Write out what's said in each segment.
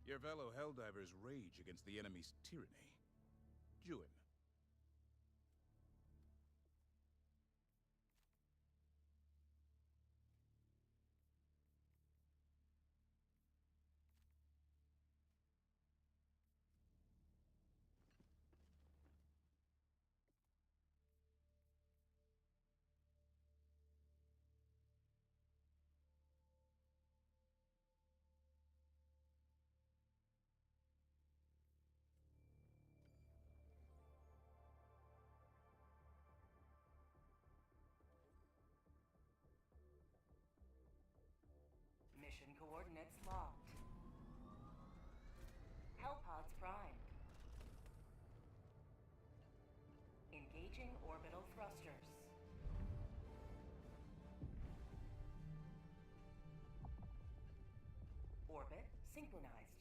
Your fellow Helldivers rage against the enemy's tyranny. Join. Mission coordinates locked. Hellpods primed. Engaging orbital thrusters. Orbit synchronized.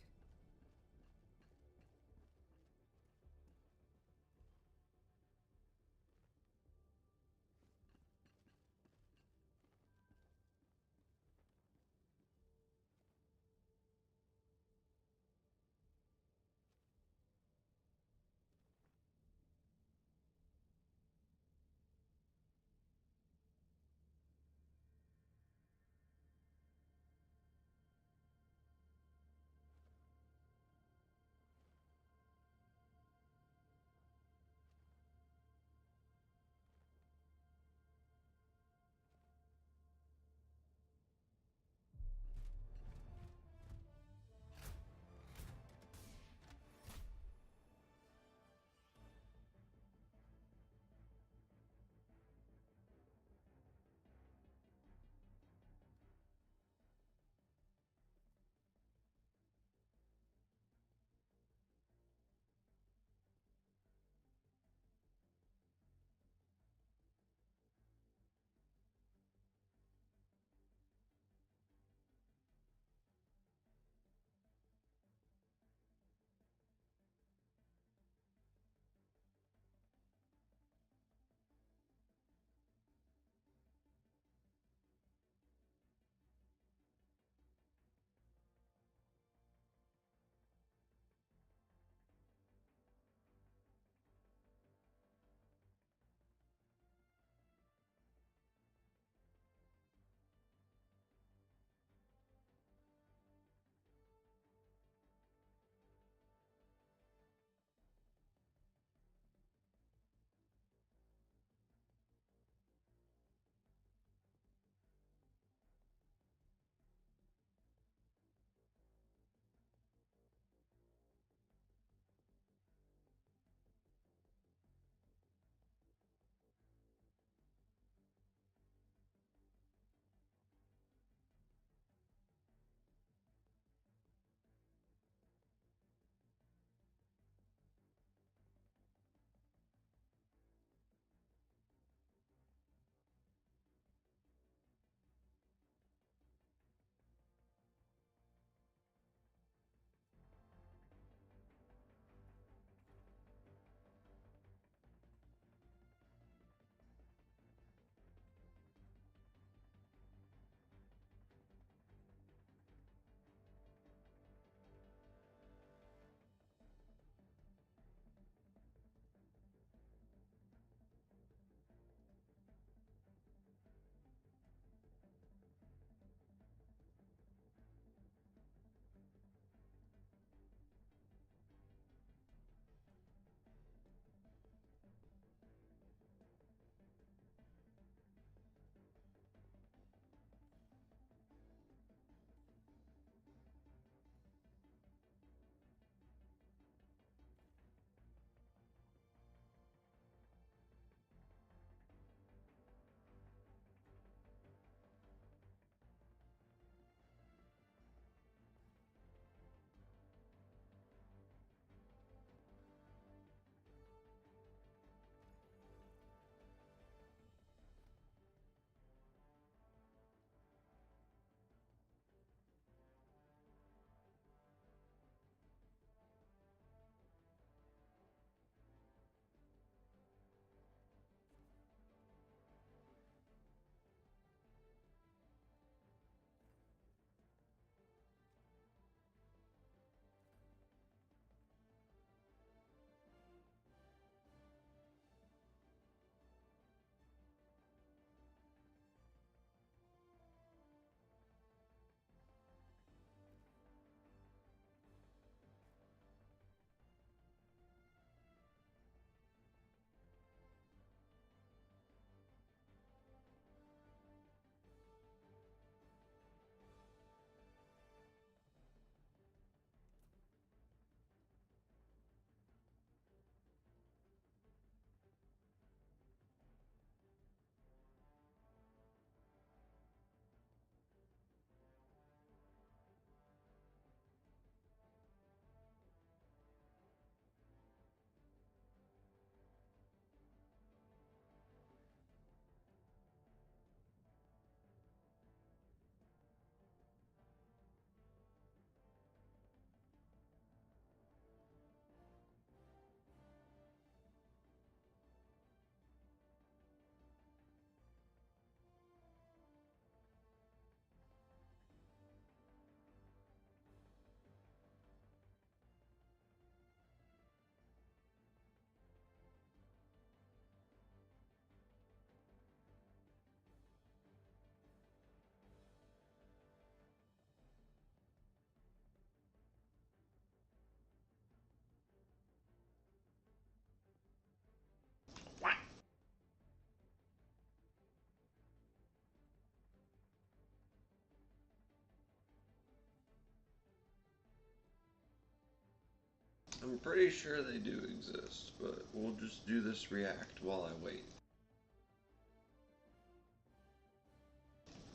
I'm pretty sure they do exist, but we'll just do this react while I wait.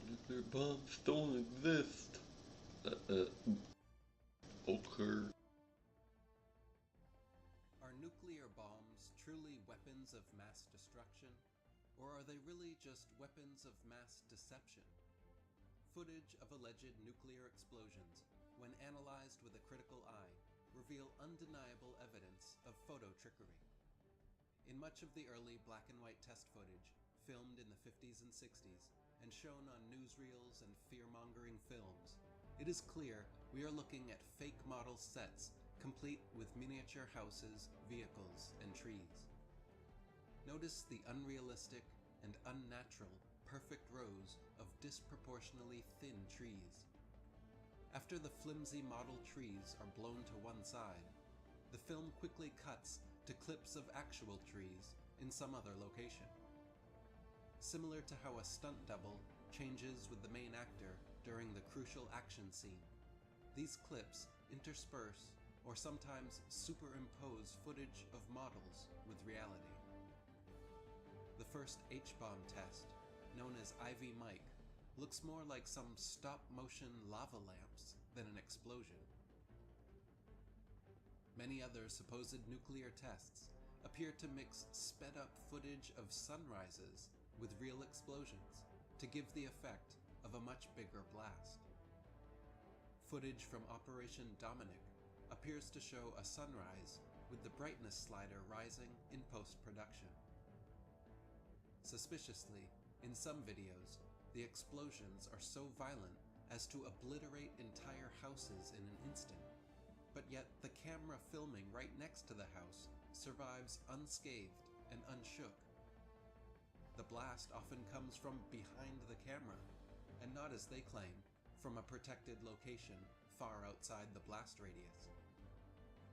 Nuclear bombs don't exist. Okay. Are nuclear bombs truly weapons of mass destruction, or are they really just weapons of mass deception? Footage of alleged nuclear explosions, when analyzed with a critical eye, reveal undeniable evidence of photo trickery. In much of the early black and white test footage, filmed in the 50s and 60s, and shown on newsreels and fear-mongering films, it is clear we are looking at fake model sets complete with miniature houses, vehicles, and trees. Notice the unrealistic and unnatural perfect rows of disproportionately thin trees. After the flimsy model trees are blown to one side, the film quickly cuts to clips of actual trees in some other location. Similar to how a stunt double changes with the main actor during the crucial action scene, these clips intersperse or sometimes superimpose footage of models with reality. The first H-bomb test, known as IV Mike, looks more like some stop-motion lava lamps than an explosion. Many other supposed nuclear tests appear to mix sped-up footage of sunrises with real explosions to give the effect of a much bigger blast. Footage from Operation Dominic appears to show a sunrise with the brightness slider rising in post-production. Suspiciously, in some videos, the explosions are so violent as to obliterate entire houses in an instant, but yet the camera filming right next to the house survives unscathed and unshook. The blast often comes from behind the camera, and not, as they claim, from a protected location far outside the blast radius.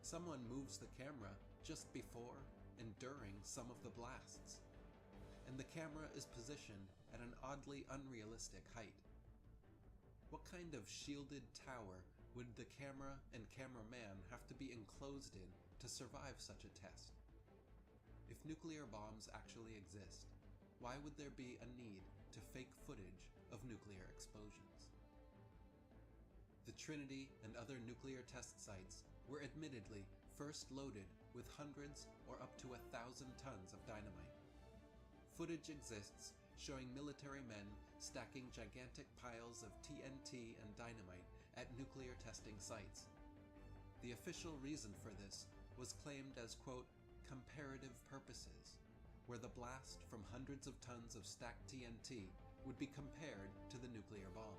Someone moves the camera just before and during some of the blasts, and the camera is positioned at an oddly unrealistic height. What kind of shielded tower would the camera and cameraman have to be enclosed in to survive such a test? If nuclear bombs actually exist, why would there be a need to fake footage of nuclear explosions? The Trinity and other nuclear test sites were admittedly first loaded with hundreds or up to 1,000 tons of dynamite. Footage exists showing military men stacking gigantic piles of TNT and dynamite at nuclear testing sites. The official reason for this was claimed as, quote, comparative purposes, where the blast from hundreds of tons of stacked TNT would be compared to the nuclear bomb.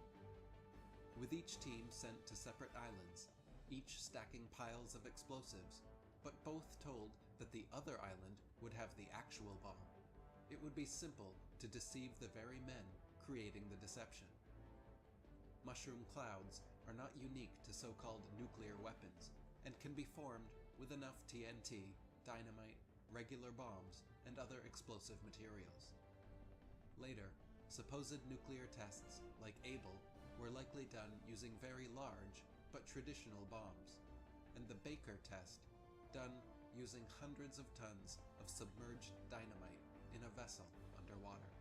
With each team sent to separate islands, each stacking piles of explosives, but both told that the other island would have the actual bomb, it would be simple to deceive the very men creating the deception. Mushroom clouds are not unique to so-called nuclear weapons and can be formed with enough TNT, dynamite, regular bombs, and other explosive materials. Later, supposed nuclear tests like Able were likely done using very large but traditional bombs, and the Baker test done using hundreds of tons of submerged dynamite in a vessel underwater.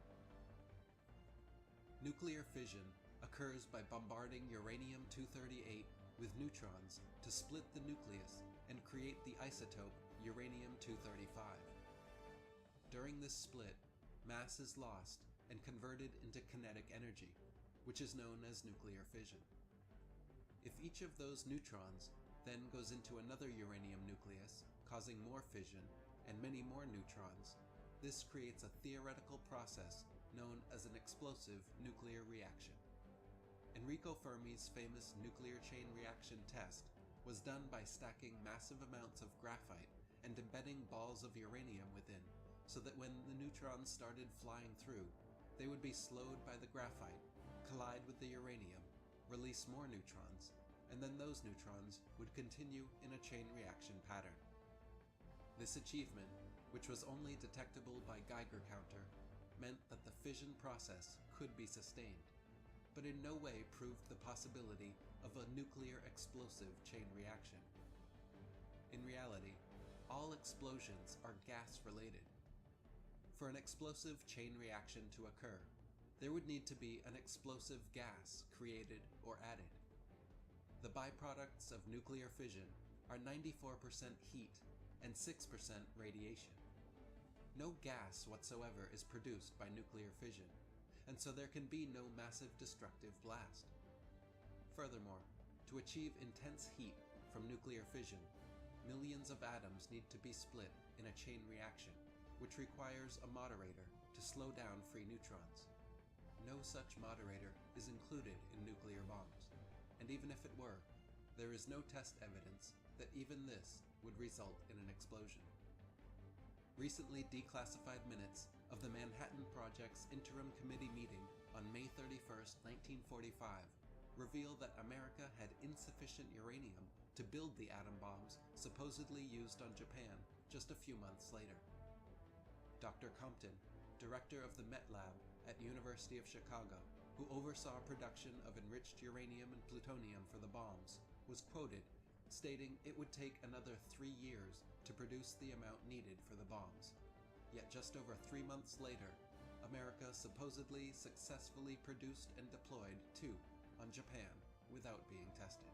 Nuclear fission occurs by bombarding uranium-238 with neutrons to split the nucleus and create the isotope uranium-235. During this split, mass is lost and converted into kinetic energy, which is known as nuclear fission. If each of those neutrons then goes into another uranium nucleus, causing more fission and many more neutrons, this creates a theoretical process known as an explosive nuclear reaction. Enrico Fermi's famous nuclear chain reaction test was done by stacking massive amounts of graphite and embedding balls of uranium within, so that when the neutrons started flying through, they would be slowed by the graphite, collide with the uranium, release more neutrons, and then those neutrons would continue in a chain reaction pattern. This achievement, which was only detectable by Geiger counter, meant that the fission process could be sustained, but in no way proved the possibility of a nuclear explosive chain reaction. In reality, all explosions are gas-related. For an explosive chain reaction to occur, there would need to be an explosive gas created or added. The byproducts of nuclear fission are 94% heat and 6% radiation. No gas whatsoever is produced by nuclear fission, and so there can be no massive destructive blast. Furthermore, to achieve intense heat from nuclear fission, millions of atoms need to be split in a chain reaction, which requires a moderator to slow down free neutrons. No such moderator is included in nuclear bombs, and even if it were, there is no test evidence that even this would result in an explosion. Recently declassified minutes of the Manhattan Project's Interim Committee meeting on May 31st, 1945, reveal that America had insufficient uranium to build the atom bombs supposedly used on Japan just a few months later. Dr. Compton, director of the Met Lab at University of Chicago, who oversaw production of enriched uranium and plutonium for the bombs, was quoted stating it would take another 3 years to produce the amount needed for the bombs. Yet just over 3 months later, America supposedly successfully produced and deployed 2 on Japan without being tested.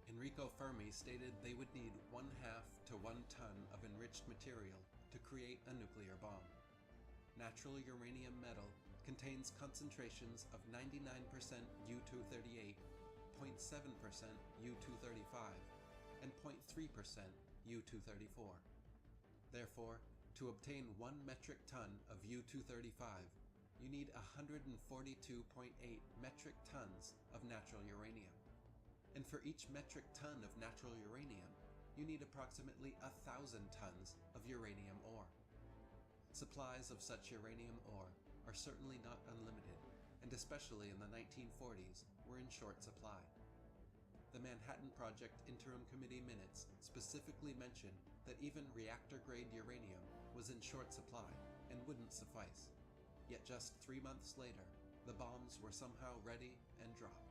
Enrico Fermi stated they would need 1/2 to 1 ton of enriched material to create a nuclear bomb. Natural uranium metal contains concentrations of 99% U-238, 0.7% U-235, and 0.3% U-234. Therefore, to obtain 1 metric ton of U-235, you need 142.8 metric tons of natural uranium. And for each metric ton of natural uranium, you need approximately 1,000 tons of uranium ore. Supplies of such uranium ore are certainly not unlimited, and especially in the 1940s were in short supply. The Manhattan Project Interim Committee minutes specifically mention that even reactor-grade uranium was in short supply and wouldn't suffice. Yet just 3 months later, the bombs were somehow ready and dropped.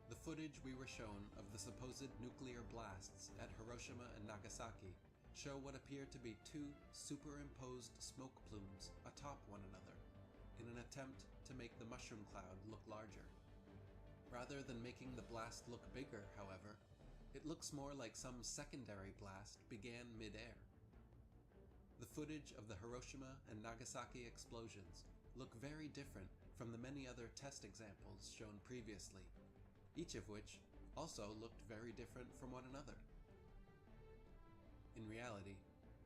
The footage we were shown of the supposed nuclear blasts at Hiroshima and Nagasaki show what appear to be 2 superimposed smoke plumes atop one another, in an attempt to make the mushroom cloud look larger. Rather than making the blast look bigger, however, it looks more like some secondary blast began mid-air. The footage of the Hiroshima and Nagasaki explosions look very different from the many other test examples shown previously, each of which also looked very different from one another. In reality,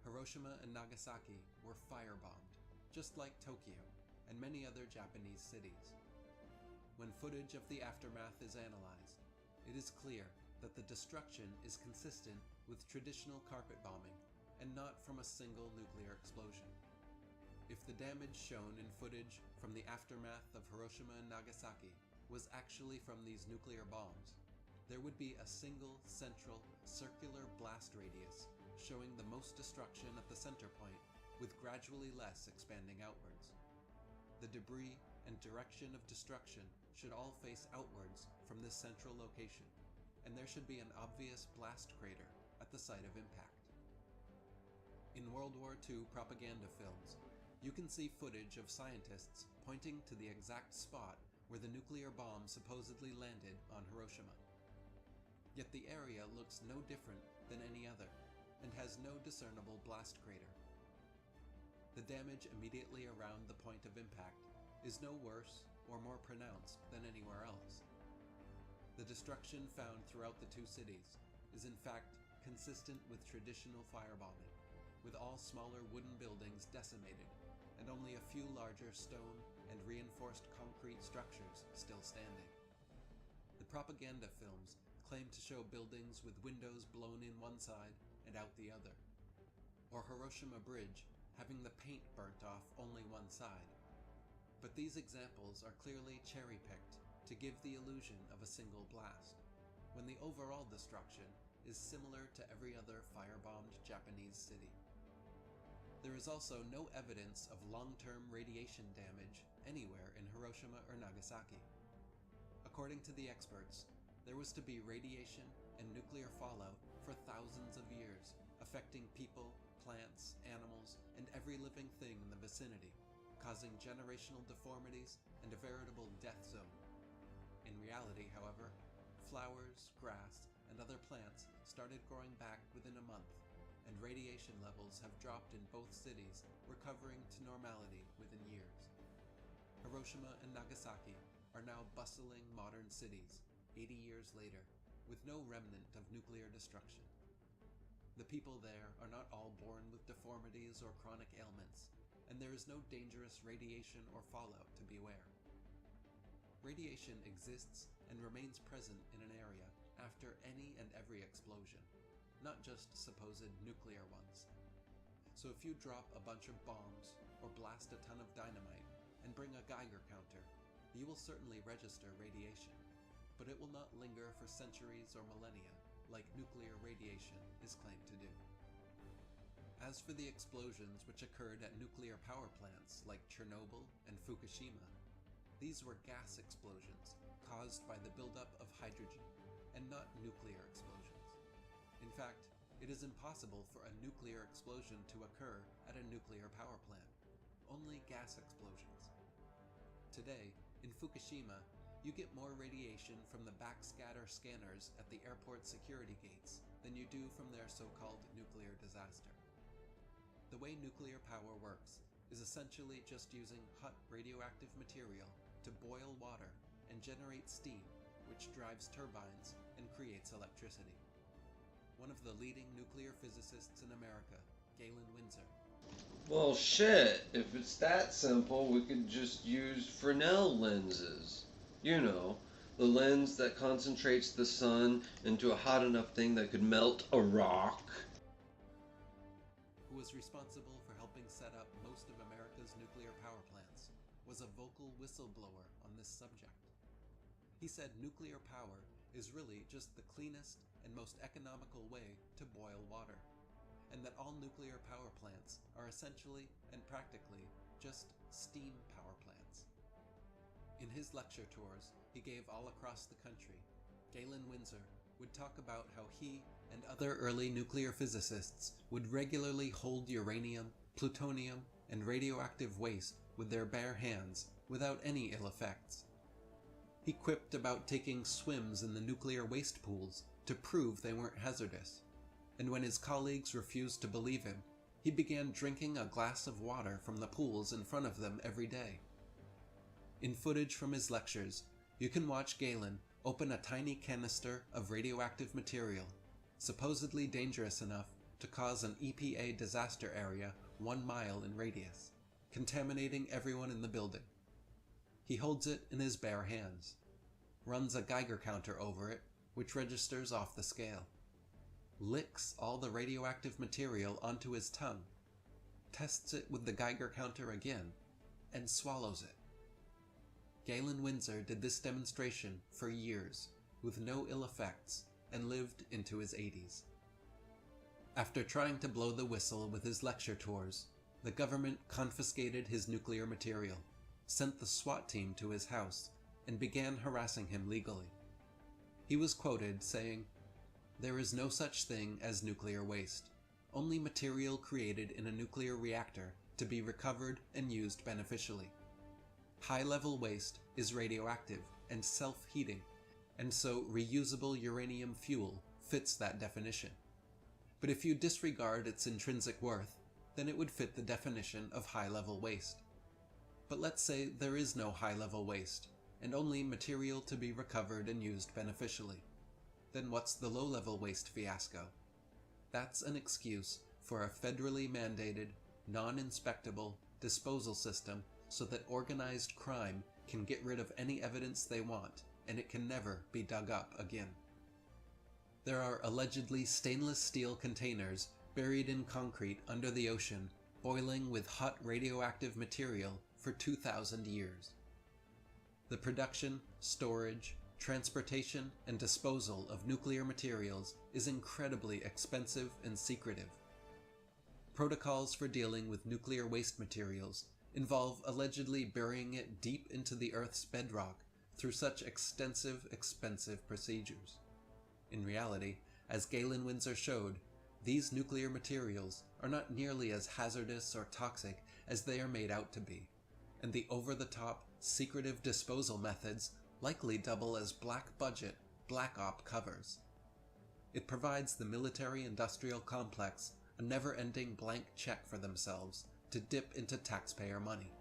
Hiroshima and Nagasaki were firebombed, just like Tokyo and many other Japanese cities. When footage of the aftermath is analyzed, it is clear that the destruction is consistent with traditional carpet bombing and not from a single nuclear explosion. If the damage shown in footage from the aftermath of Hiroshima and Nagasaki was actually from these nuclear bombs, there would be a single central circular blast radius showing the most destruction at the center point, with gradually less expanding outwards. The debris and direction of destruction should all face outwards from this central location, and there should be an obvious blast crater at the site of impact. In World War II propaganda films, you can see footage of scientists pointing to the exact spot where the nuclear bomb supposedly landed on Hiroshima. Yet the area looks no different than any other, and has no discernible blast crater. The damage immediately around the point of impact is no worse or more pronounced than anywhere else. The destruction found throughout the 2 cities is in fact consistent with traditional firebombing, with all smaller wooden buildings decimated and only a few larger stone and reinforced concrete structures still standing. The propaganda films claim to show buildings with windows blown in one side and out the other, or Hiroshima Bridge having the paint burnt off only one side. But these examples are clearly cherry-picked to give the illusion of a single blast, when the overall destruction is similar to every other firebombed Japanese city. There is also no evidence of long-term radiation damage anywhere in Hiroshima or Nagasaki. According to the experts, there was to be radiation and nuclear fallout for thousands of years, affecting people, plants, animals, and every living thing in the vicinity, causing generational deformities and a veritable death zone. In reality, however, flowers, grass, and other plants started growing back within a month, and radiation levels have dropped in both cities, recovering to normality within years. Hiroshima and Nagasaki are now bustling modern cities, 80 years later, with no remnant of nuclear destruction. The people there are not all born with deformities or chronic ailments, and there is no dangerous radiation or fallout to beware. Radiation exists and remains present in an area after any and every explosion, not just supposed nuclear ones. So if you drop a bunch of bombs or blast a ton of dynamite and bring a Geiger counter, you will certainly register radiation, but it will not linger for centuries or millennia like nuclear radiation is claimed to do. As for the explosions which occurred at nuclear power plants like Chernobyl and Fukushima, these were gas explosions caused by the buildup of hydrogen, and not nuclear explosions. In fact, it is impossible for a nuclear explosion to occur at a nuclear power plant, only gas explosions. Today, in Fukushima, you get more radiation from the backscatter scanners at the airport security gates than you do from their so-called nuclear disaster. The way nuclear power works is essentially just using hot radioactive material to boil water and generate steam, which drives turbines and creates electricity. One of the leading nuclear physicists in America, Galen Windsor. Well, shit, if it's that simple, we could just use Fresnel lenses. You know, the lens that concentrates the sun into a hot enough thing that could melt a rock. Who was responsible for helping set up most of America's nuclear power plants, was a vocal whistleblower on this subject. He said nuclear power is really just the cleanest and most economical way to boil water, and that all nuclear power plants are essentially and practically just steam power plants. In his lecture tours he gave all across the country, Galen Windsor would talk about how he and other early nuclear physicists would regularly hold uranium, plutonium, and radioactive waste with their bare hands without any ill effects. He quipped about taking swims in the nuclear waste pools to prove they weren't hazardous, and when his colleagues refused to believe him, he began drinking a glass of water from the pools in front of them every day. In footage from his lectures, you can watch Galen open a tiny canister of radioactive material, supposedly dangerous enough to cause an EPA disaster area 1 mile in radius, contaminating everyone in the building. He holds it in his bare hands, runs a Geiger counter over it, which registers off the scale, licks all the radioactive material onto his tongue, tests it with the Geiger counter again, and swallows it. Galen Windsor did this demonstration for years, with no ill effects, and lived into his 80s. After trying to blow the whistle with his lecture tours, the government confiscated his nuclear material, sent the SWAT team to his house, and began harassing him legally. He was quoted saying, "There is no such thing as nuclear waste, only material created in a nuclear reactor to be recovered and used beneficially. High-level waste is radioactive and self-heating, and so reusable uranium fuel fits that definition. But if you disregard its intrinsic worth, then it would fit the definition of high-level waste. But let's say there is no high-level waste, and only material to be recovered and used beneficially. Then what's the low-level waste fiasco? That's an excuse for a federally mandated, non-inspectable disposal system so that organized crime can get rid of any evidence they want, and it can never be dug up again. There are allegedly stainless steel containers buried in concrete under the ocean, boiling with hot radioactive material for 2,000 years. The production, storage, transportation, and disposal of nuclear materials is incredibly expensive and secretive. Protocols for dealing with nuclear waste materials involve allegedly burying it deep into the Earth's bedrock through such extensive, expensive procedures. In reality, as Galen Windsor showed, these nuclear materials are not nearly as hazardous or toxic as they are made out to be, and the over-the-top, secretive disposal methods likely double as black-budget, black-op covers. It provides the military-industrial complex a never-ending blank check for themselves to dip into taxpayer money.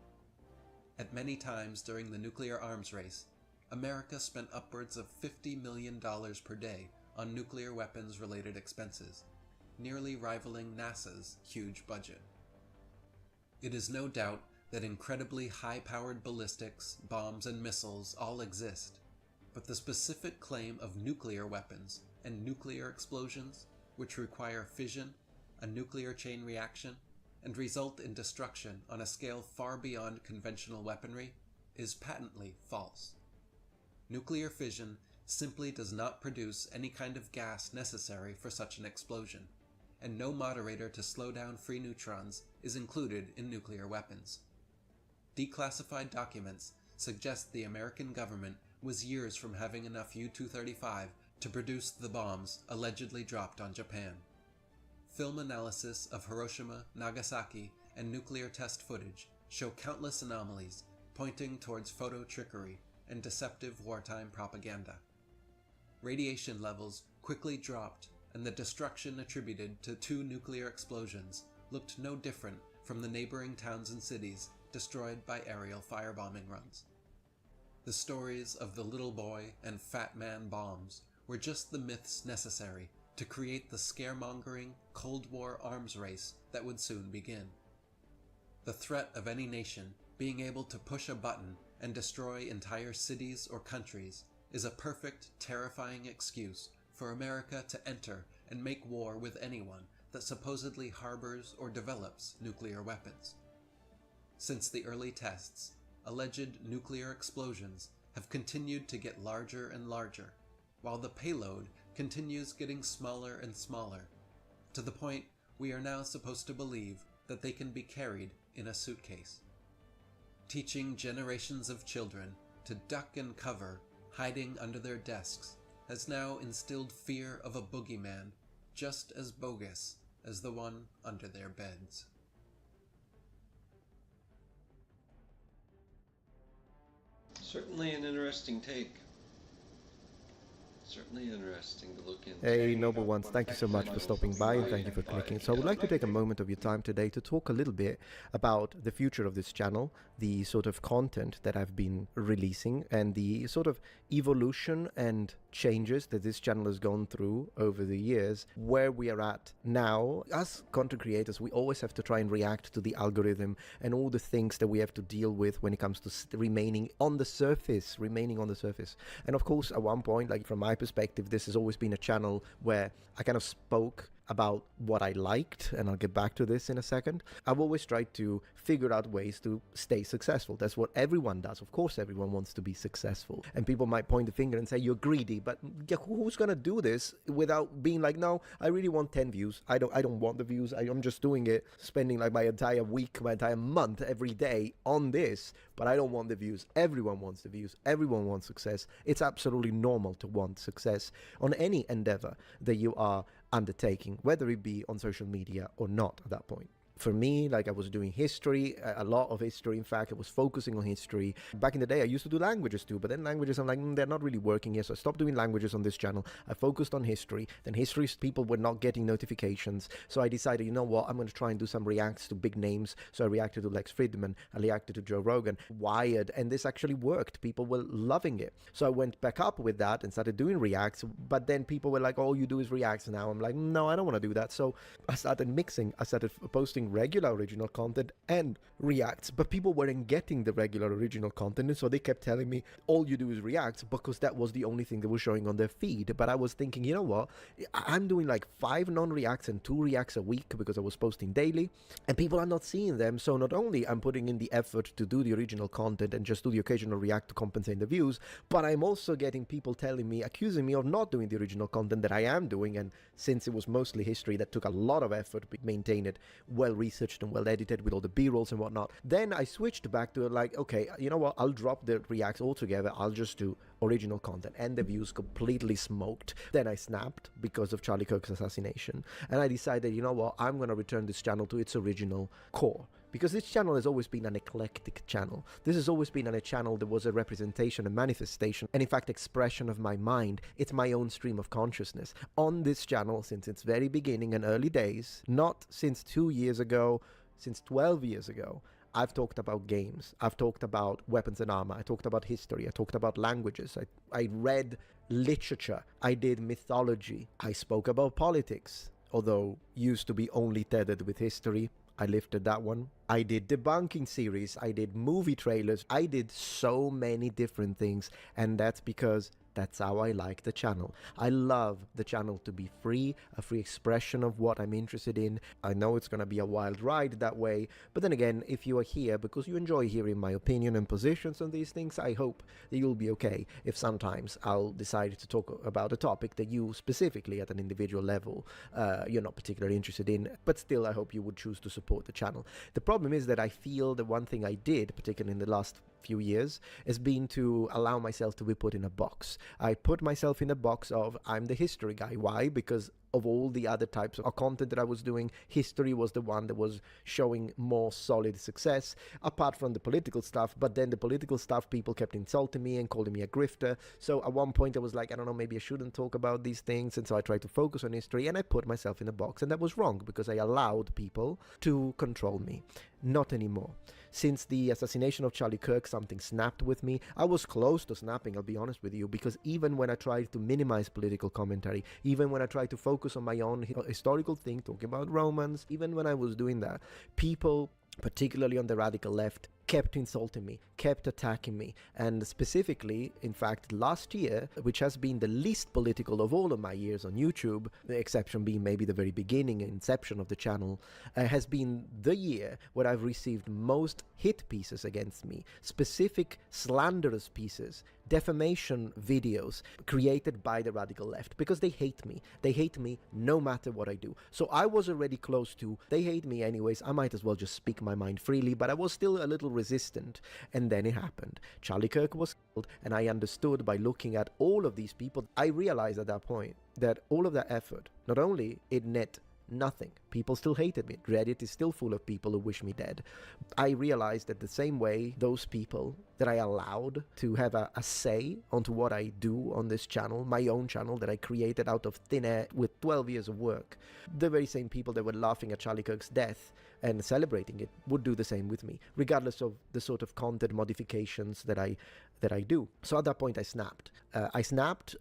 At many times during the nuclear arms race, America spent upwards of $50 million per day on nuclear weapons-related expenses, nearly rivaling NASA's huge budget. It is no doubt that incredibly high-powered ballistics, bombs, and missiles all exist, but the specific claim of nuclear weapons and nuclear explosions, which require fission, a nuclear chain reaction, and result in destruction on a scale far beyond conventional weaponry, is patently false. Nuclear fission simply does not produce any kind of gas necessary for such an explosion, and no moderator to slow down free neutrons is included in nuclear weapons. Declassified documents suggest the American government was years from having enough U-235 to produce the bombs allegedly dropped on Japan. Film analysis of Hiroshima, Nagasaki, and nuclear test footage show countless anomalies pointing towards photo trickery and deceptive wartime propaganda. Radiation levels quickly dropped, and the destruction attributed to 2 nuclear explosions looked no different from the neighboring towns and cities destroyed by aerial firebombing runs. The stories of the little boy and fat man bombs were just the myths necessary to create the scaremongering Cold War arms race that would soon begin. The threat of any nation being able to push a button and destroy entire cities or countries is a perfect, terrifying excuse for America to enter and make war with anyone that supposedly harbors or develops nuclear weapons. Since the early tests, alleged nuclear explosions have continued to get larger and larger, while the payload continues getting smaller and smaller, to the point we are now supposed to believe that they can be carried in a suitcase. Teaching generations of children to duck and cover, hiding under their desks, has now instilled fear of a boogeyman just as bogus as the one under their beds. Certainly an interesting take. Certainly interesting to look into. Hey, noble ones, thank you so much for stopping by and thank you for clicking. So I would like to take a moment of your time today to talk a little bit about the future of this channel, the sort of content that I've been releasing, and the sort of evolution and changes that this channel has gone through over the years, where we are at now. As content creators, we always have to try and react to the algorithm and all the things that we have to deal with when it comes to remaining on the surface. And of course, at one point, like from my perspective, this has always been a channel where I kind of spoke about what I liked, and I'll get back to this in a second. I've always tried to figure out ways to stay successful. That's what everyone does. Of course, everyone wants to be successful. And people might point the finger and say, you're greedy, but who's going to do this without being like, no, I really want 10 views. I don't want the views. I'm just doing it, spending like my entire week, my entire month, every day on this, but I don't want the views. Everyone wants the views. Everyone wants success. It's absolutely normal to want success on any endeavor that you are undertaking, whether it be on social media or not at that point. For me, like I was doing history, a lot of history. In fact, I was focusing on history. Back in the day, I used to do languages too, but then languages, I'm like, they're not really working here. So I stopped doing languages on this channel. I focused on history. Then history people were not getting notifications. So I decided, you know what, I'm going to try and do some reacts to big names. So I reacted to Lex Fridman. I reacted to Joe Rogan, Wired, and this actually worked. People were loving it. So I went back up with that and started doing reacts. But then people were like, all you do is reacts now. I'm like, no, I don't want to do that. So I started mixing. I started posting regular original content and reacts, but people weren't getting the regular original content, and so they kept telling me all you do is reacts, because that was the only thing that was showing on their feed. But I was thinking, you know what, I'm doing like 5 non-reacts and 2 reacts a week because I was posting daily, and people are not seeing them. So not only I'm putting in the effort to do the original content and just do the occasional react to compensate the views, but I'm also getting people telling me, accusing me of not doing the original content that I am doing. And since it was mostly history that took a lot of effort to maintain it well researched and well edited with all the B-rolls and whatnot. Then I switched back to like, okay, you know what, I'll drop the reacts altogether, I'll just do original content, and the views completely smoked. Then I snapped because of Charlie Kirk's assassination, and I decided, you know what, I'm gonna return this channel to its original core. Because this channel has always been an eclectic channel. This has always been a channel that was a representation, a manifestation, and in fact expression of my mind. It's my own stream of consciousness. On this channel, since its very beginning and early days, not since 2 years ago, since 12 years ago, I've talked about games, I've talked about weapons and armor, I talked about history, I talked about languages, I read literature, I did mythology, I spoke about politics, although used to be only tethered with history. I lifted that one. I did debunking series, I did movie trailers, I did so many different things, and that's because that's how I like the channel. I love the channel to be free, a free expression of what I'm interested in. I know it's gonna be a wild ride that way, but then again, if you are here because you enjoy hearing my opinion and positions on these things, I hope that you'll be okay if sometimes I'll decide to talk about a topic that you specifically at an individual level you're not particularly interested in, but still I hope you would choose to support the channel. The problem is that I feel the one thing I did, particularly in the last few years, has been to allow myself to be put in a box. I put myself in a box of I'm the history guy. Why? Because of all the other types of content that I was doing, history was the one that was showing more solid success, apart from the political stuff. But then the political stuff, people kept insulting me and calling me a grifter. So at one point I was like, I don't know, maybe I shouldn't talk about these things. And so I tried to focus on history, and I put myself in a box. And that was wrong, because I allowed people to control me. Not anymore. Since the assassination of Charlie Kirk, something snapped with me. I was close to snapping, I'll be honest with you, because even when I tried to minimize political commentary, even when I tried to focus on my own historical thing, talking about Romans, even when I was doing that, people, particularly on the radical left, kept insulting me, kept attacking me. And specifically, in fact, last year, which has been the least political of all of my years on YouTube, the exception being maybe the very beginning, inception of the channel, has been the year where I've received most hit pieces against me, specific slanderous pieces, defamation videos created by the radical left, because they hate me. They hate me no matter what I do. So I was already close to, they hate me anyways, I might as well just speak my mind freely, but I was still a little resistant. And then it happened. Charlie Kirk was killed, and I understood by looking at all of these people, I realized at that point that all of that effort, not only it net nothing. People still hated me. Reddit is still full of people who wish me dead. I realized that the same way those people that I allowed to have a say onto what I do on this channel, my own channel that I created out of thin air with 12 years of work, the very same people that were laughing at Charlie Kirk's death and celebrating it would do the same with me, regardless of the sort of content modifications that I do. So at that point I snapped.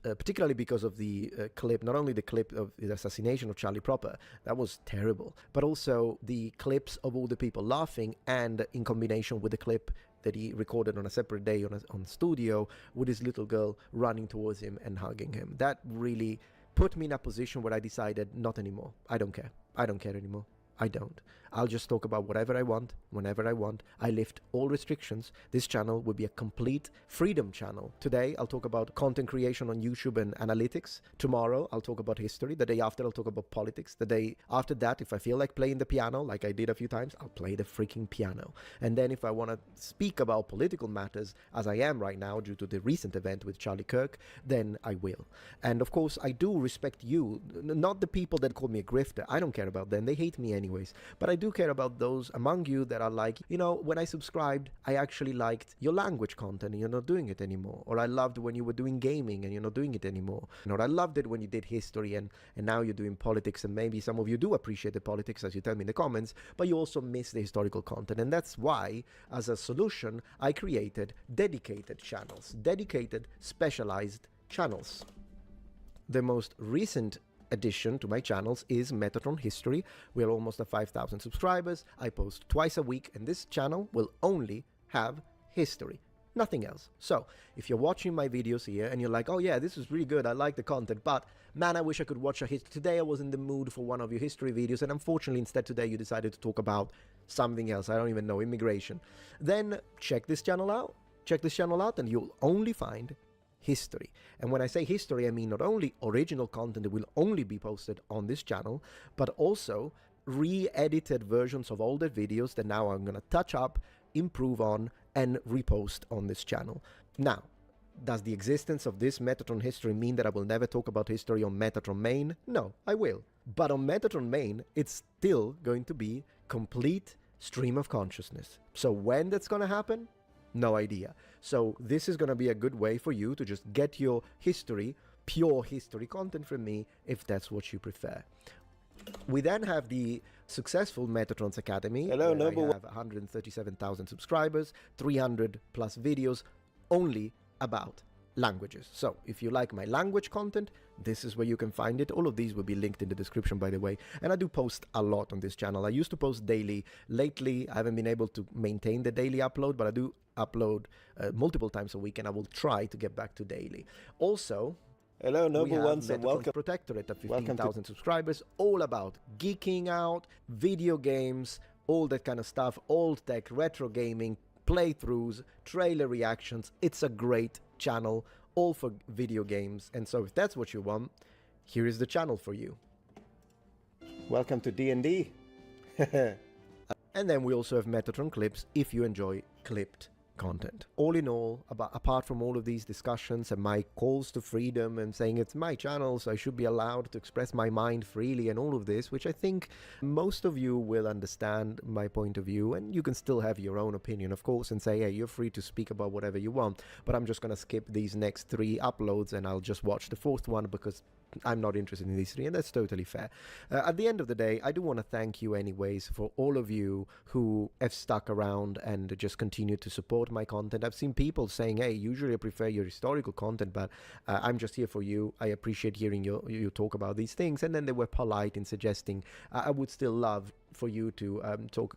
Particularly because of the clip, not only the clip of the assassination of Charlie proper, that was terrible, but also the clips of all the people laughing, and in combination with the clip that he recorded on a separate day on studio with his little girl running towards him and hugging him. That really put me in a position where I decided, not anymore. I don't care. I don't care anymore. I don't. I'll just talk about whatever I want, whenever I want. I lift all restrictions. This channel will be a complete freedom channel. Today, I'll talk about content creation on YouTube and analytics. Tomorrow, I'll talk about history. The day after, I'll talk about politics. The day after that, if I feel like playing the piano, like I did a few times, I'll play the freaking piano. And then if I want to speak about political matters, as I am right now due to the recent event with Charlie Kirk, then I will. And of course, I do respect you, not the people that call me a grifter. I don't care about them. They hate me anyways. But I do care about those among you that are like, you know, when I subscribed, I actually liked your language content and you're not doing it anymore. Or I loved when you were doing gaming and you're not doing it anymore. Or I loved it when you did history and now you're doing politics, and maybe some of you do appreciate the politics, as you tell me in the comments, but you also miss the historical content. And that's why, as a solution, I created dedicated channels, dedicated specialized channels. The most recent addition to my channels is Metatron History. We're almost at 5,000 subscribers. I post twice a week, and this channel will only have history, nothing else. So if you're watching my videos here and you're like, oh yeah, this is really good, I like the content, but man, I wish I could watch a history. Today I was in the mood for one of your history videos, and unfortunately instead today you decided to talk about something else, I don't even know, immigration. Then check this channel out. Check this channel out and you'll only find history. And when I say history, I mean not only original content that will only be posted on this channel, but also re-edited versions of older videos that now I'm going to touch up, improve on, and repost on this channel. Now, does the existence of this Metatron history mean that I will never talk about history on Metatron main? No, I will. But on Metatron main, it's still going to be complete stream of consciousness. So when that's going to happen? No idea. So this is going to be a good way for you to just get your history, pure history content from me, if that's what you prefer. We then have the successful Metatron's Academy. Hello, I have 137,000 subscribers, 300 plus videos, only about languages. So if you like my language content, this is where you can find it. All of these will be linked in the description, by the way. And I do post a lot on this channel. I used to post daily. Lately, I haven't been able to maintain the daily upload, but I do upload multiple times a week, and I will try to get back to daily. Also, hello, noble ones, and welcome. Protectorate at 15,000 subscribers, all about geeking out, video games, all that kind of stuff, old tech, retro gaming, playthroughs, trailer reactions. It's a great channel, all for video games. And so if that's what you want, here is the channel for you. Welcome to D&D. And then we also have Metatron clips if you enjoy clipped content. All in all, apart from all of these discussions and my calls to freedom and saying it's my channel, so I should be allowed to express my mind freely and all of this, which I think most of you will understand my point of view, and you can still have your own opinion, of course, and say, hey, you're free to speak about whatever you want, but I'm just going to skip these next 3 uploads and I'll just watch the 4th one because I'm not interested in these 3, and that's totally fair. At the end of the day, I do want to thank you anyways for all of you who have stuck around and just continue to support my content. I've seen people saying, hey, usually I prefer your historical content, but I'm just here for you. I appreciate hearing you talk about these things. And then they were polite in suggesting I would still love for you to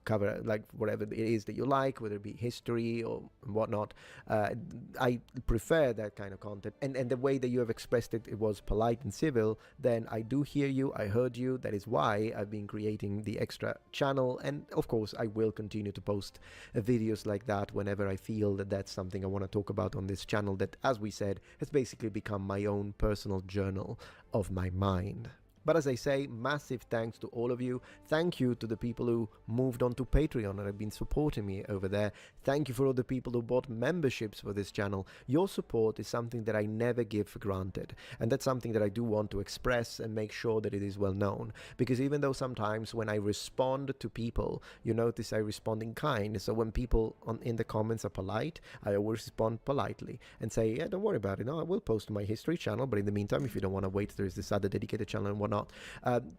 cover like whatever it is that you like, whether it be history or whatnot. I prefer that kind of content, and the way that you have expressed it, it was polite and civil. Then I do hear you, I heard you. That is why I've been creating the extra channel, and of course I will continue to post videos like that whenever I feel that that's something I want to talk about on this channel, that, as we said, has basically become my own personal journal of my mind. But as I say, massive thanks to all of you. Thank you to the people who moved on to Patreon and have been supporting me over there. Thank you for all the people who bought memberships for this channel. Your support is something that I never give for granted. And that's something that I do want to express and make sure that it is well known. Because even though sometimes when I respond to people, you notice I respond in kind. So when people in the comments are polite, I always respond politely and say, yeah, don't worry about it. No, I will post to my history channel. But in the meantime, if you don't want to wait, there is this other dedicated channel and whatnot.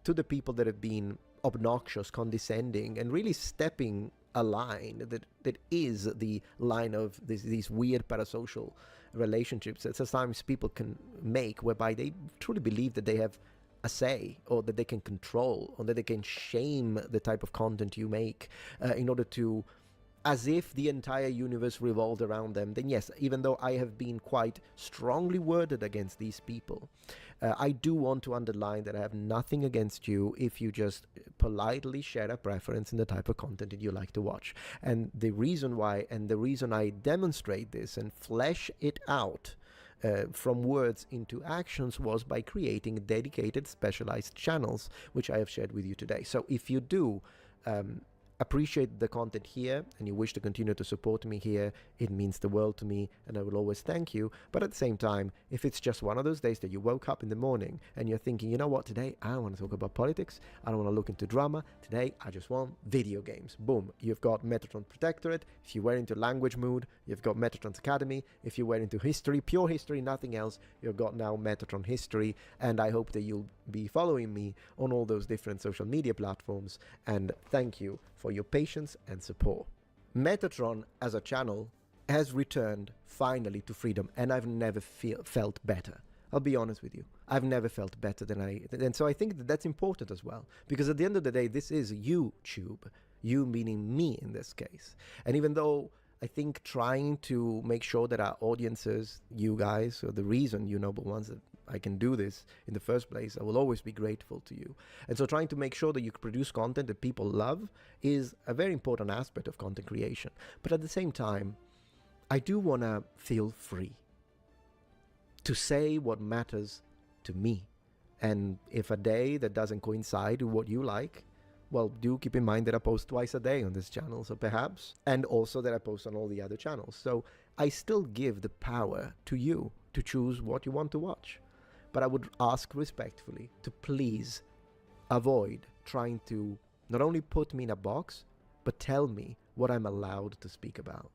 To the people that have been obnoxious, condescending, and really stepping a line that is the line of these weird parasocial relationships that sometimes people can make, whereby they truly believe that they have a say, or that they can control, or that they can shame the type of content you make in order to, as if the entire universe revolved around them. Then yes, even though I have been quite strongly worded against these people, I do want to underline that I have nothing against you if you just politely share a preference in the type of content that you like to watch. And the reason why, and the reason I demonstrate this and flesh it out from words into actions, was by creating dedicated specialized channels, which I have shared with you today. So if you do appreciate the content here and you wish to continue to support me here, it means the world to me, and I will always thank you. But at the same time, if it's just one of those days that you woke up in the morning and you're thinking, you know what, today I don't want to talk about politics, I don't want to look into drama, today I just want video games, boom, you've got Metatron Protectorate. If you were into language mood, you've got Metatron's Academy. If you were into history, pure history, nothing else, you've got now Metatron History. And I hope that you'll be following me on all those different social media platforms, and thank you for your patience and support. Metatron as a channel has returned finally to freedom, and I've never felt better. I'll be honest with you. I've never felt better and so I think that's important as well, because at the end of the day, this is YouTube, you meaning me in this case. And even though I think trying to make sure that our audiences, you guys, are the reason, you noble ones, that I can do this in the first place, I will always be grateful to you. And so trying to make sure that you produce content that people love is a very important aspect of content creation. But at the same time, I do want to feel free to say what matters to me. And if a day that doesn't coincide with what you like, well, do keep in mind that I post twice a day on this channel, so perhaps, and also that I post on all the other channels. So I still give the power to you to choose what you want to watch. But I would ask respectfully to please avoid trying to not only put me in a box, but tell me what I'm allowed to speak about.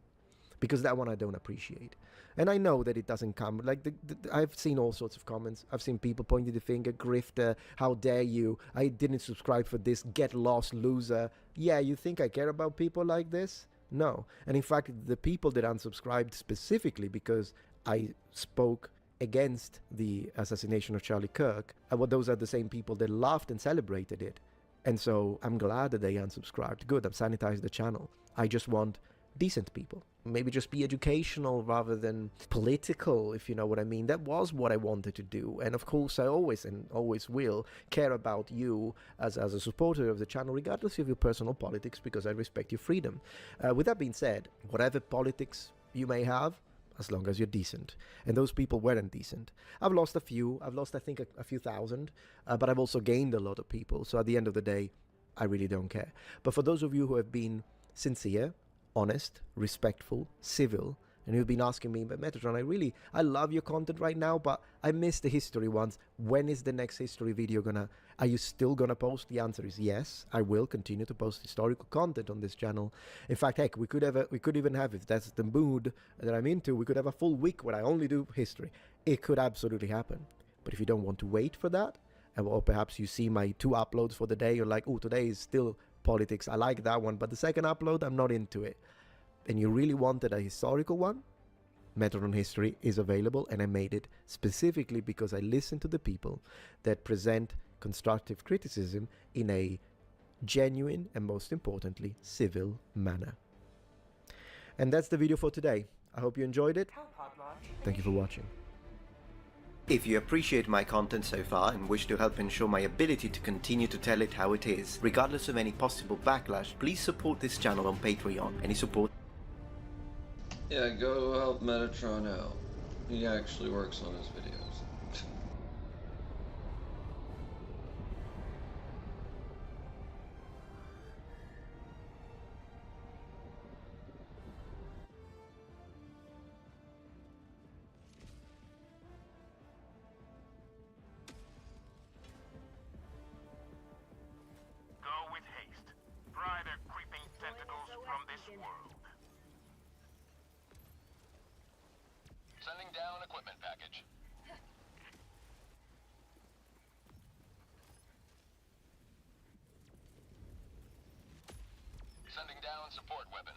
Because that one I don't appreciate. And I know that it doesn't come, like, I've seen all sorts of comments. I've seen people pointing the finger, grifter, how dare you, I didn't subscribe for this, get lost, loser. Yeah, you think I care about people like this? No. And in fact, the people that unsubscribed specifically because I spoke against the assassination of Charlie Kirk, well, those are the same people that laughed and celebrated it. And so I'm glad that they unsubscribed. Good, I've sanitized the channel. I just want decent people. Maybe just be educational rather than political, if you know what I mean. That was what I wanted to do. And of course, I always and always will care about you as a supporter of the channel, regardless of your personal politics, because I respect your freedom. With that being said, whatever politics you may have, as long as you're decent. And those people weren't decent. I've lost a few. I've lost, I think, a few thousand. But I've also gained a lot of people. So at the end of the day, I really don't care. But for those of you who have been sincere, honest, respectful, civil, and you've been asking me, but Metatron, I love your content right now, but I miss the history ones. When is the next history video are you still gonna post? The answer is yes, I will continue to post historical content on this channel. In fact, heck, we could even have, if that's the mood that I'm into, we could have a full week where I only do history. It could absolutely happen. But if you don't want to wait for that, or perhaps you see my 2 uploads for the day, you're like, oh, today is still politics, I like that one, but the second upload, I'm not into it. And you really wanted a historical one? Metatron History is available, and I made it specifically because I listen to the people that present constructive criticism in a genuine and, most importantly, civil manner. And that's the video for today. I hope you enjoyed it. Thank you for watching. If you appreciate my content so far and wish to help ensure my ability to continue to tell it how it is, regardless of any possible backlash, please support this channel on Patreon. Any support? Yeah, go help Metatron out. He actually works on his videos. Sending down equipment package. Sending down support weapon.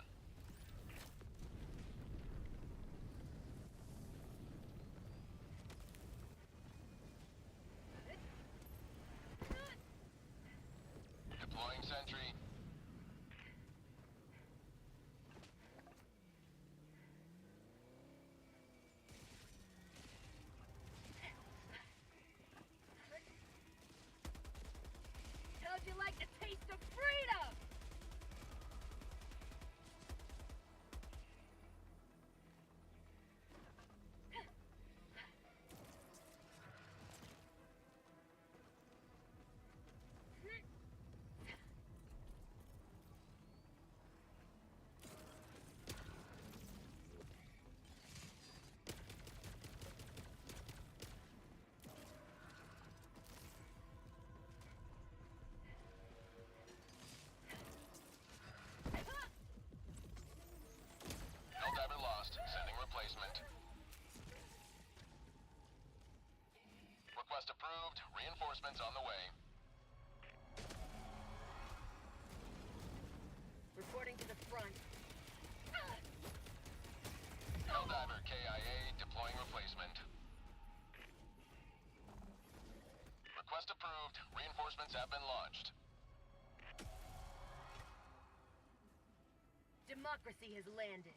Deploying sentry. You like the taste of freedom! Helldiver lost. Sending replacement. Request approved. Reinforcements on the way. Reporting to the front. Helldiver KIA deploying replacement. Request approved. Reinforcements have been launched. Democracy has landed.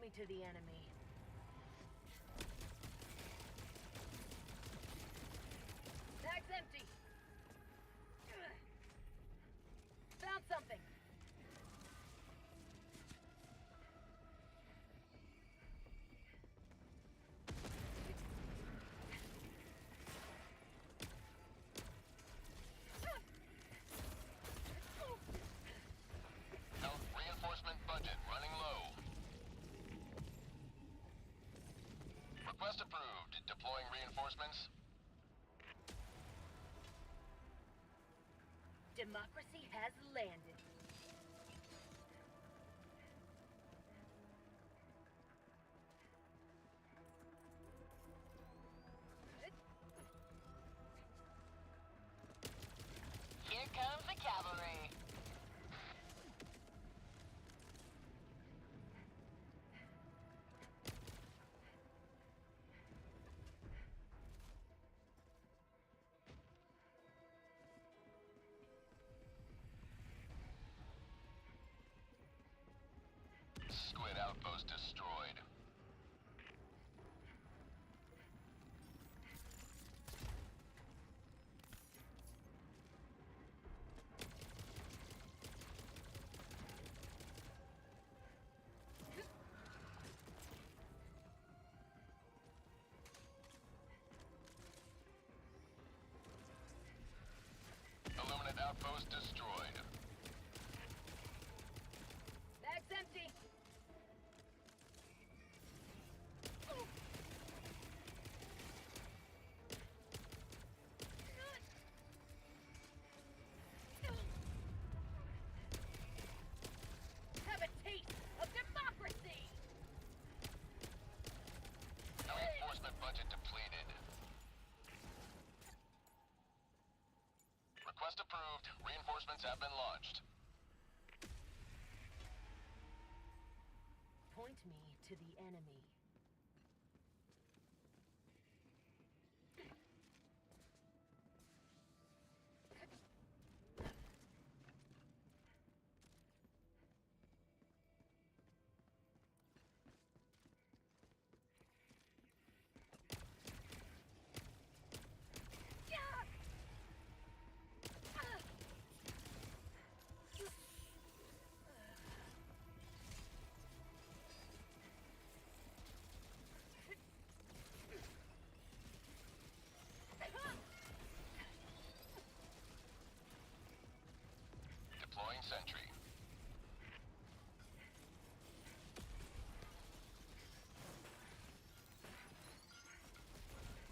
me to the enemy. Bag's empty. Found something. Health reinforcement budget running low. Request approved. Deploying reinforcements. Democracy has landed. Here comes the cavalry. Squid outpost destroyed. Illuminate outpost destroyed. Bag's empty. Have a taste of democracy. Reinforcement budget depleted. Request approved. Reinforcements have been launched. Point me to the enemy. Deploying sentry.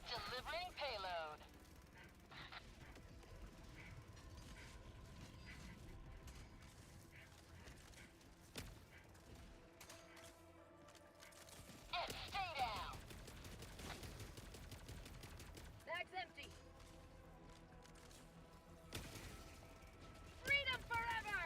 Delivering payload. And stay down. Bag's empty. Freedom forever!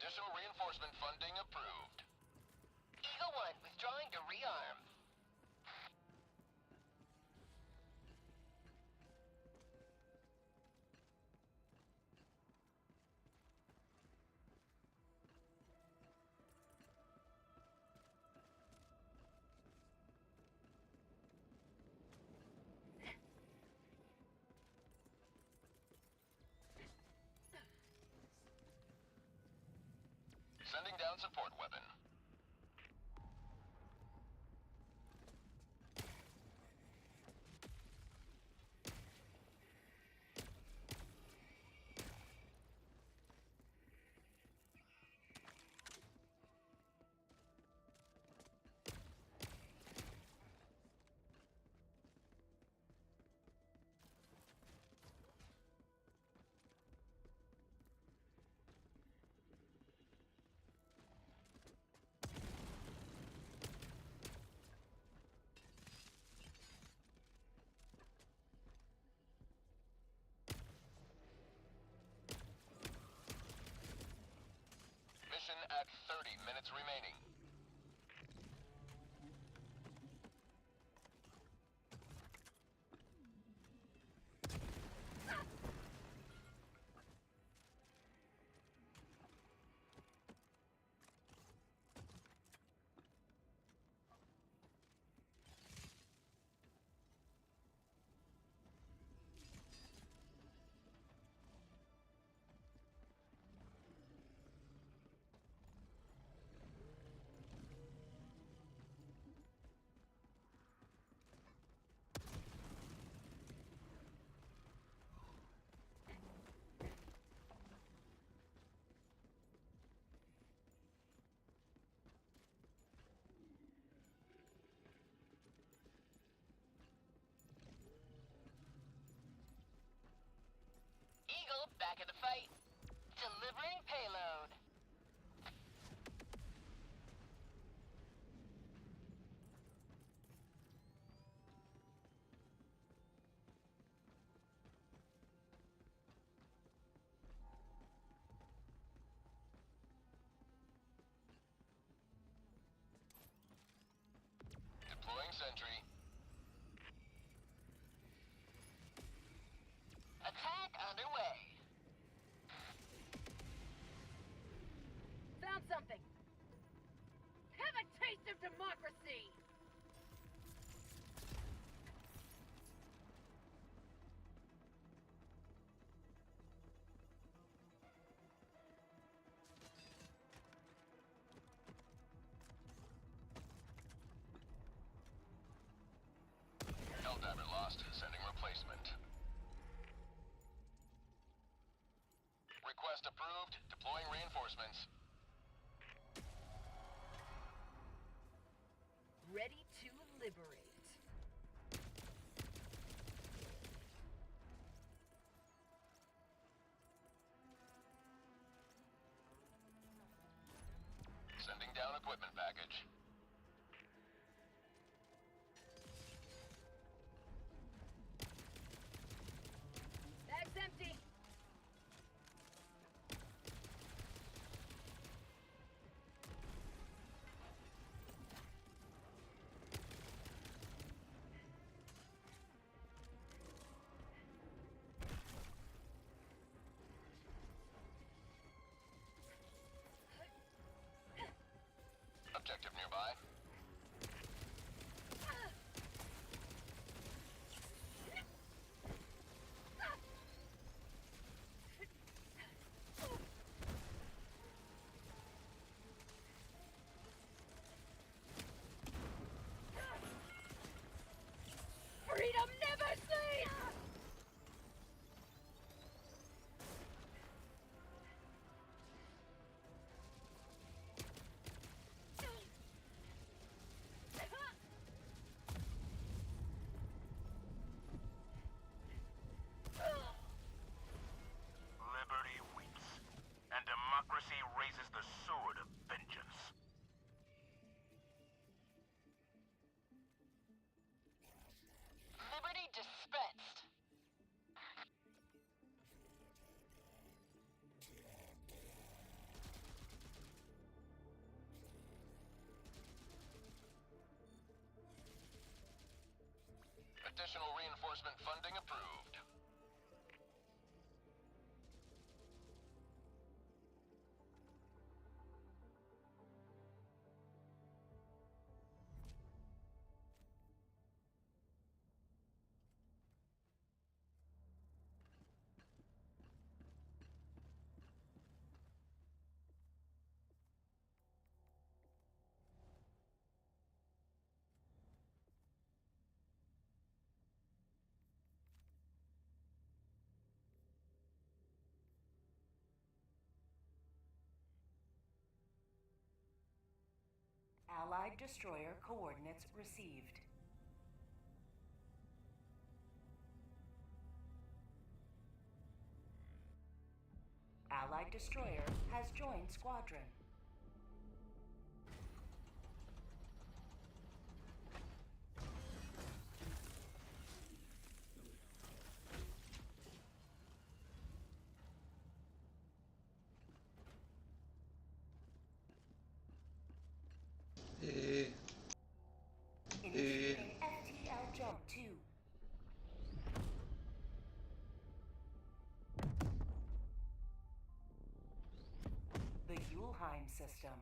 Additional reinforcement funding approved. Eagle 1 withdrawing to rearm. Sending down support weapon. fight. Delivering payload. Deploying sentry. Attack underway. Found something. Have a taste of democracy. Helldiver lost. Sending replacement. Request approved. Deploying reinforcements. Ready to liberate. Sending down equipment package. Bag's empty. Objective nearby. Freedom never sleeps! Liberty weeps, and democracy raises the sword of vengeance. Liberty dispensed. Additional reinforcement funding approved. Allied destroyer coordinates received. Allied destroyer has joined squadron. Initiating FTL jump 2. The Yulheim system.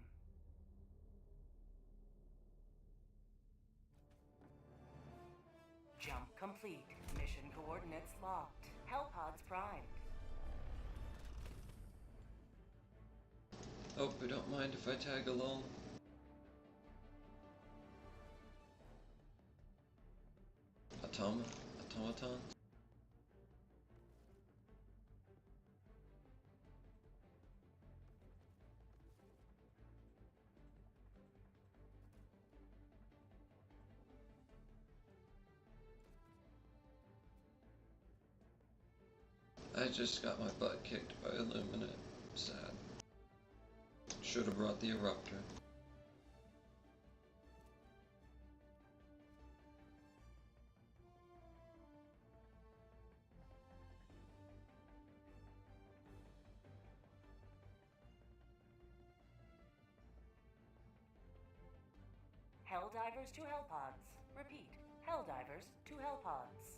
Jump complete. Mission coordinates locked. Hellpods primed. Hope you don't mind if I tag along. Automaton. I just got my butt kicked by Illuminate. Sad. Should have brought the Eruptor. Helldivers to Hellpods. Repeat, Helldivers to Hellpods.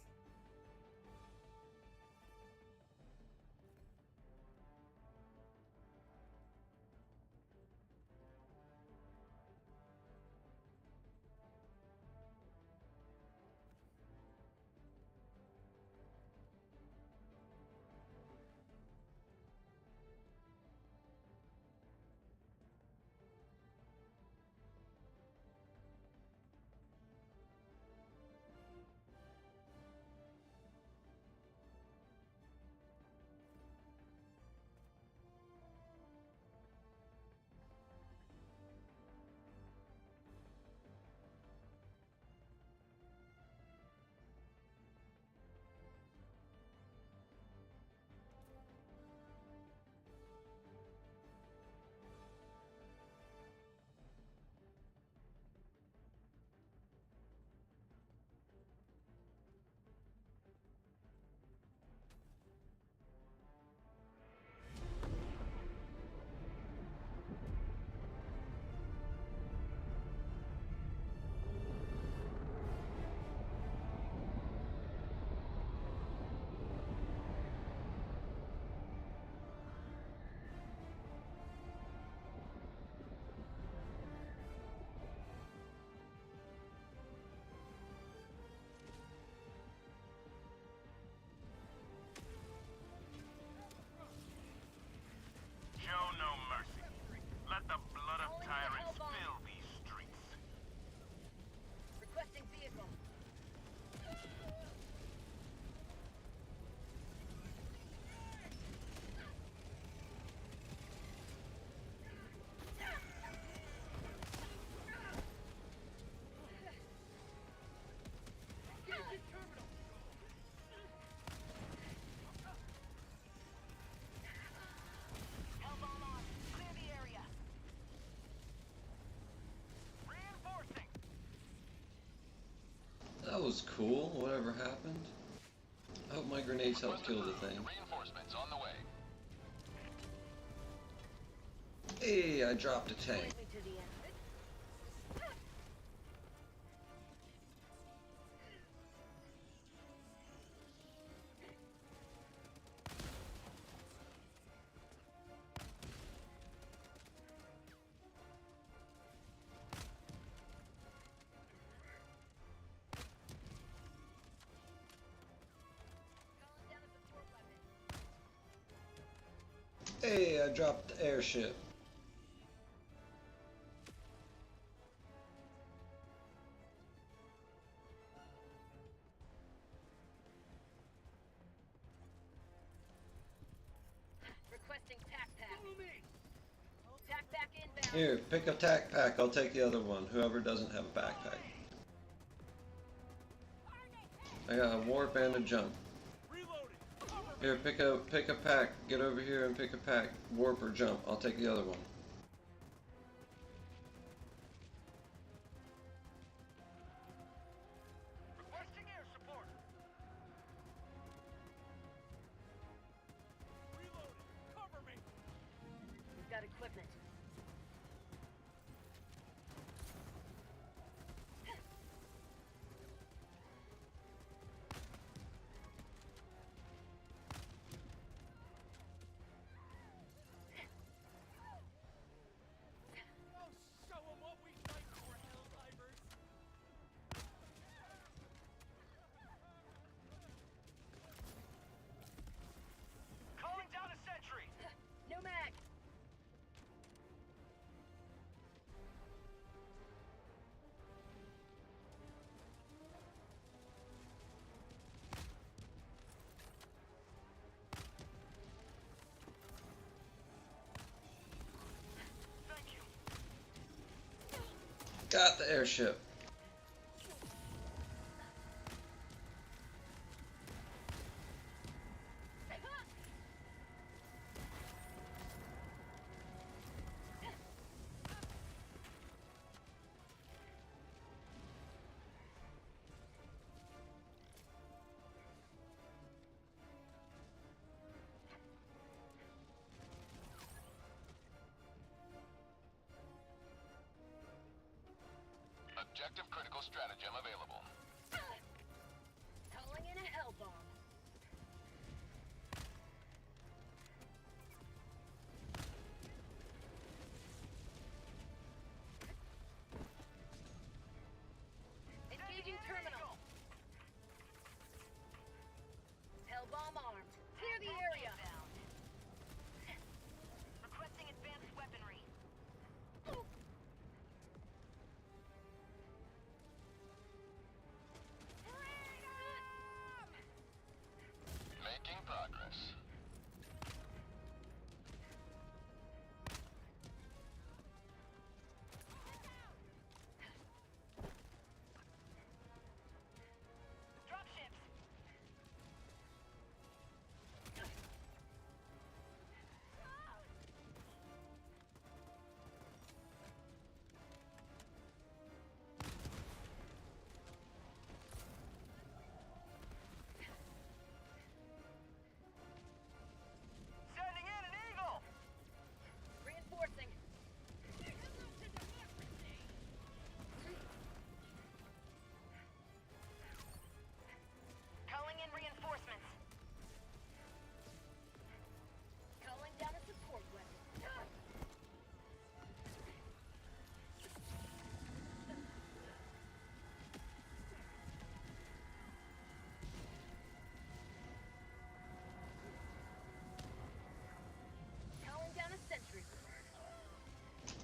Show no mercy. Let the blood of tyrants fill these streets. Requesting vehicle. Hellbomb on. Clear the area. Reinforcing. That was cool, whatever happened. I hope my grenades helped kill the thing. Reinforcements on the way. Hey, I dropped a tank. Point me to the end. Calling down a support weapon. Hey, I dropped the airship. Requesting tac pack. Tac pack inbound. Here, pick a tac pack. I'll take the other one. Whoever doesn't have a backpack. I got a warp and a jump. Here, pick a pack. Get over here and pick a pack. Warp or jump. I'll take the other one. Requesting air support. Reloading. Cover me. We've got equipment. Show 'em what we fight for, Helldivers. Calling down a sentry. No mag. Thank you. Got the airship.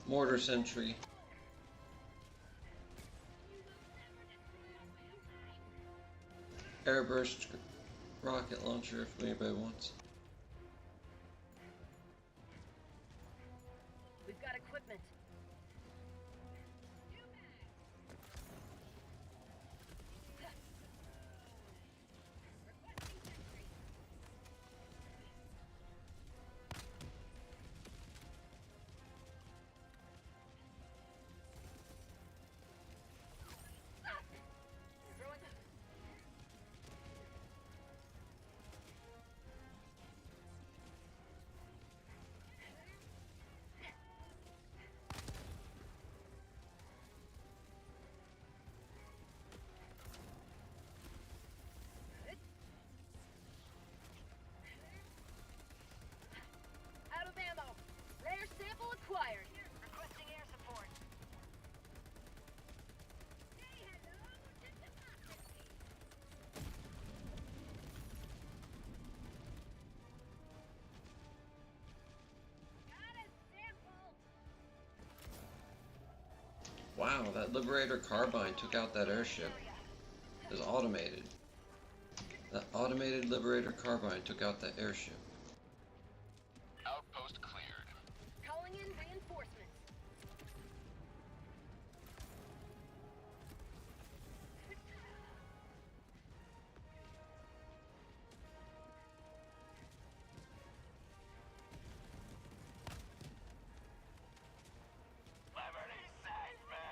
Mortar sentry. Airburst rocket launcher if anybody wants. We've got equipment. Out of ammo. Rare sample acquired. Requesting air support. Say hello to democracy. Got a sample. Wow, that Liberator carbine took out that airship. It's automated. That automated Liberator carbine took out that airship. Outpost cleared. Calling in reinforcements. Liberty save me!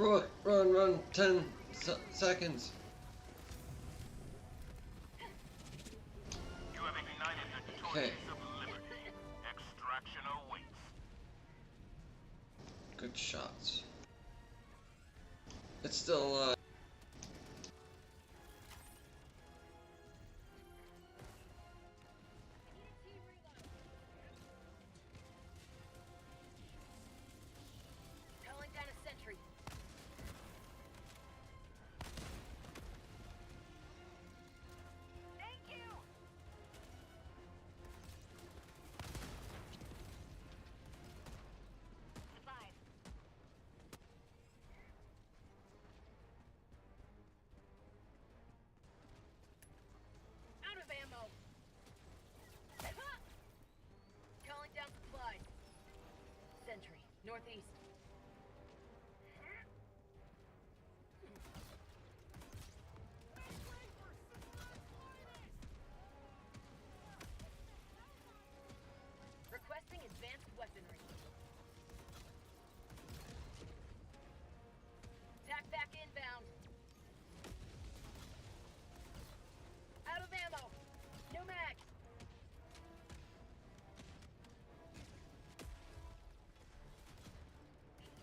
Brooke, run, 10 seconds. You have ignited the Okay. torches of liberty. Extraction awaits. Good shots. It's still alive. Calling down a sentry. Thank you. Supplies. Out of ammo. Calling down supplies. Sentry, northeast. Requesting advanced weaponry. Tac back inbound. Out of ammo. No mag.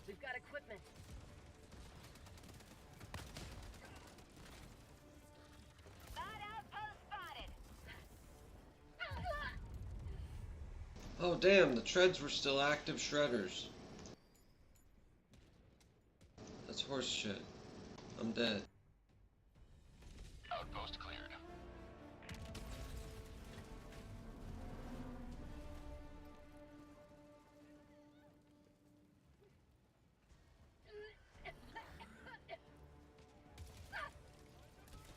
We've got equipment. Spot outpost spotted. Oh damn, the treads were still active shredders. That's horse shit. I'm dead. Outpost cleared.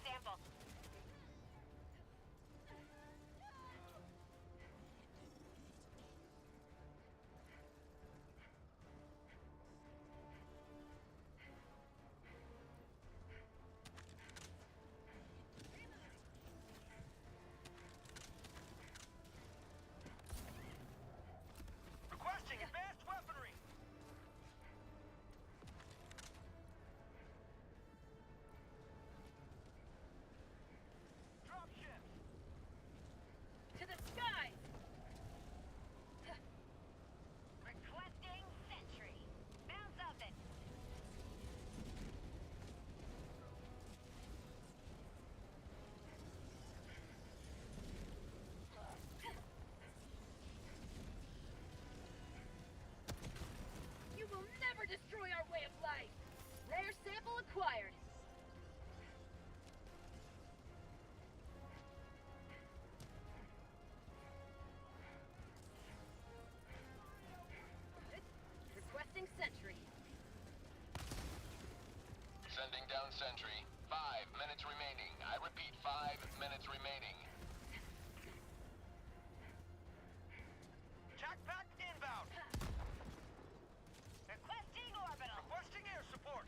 Sample. Requesting advanced weaponry. Drop ships. To the skies. Requesting sentry. Bounce off it. You will never destroy our way of life. Rare sample acquired. Requesting sentry. Sending down sentry. 5 minutes remaining. I repeat, 5 minutes remaining. Jackpack inbound. Requesting orbital. Requesting air support.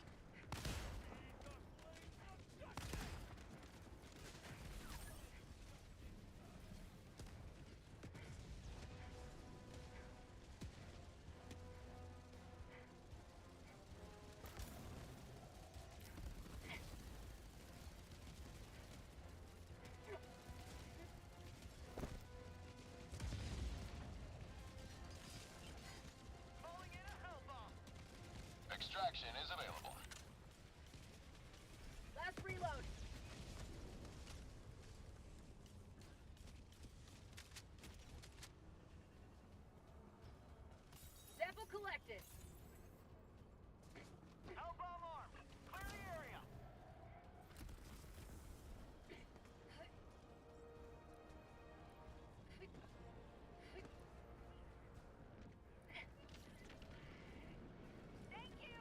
Calling in a hell bomb. Extraction is available. Last reload. Sample collected. Hell bomb armed. Clear the area. Thank you.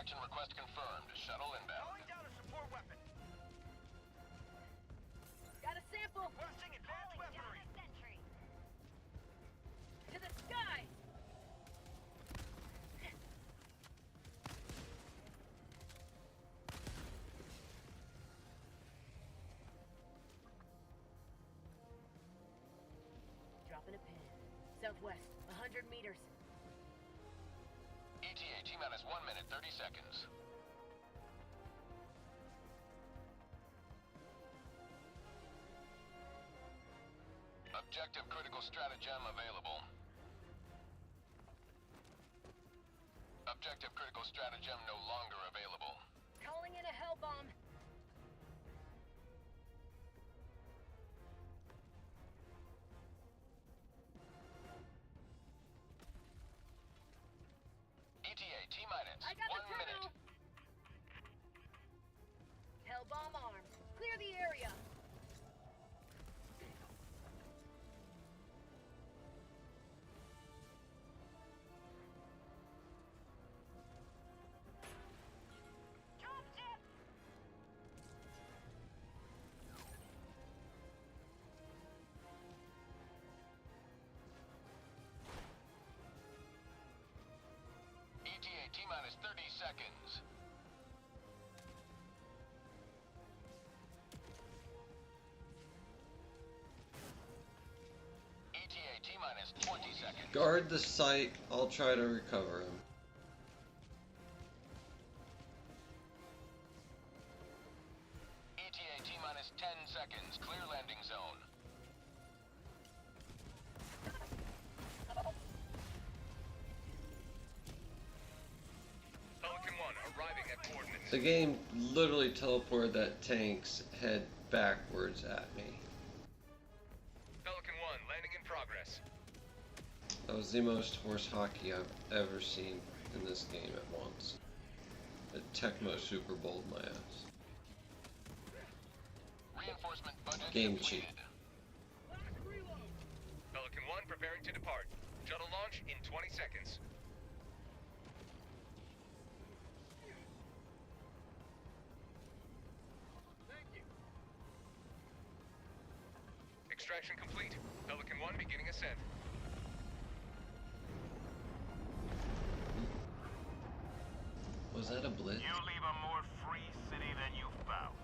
Extraction request confirmed. Shuttle inbound. Calling down a support weapon. Got a sample! Requesting advanced weaponry. Sentry! To the sky! Dropping a pin. Southwest, 100 meters. ETA T-minus 1 minute, 30 seconds. Objective critical stratagem available. Objective critical stratagem no longer available. Calling in a hell bomb. ETA T-minus I got 1 the minute. terminal. Hell bomb armed. Clear the area. Drop ship. ETA T-minus 30 seconds. ETA T-minus 20 seconds. Guard the site. I'll try to recover him. ETA T-minus 10 seconds. Clear landing zone. Pelican 1 arriving at coordinates. The game literally teleported that tank's head backwards at me. Pelican 1 landing in progress. That was the most horse hockey I've ever seen in this game at once. The Tecmo Super Bowled my ass. Reinforcement budget Game completed. cheat. Pelican 1 preparing to depart. Shuttle launch in 20 seconds. Extraction complete. Pelican 1 beginning ascent. Was that a blitz? You leave a more free city than you found.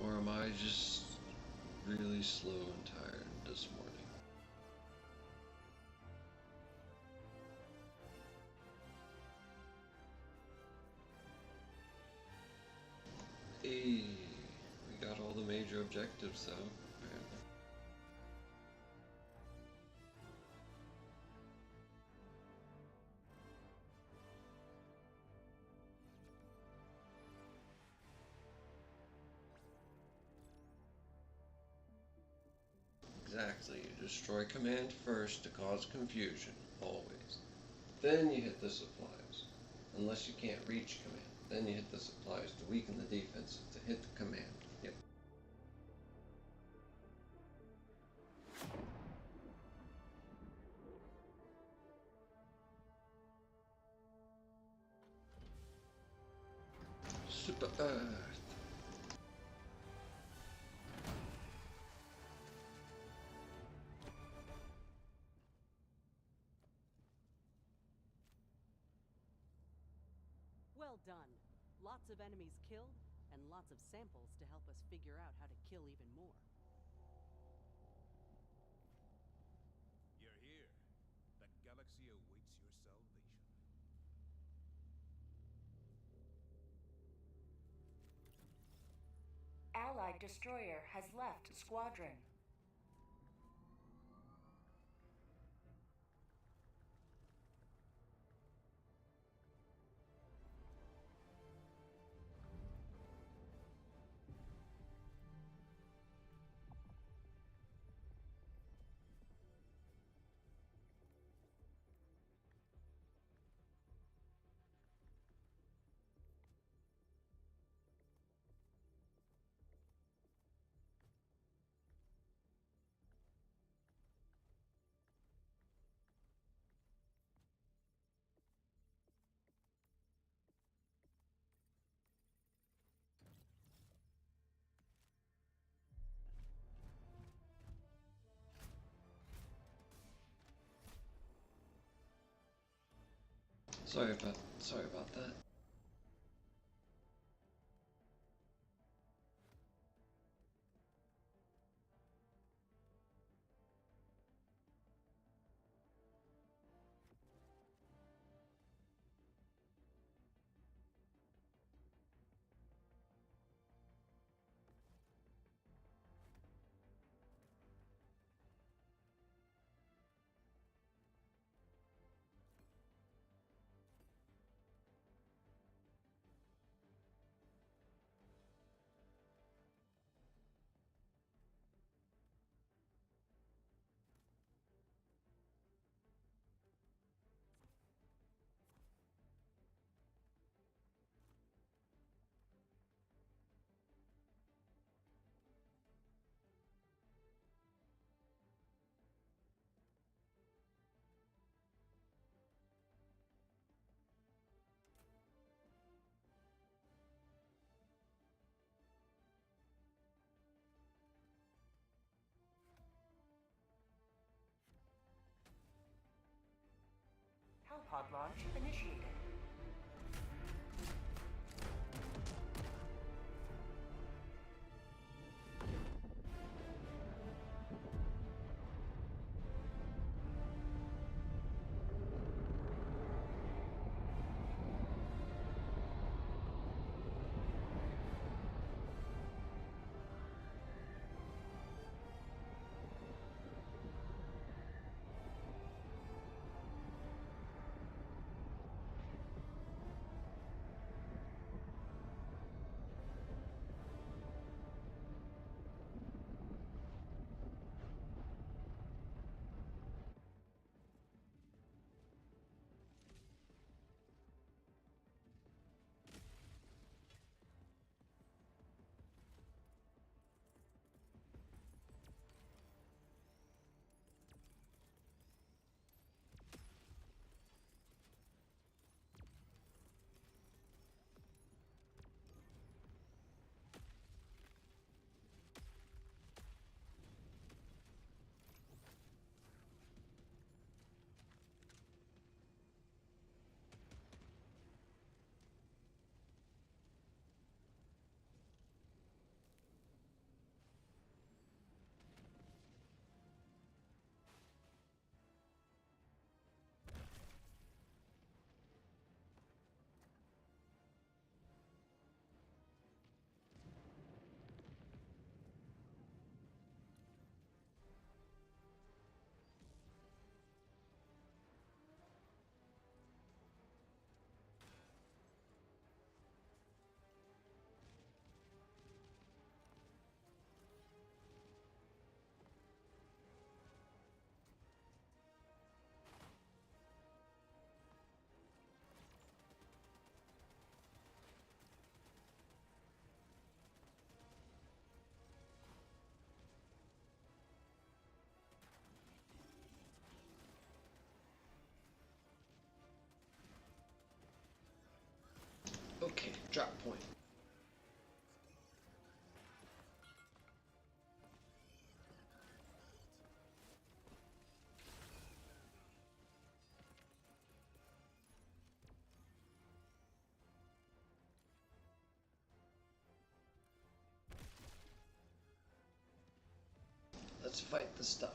Or am I just really slow and tired this morning? Hey, we got all the major objectives though, apparently. Exactly, you destroy command first to cause confusion, always. Then you hit the supplies, unless you can't reach command. Then you hit the supplies to weaken the defenses to hit the command. Yep. Super Earth. Well done. Lots of enemies killed, and lots of samples to help us figure out how to kill even more. You're here. That galaxy awaits your salvation. Allied destroyer has left squadron. Sorry about that. Hellpod launch initiated. Okay, drop point. Let's fight the stuff.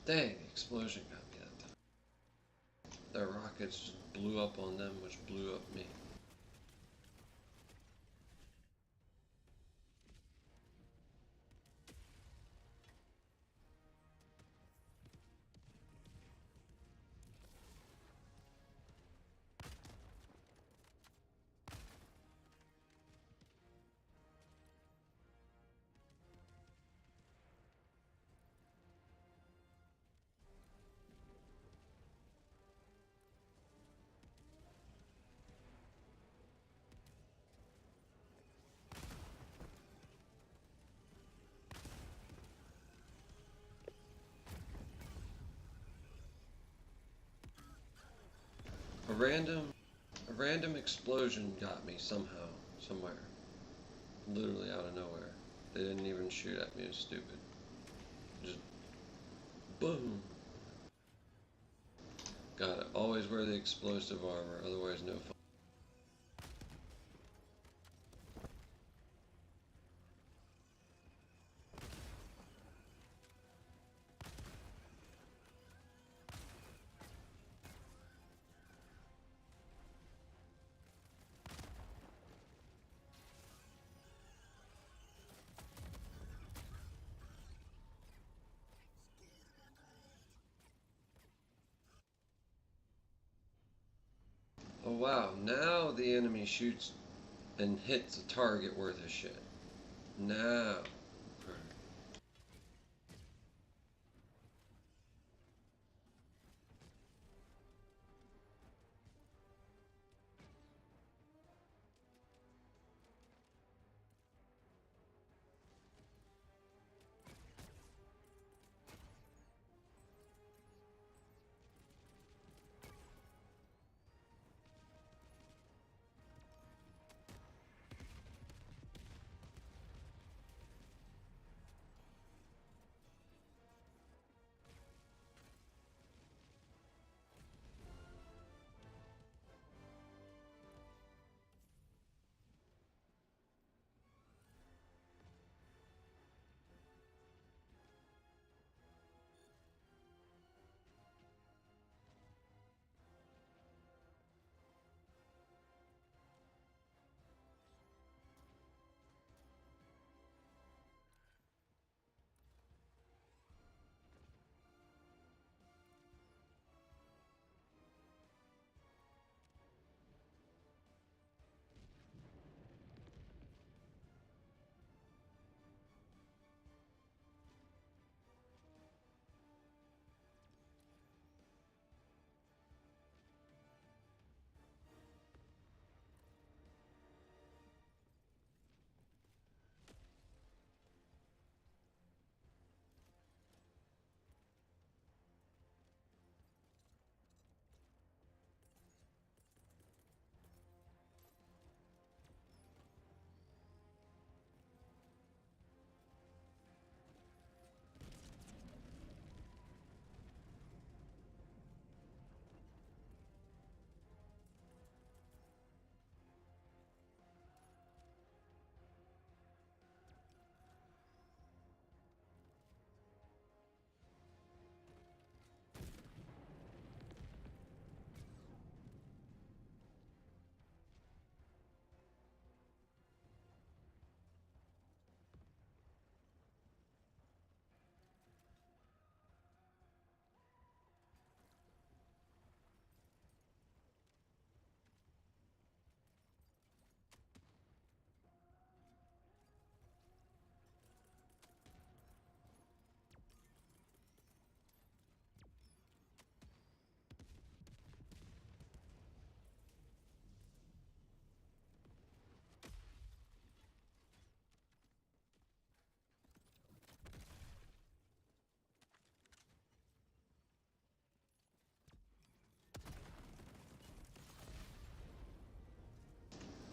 Dang, explosion got me that time. Their rockets just blew up on them, which blew up me. A random explosion got me somehow, somewhere. Literally out of nowhere. They didn't even shoot at me, it was stupid. Just boom. Got it. Always wear the explosive armor, otherwise no fun. Oh wow, now the enemy shoots and hits a target worth of shit. Now.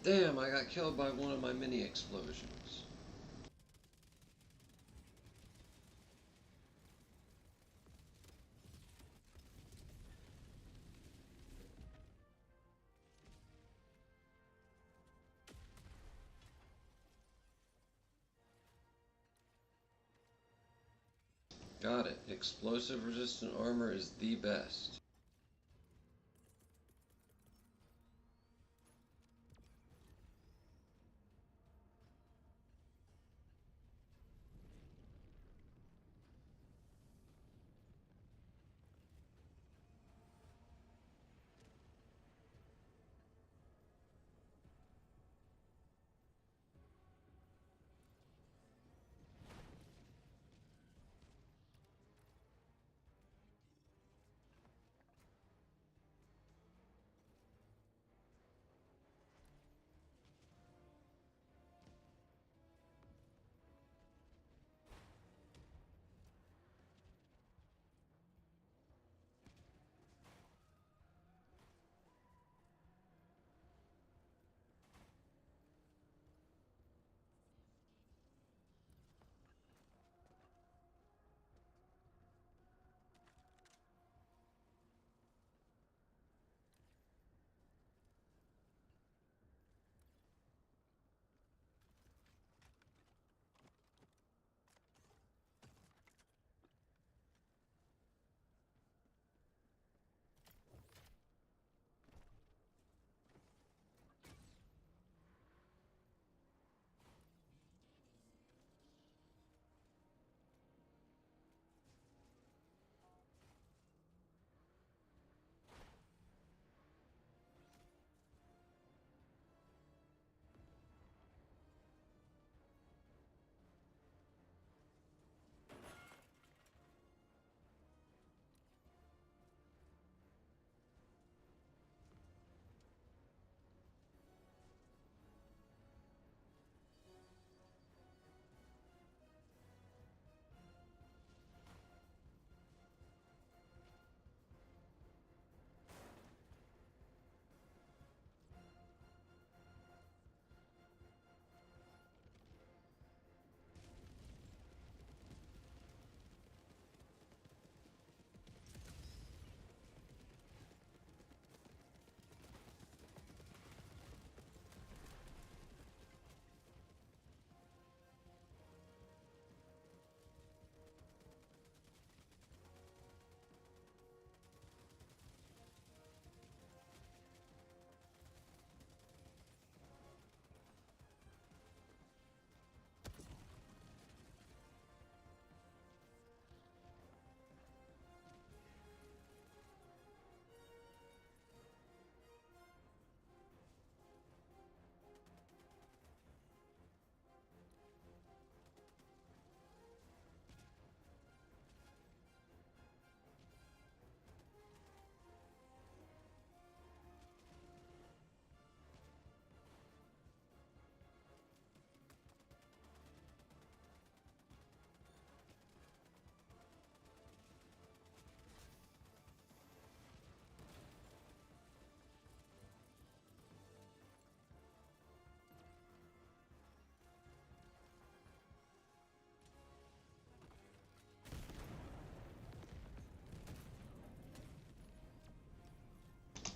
Damn, I got killed by one of my mini explosions. Got it. Explosive resistant armor is the best.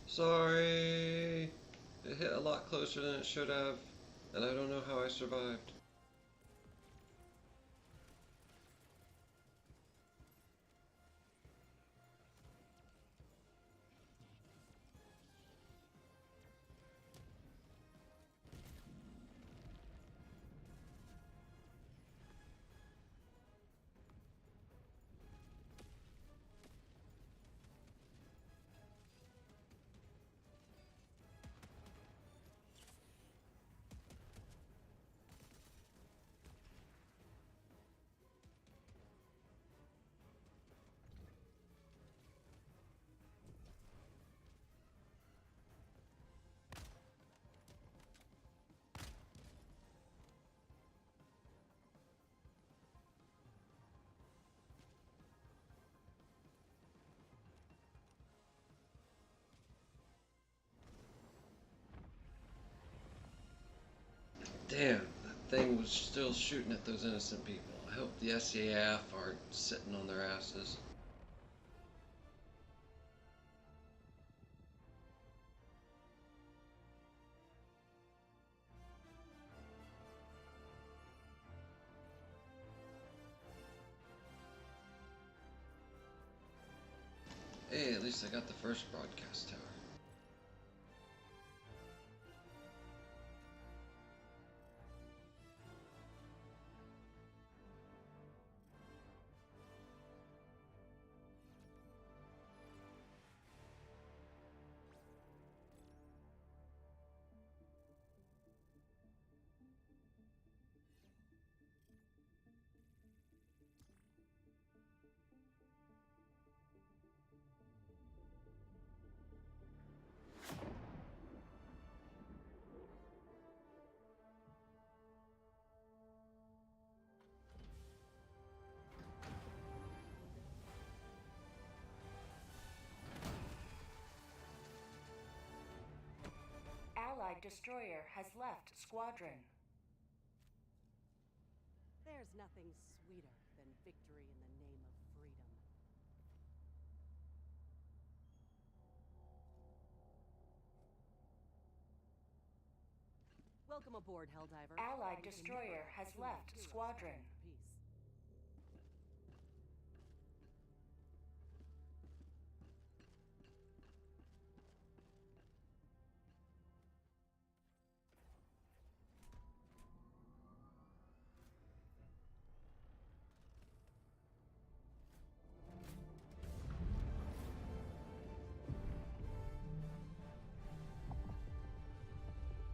Sorry! It hit a lot closer than it should have, and I don't know how I survived. Damn, that thing was still shooting at those innocent people. I hope the SAF aren't sitting on their asses. least I got the first broadcast tower. Allied destroyer has left squadron. There's nothing sweeter than victory in the name of freedom. Welcome aboard, Helldiver. Allied destroyer has left squadron. Peace.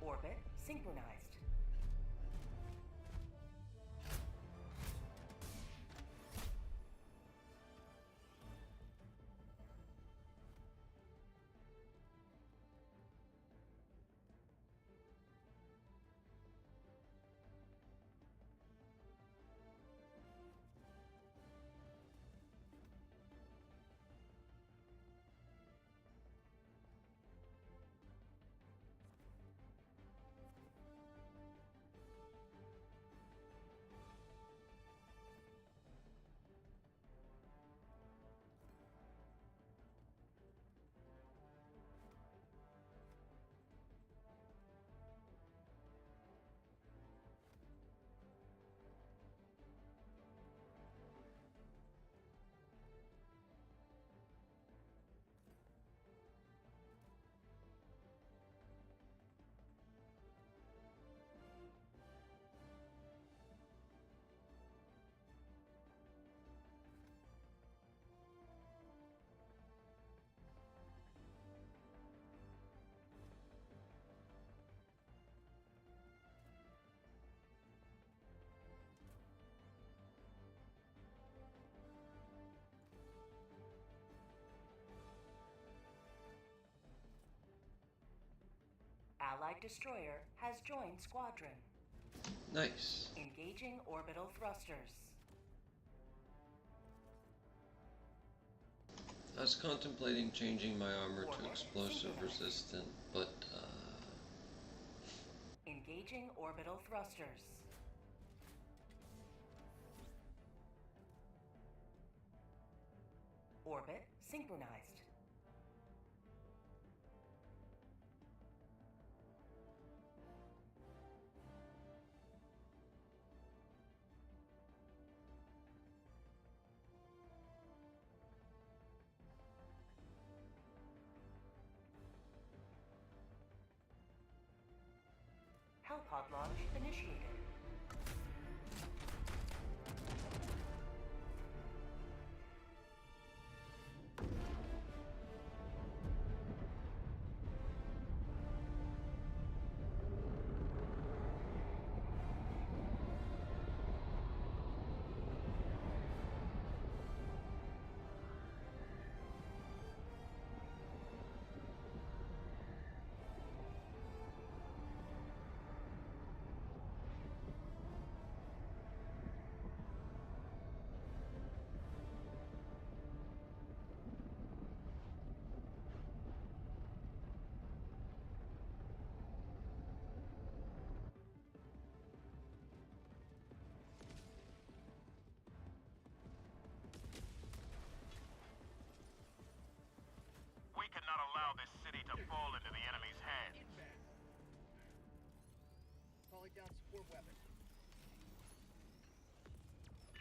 Orbit synchronized. Allied destroyer has joined squadron. Nice. Engaging orbital thrusters. I was contemplating changing my armor to explosive resistant, but Engaging orbital thrusters. Orbit synchronized. Hellpod launch initiated. We cannot allow this city to fall into the enemy's hands. Calling down support weapon.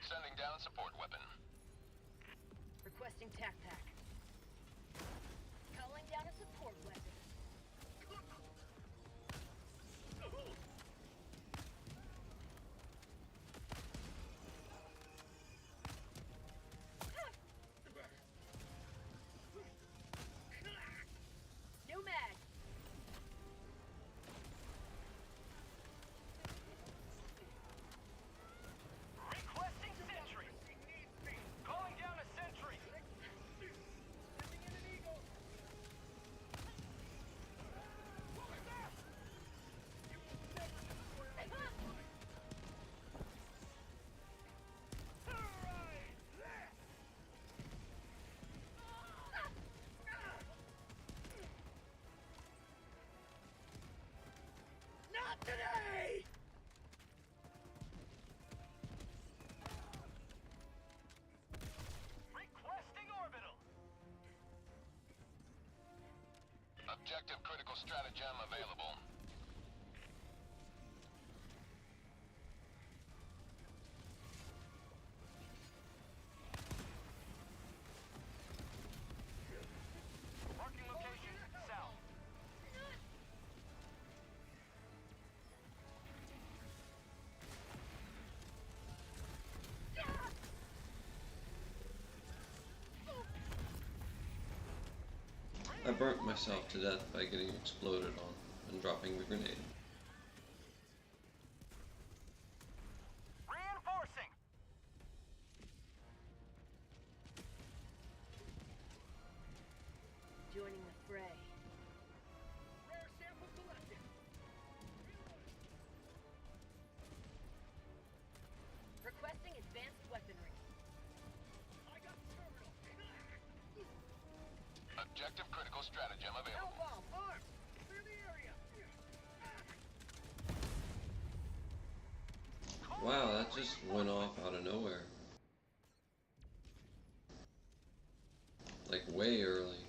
Sending down support weapon. Requesting tac pack. critical stratagem available. Marking location, south. I burnt myself to death by getting exploded on and dropping the grenade. Reinforcing. Joining the fray. Rare sample collected. Requesting advanced weaponry. I got the terminal. Objective critical stratagem available. Hellbomb, armed. Clear the area. Wow, that just went off out of nowhere. Like way early.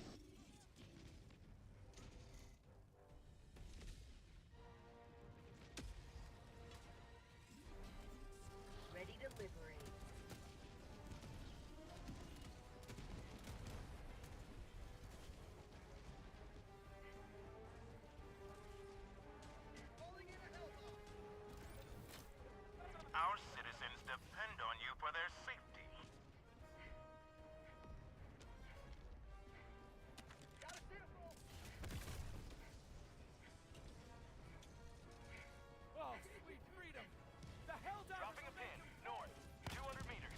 Ready to liberate. Calling in a hellbomb. Our citizens depend on you for their safety. Got a sample. Oh, sweet freedom! The Helldivers! Dropping a pin, north, 200 meters.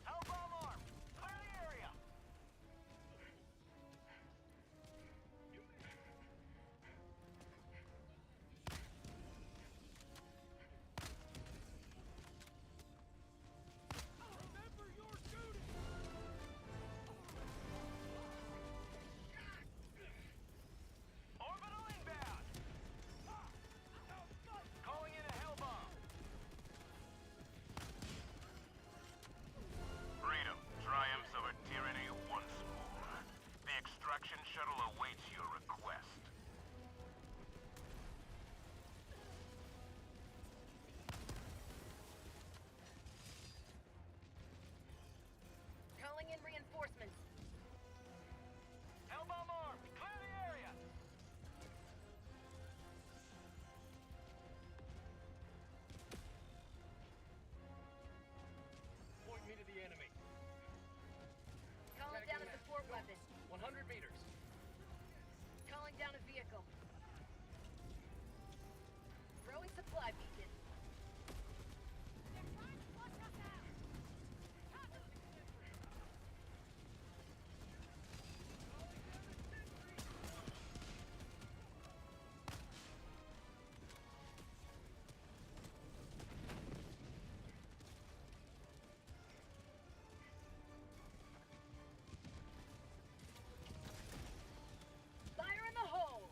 Hellbomb armed! Clear the area! Remember your duty! Orbital inbound! Calling in a Hellbomb! Freedom triumphs over tyranny once more. The extraction shuttle awaits your request. Calling in reinforcements. Hellbomb armed! Clear the area! Point me to the enemy. Calling down a support weapon. 100 meters. Calling down a vehicle. Throwing supply beacon. Fire in the hole!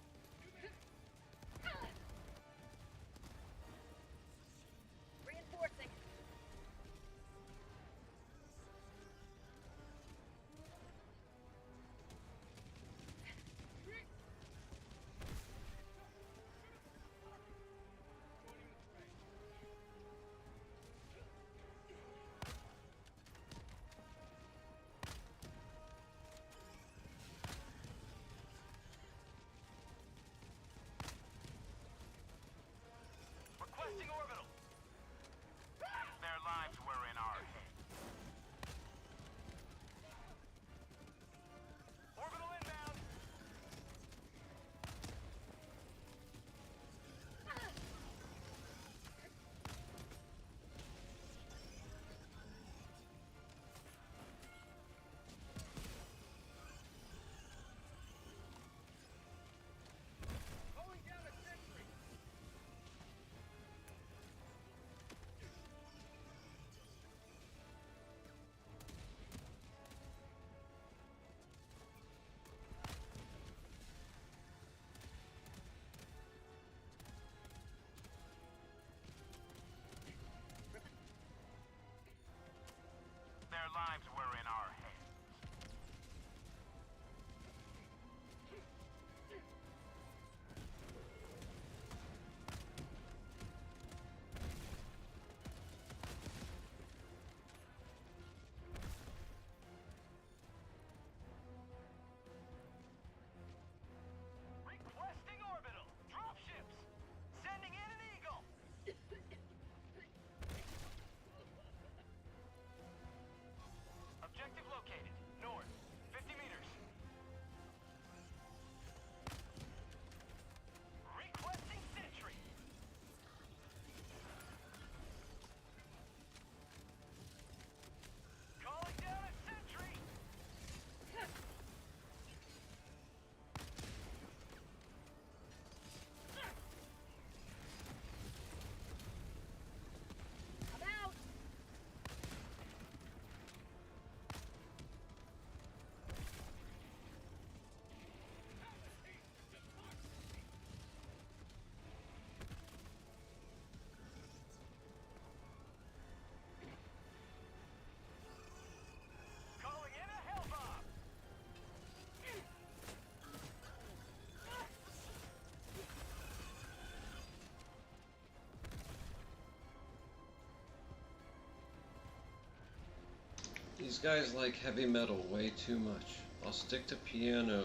These guys like heavy metal way too much. I'll stick to piano.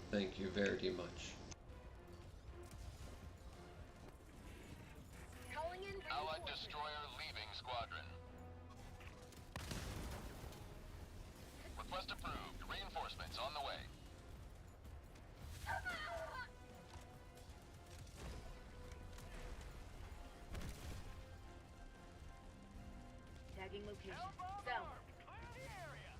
Thank you very much. Calling in Allied reinforcements. destroyer leaving squadron. Request approved. Reinforcements on the way. Tagging location. Hellbomb South. armed. Clear the area.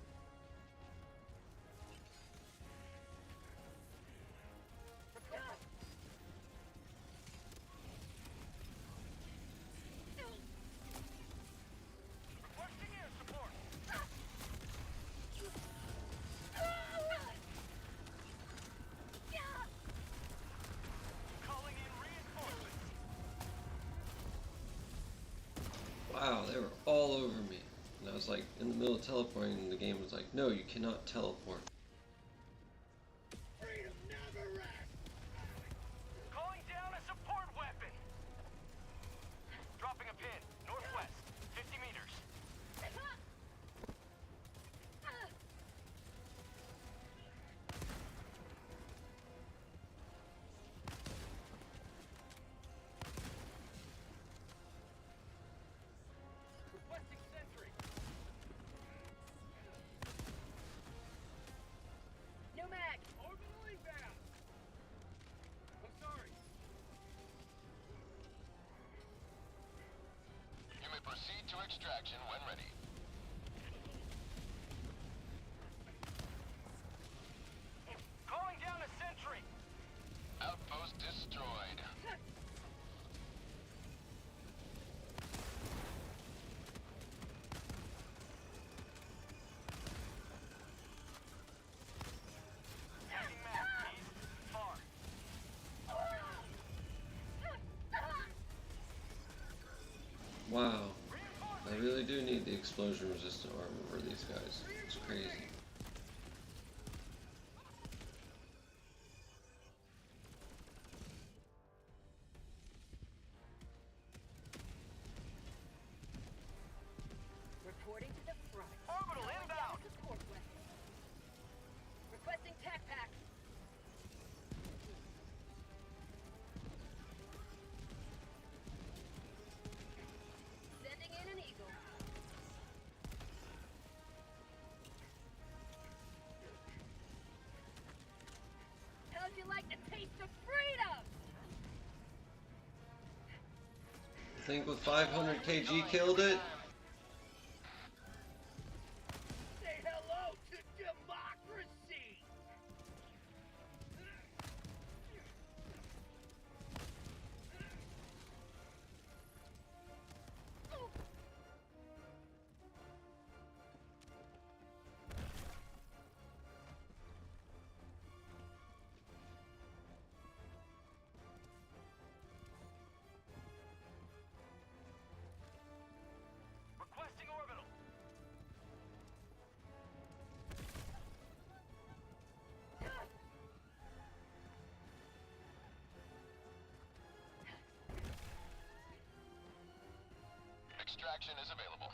Requesting air support. Calling in reinforcements. Wow, they were all over me. And I was like in the middle of teleporting and the game was like, no, you cannot teleport. Freedom never rests! Calling down a support weapon. Dropping a pin. Northwest. 50 meters. Requesting sentry! No mag. Orbital inbound! I'm sorry. You may proceed to extraction when ready. Calling down a sentry. Outpost destroyed. Tagging map, please. Far. Wow. I really do need the explosion resistant armor for these guys. It's crazy. Reporting to the front. Orbital Calling down inbound. support weapon. Requesting tac pack. Sending in an eagle. How'd you like the taste of freedom? Think with 500 kg killed it? Say hello to democracy! Requesting orbital. Extraction is available.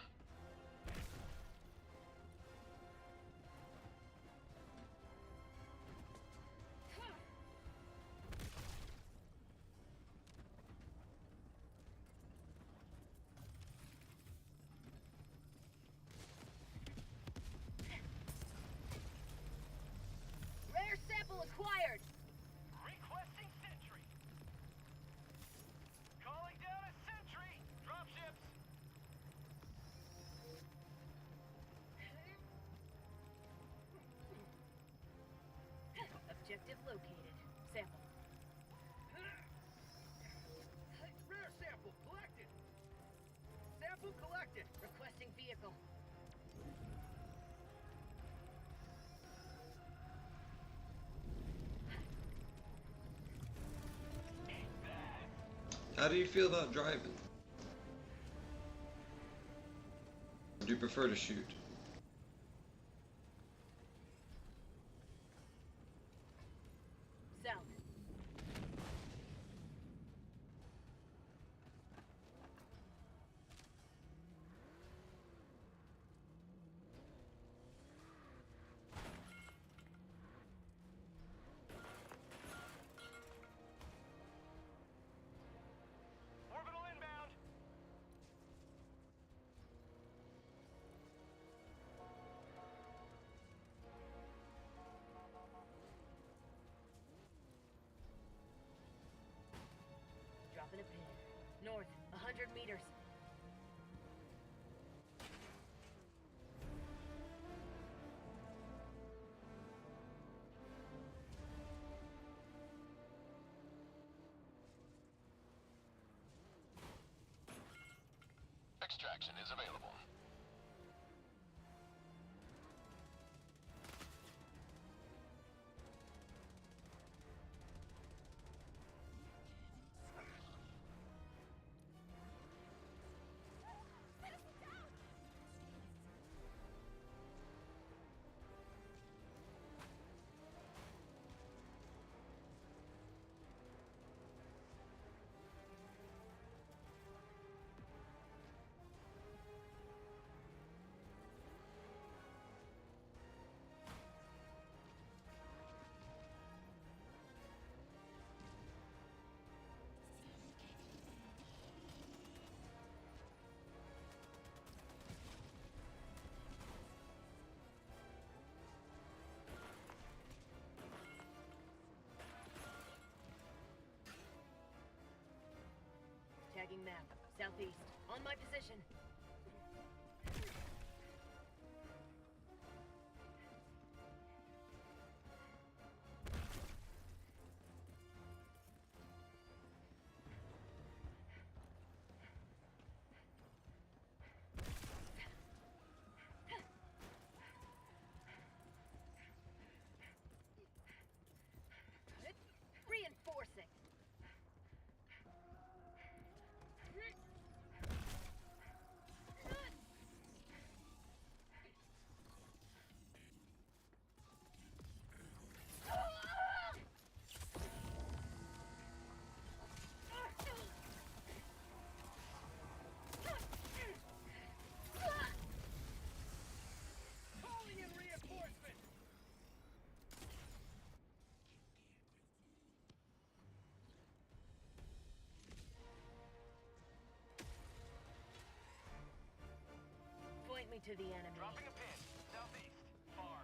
Rare sample acquired. Requesting sentry. Calling down a sentry. Dropships. Objective located. Sample. Rare sample collected! Sample collected! Requesting vehicle. How do you feel about driving? Or do you prefer to shoot? South. 200 meters. Extraction is available. Tagging map. Southeast. On my position. Reinforcing. Calling in reinforcements! Point me to the enemy. Dropping a pin. Southeast. Far.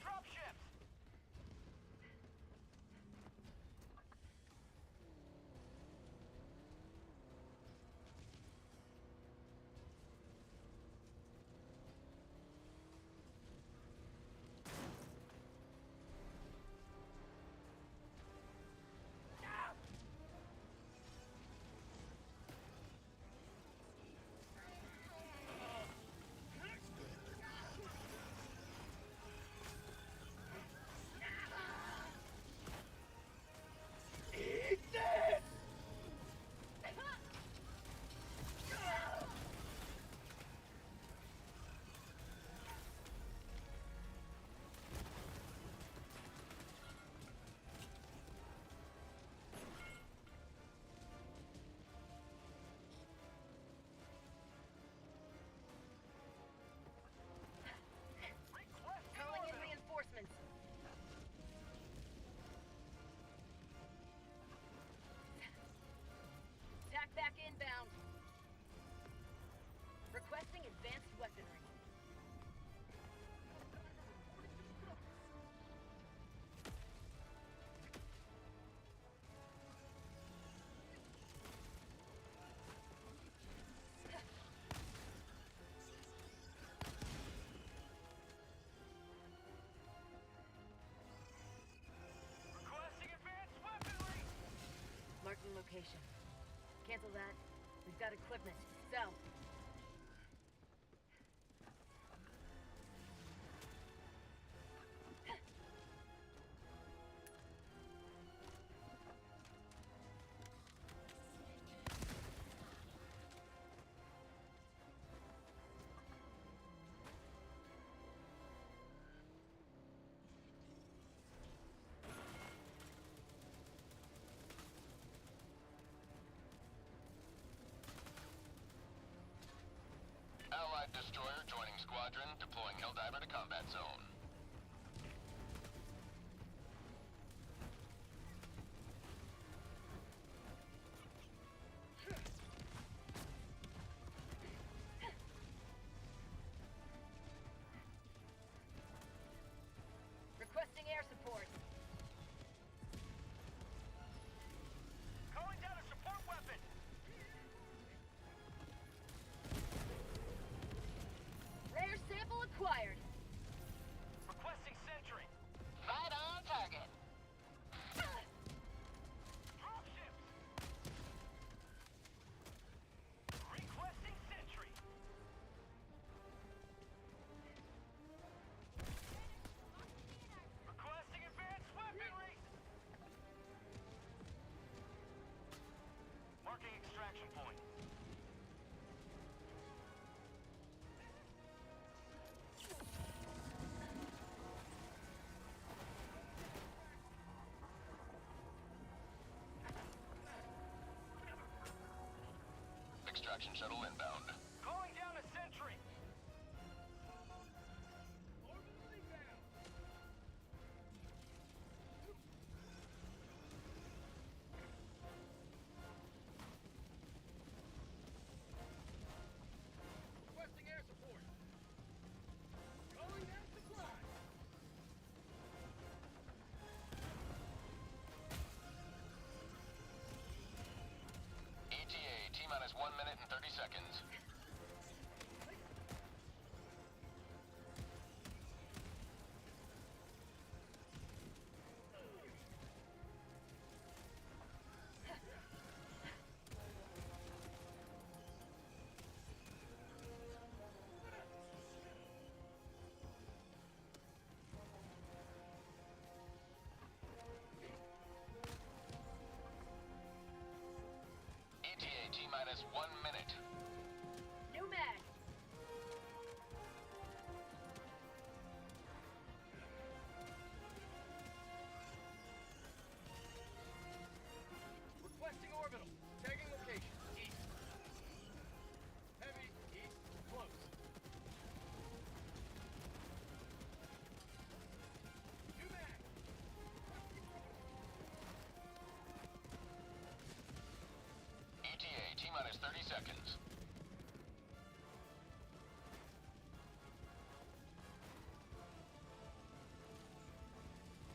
Drop ships! Calling in reinforcements. Attack back inbound. Requesting advanced weaponry. Requesting advanced weaponry! Marking location. Cancel that. We've got equipment. South. the combat zone. Requesting air support. Calling down a support weapon. Rare sample acquired. Requesting sentry. Right on target. Dropships. Requesting sentry. Requesting advanced weaponry. Marking extraction point. Extraction shuttle inbound. Calling down a sentry. Requesting air support. Calling down supplies. ETA, T-minus 1 minute and 30 seconds. ETA, T-minus 1 minute. New mag. Requesting orbital. Tagging location. East. Heavy. East. Close. New mag. ETA, T-minus 30 seconds.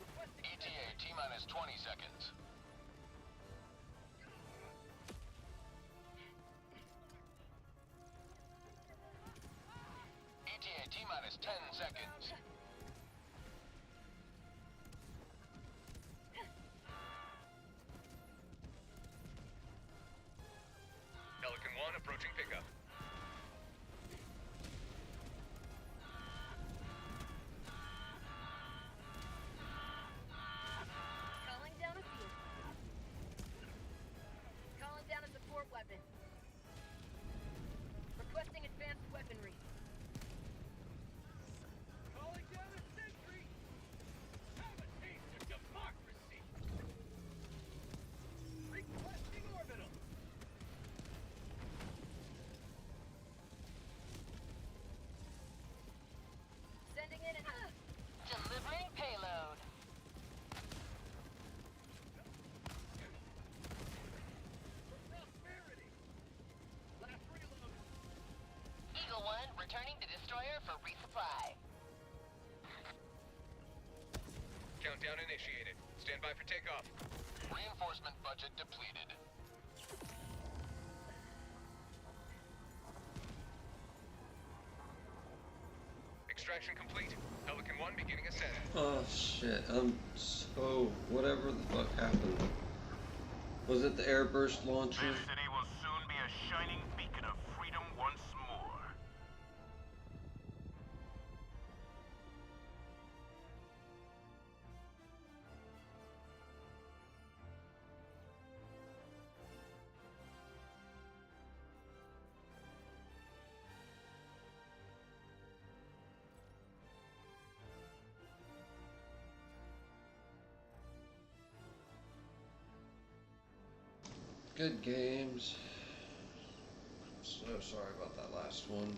Requesting ETA, T-minus 20 seconds. ETA, T-minus 10 seconds. Pelican 1 approaching pickup. Calling down a field. Calling down a support weapon. Requesting advanced weaponry. Calling down a sentry. Have a taste of democracy. Requesting orbital. Sending in an... Delivering payload. Prosperity. Last reload. Eagle 1 returning to destroyer for resupply. Countdown initiated. Stand by for takeoff. Reinforcement budget depleted. Extraction complete. Pelican 1 beginning ascent. Oh shit, I'm so... whatever the fuck happened. Was it the airburst launcher? This city will soon be a shining beacon of freedom once more. Good games. So sorry about that last one.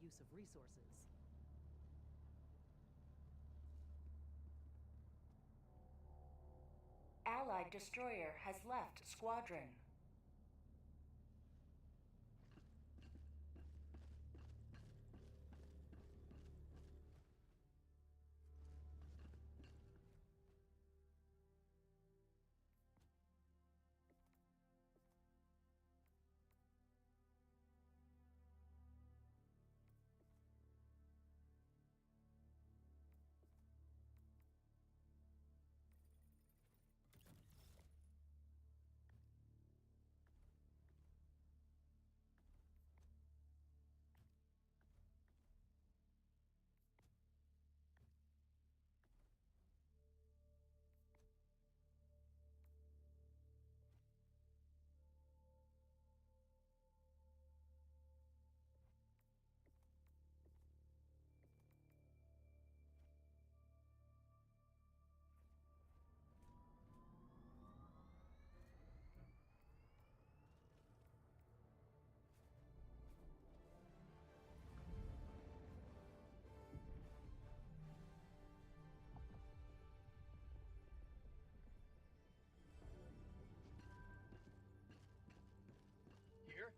use of resources. Allied destroyer has left squadron. Here?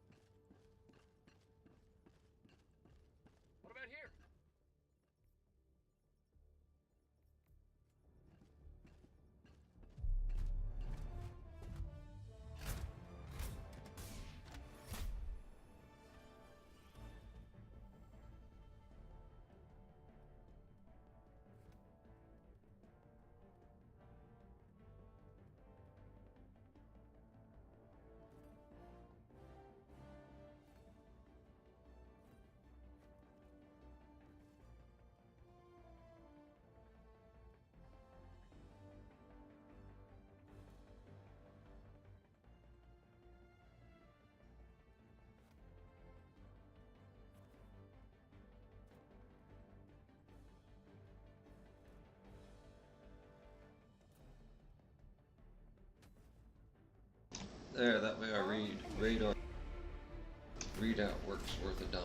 What about here? There, that way our radar readout works worth a dime.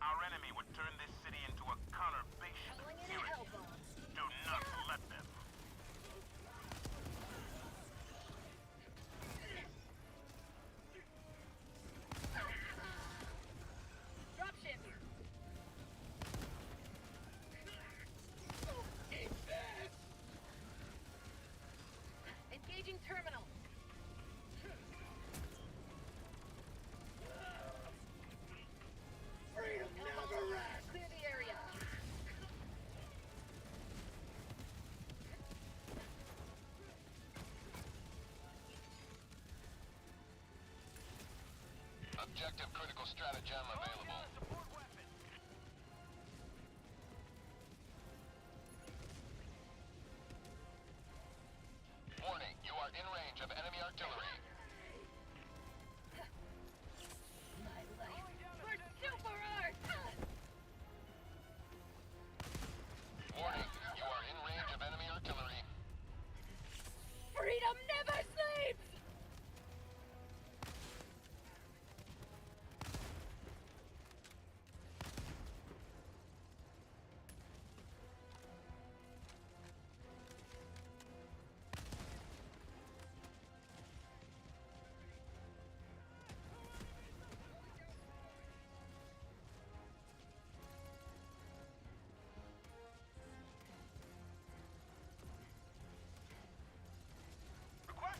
Our enemy would turn this city into a conurbation of tyranny. Do not let them. Dropship! Engaging terminal! Freedom never rests! Clear the area! Objective critical stratagem available. Support weapon. Warning, you are in range of enemy artillery. My life for super art! Warning, you are in range of enemy artillery. Freedom never sleeps! Request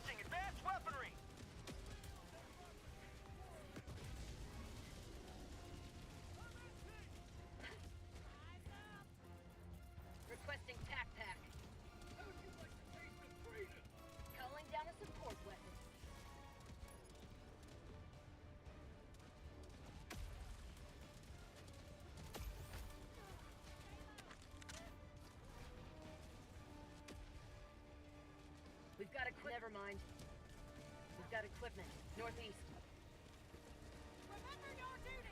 We've got Never mind. We've got equipment. Northeast. Remember your duty!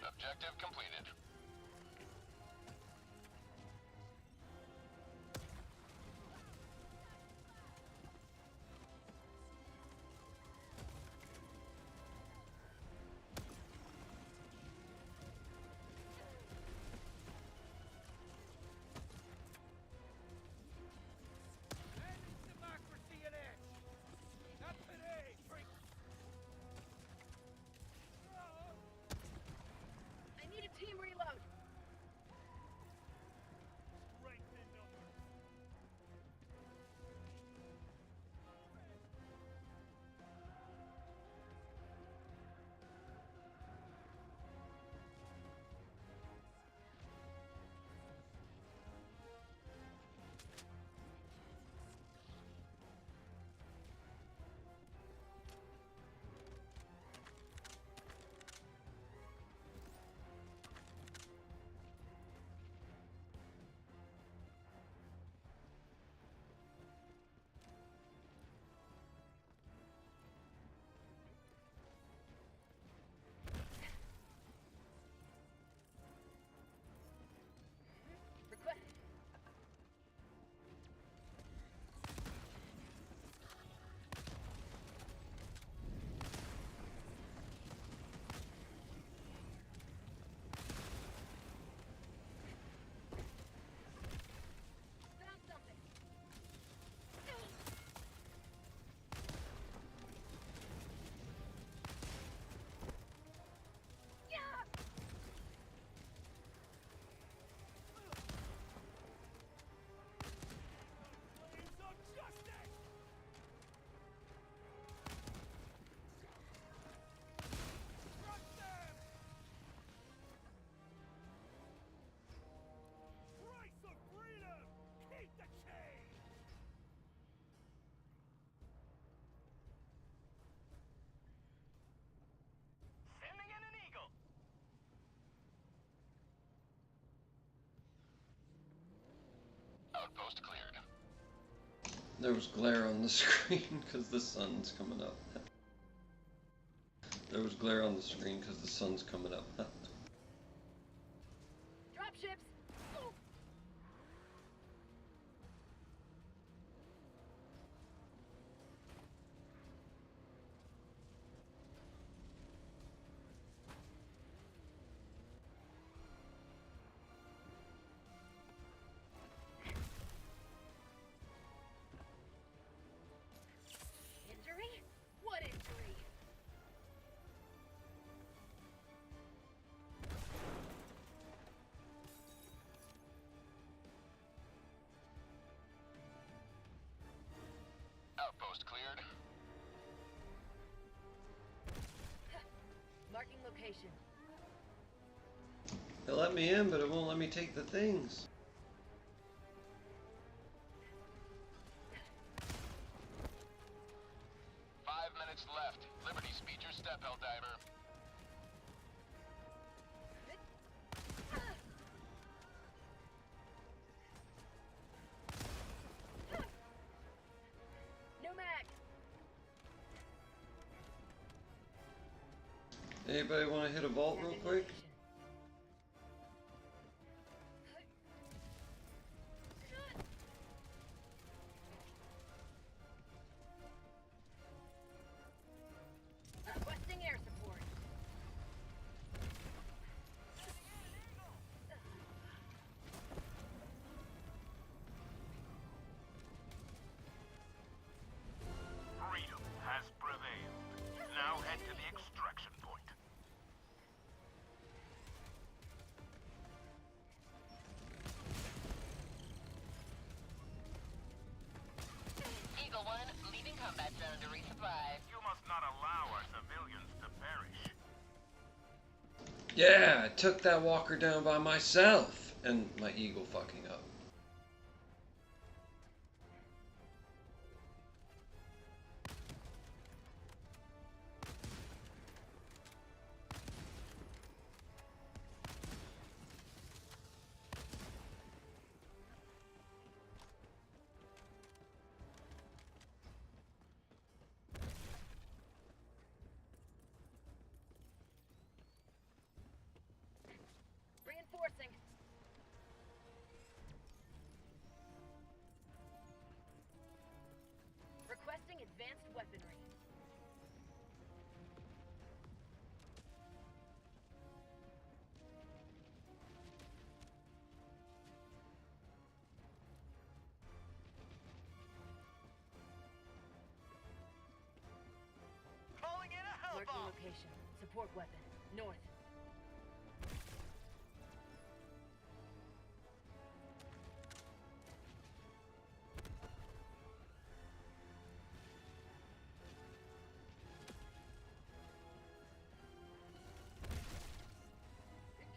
Objective completed. Democracy in action! Not today, freak! I need a team reload. Strength in numbers. Request. Found something. Yeah! Flames of justice! Crush them! Price of freedom! Keep the change! Sending in an eagle. Outpost cleared. There was glare on the screen because the sun's coming up. There was glare on the screen because the sun's coming up. Dropships. Ooh. Injury? What injury? Outpost cleared. Marking location. It let me in, but it won't let me take the things. Five minutes left. Liberty, speed your step, Helldiver. No mag. Anybody want to hit a vault real quick? Requesting air support. Freedom has prevailed. Now head to the extraction point. Eagle 1, leaving combat zone to resupply. You must not allow our civilians to perish. Yeah, I took that walker down by myself. And my eagle fucking up. Reinforcing. Requesting advanced weaponry. Calling in a hell Marking bomb. location. Support weapon. North.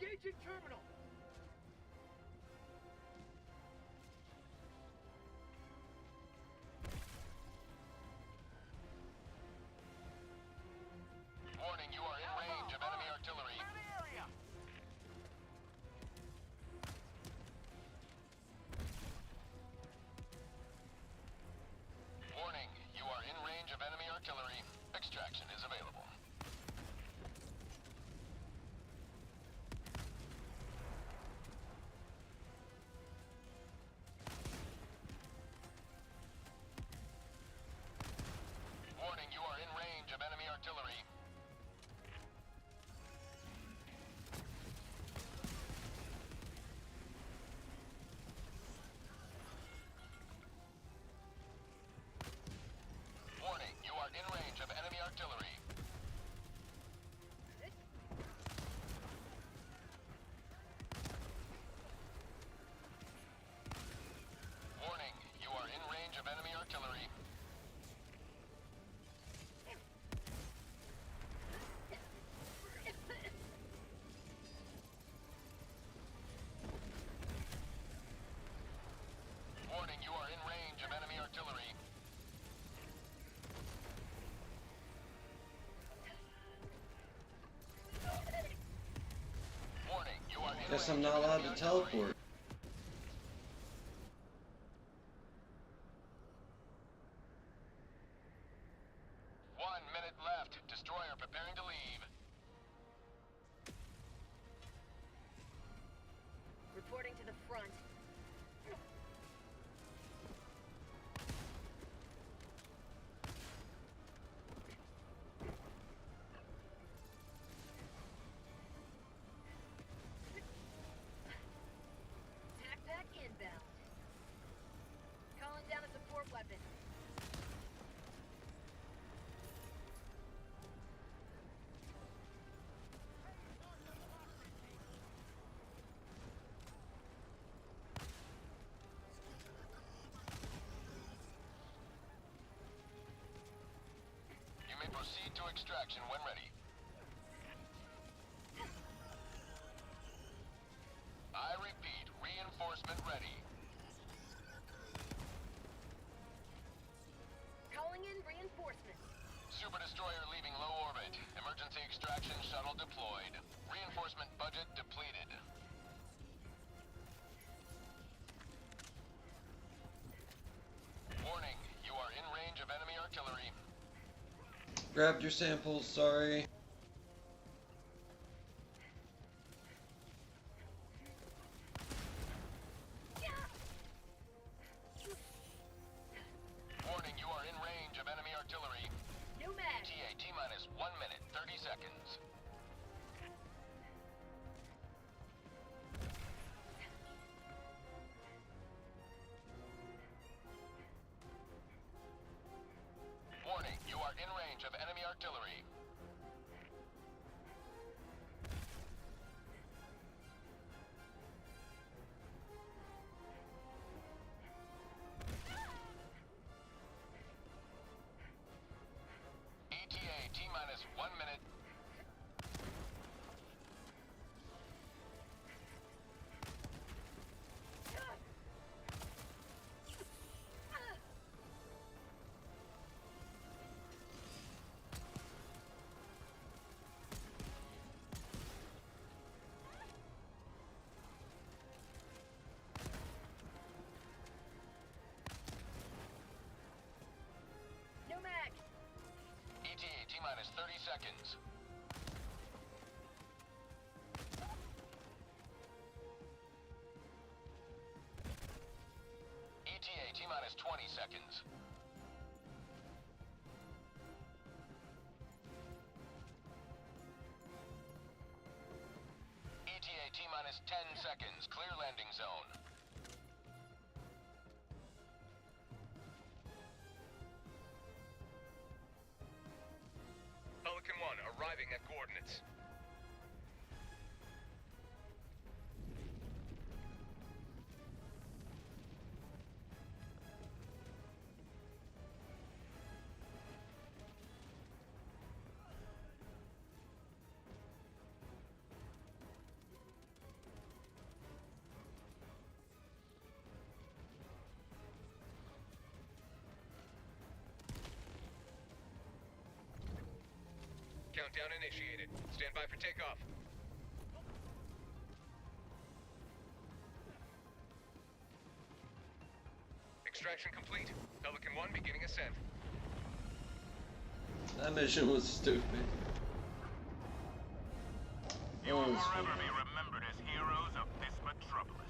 Engaging terminal. Warning, you are in range of enemy artillery. Clear the area. Warning, you are in range of enemy artillery. Extraction is available. Warning, you are in range of enemy artillery. Warning, you are in range of enemy artillery. Warning, you are in range of enemy artillery. Warning, you are in range of enemy artillery. Warning, you are in Guess range I'm not of allowed enemy to artillery. teleport. One minute left. Destroyer preparing to leave. Reporting to the front. Tac pack inbound. Calling down a support weapon. You may proceed to extraction when ready. I repeat, reinforcement ready. Calling in reinforcements. Super destroyer leaving low orbit. Emergency extraction shuttle deployed. Reinforcement budget depleted. Warning, you are in range of enemy artillery. Grabbed your samples, sorry. seconds. ETA T-minus 20 seconds. ETA T-minus 10 seconds. Clear landing zone. Pelican 1 arriving at coordinates. Countdown initiated. Stand by for takeoff. Extraction complete. Pelican 1 beginning ascent. That mission was stupid. You will Oh, it's forever funny. be remembered as heroes of this metropolis.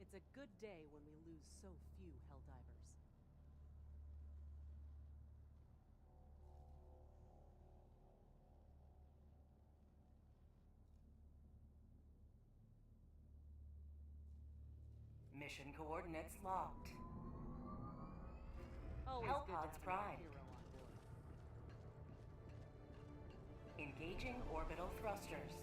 It's a good day when we lose so few Helldivers. Mission coordinates locked. Always good to Hellpods have Prime. another hero on board. Engaging orbital thrusters.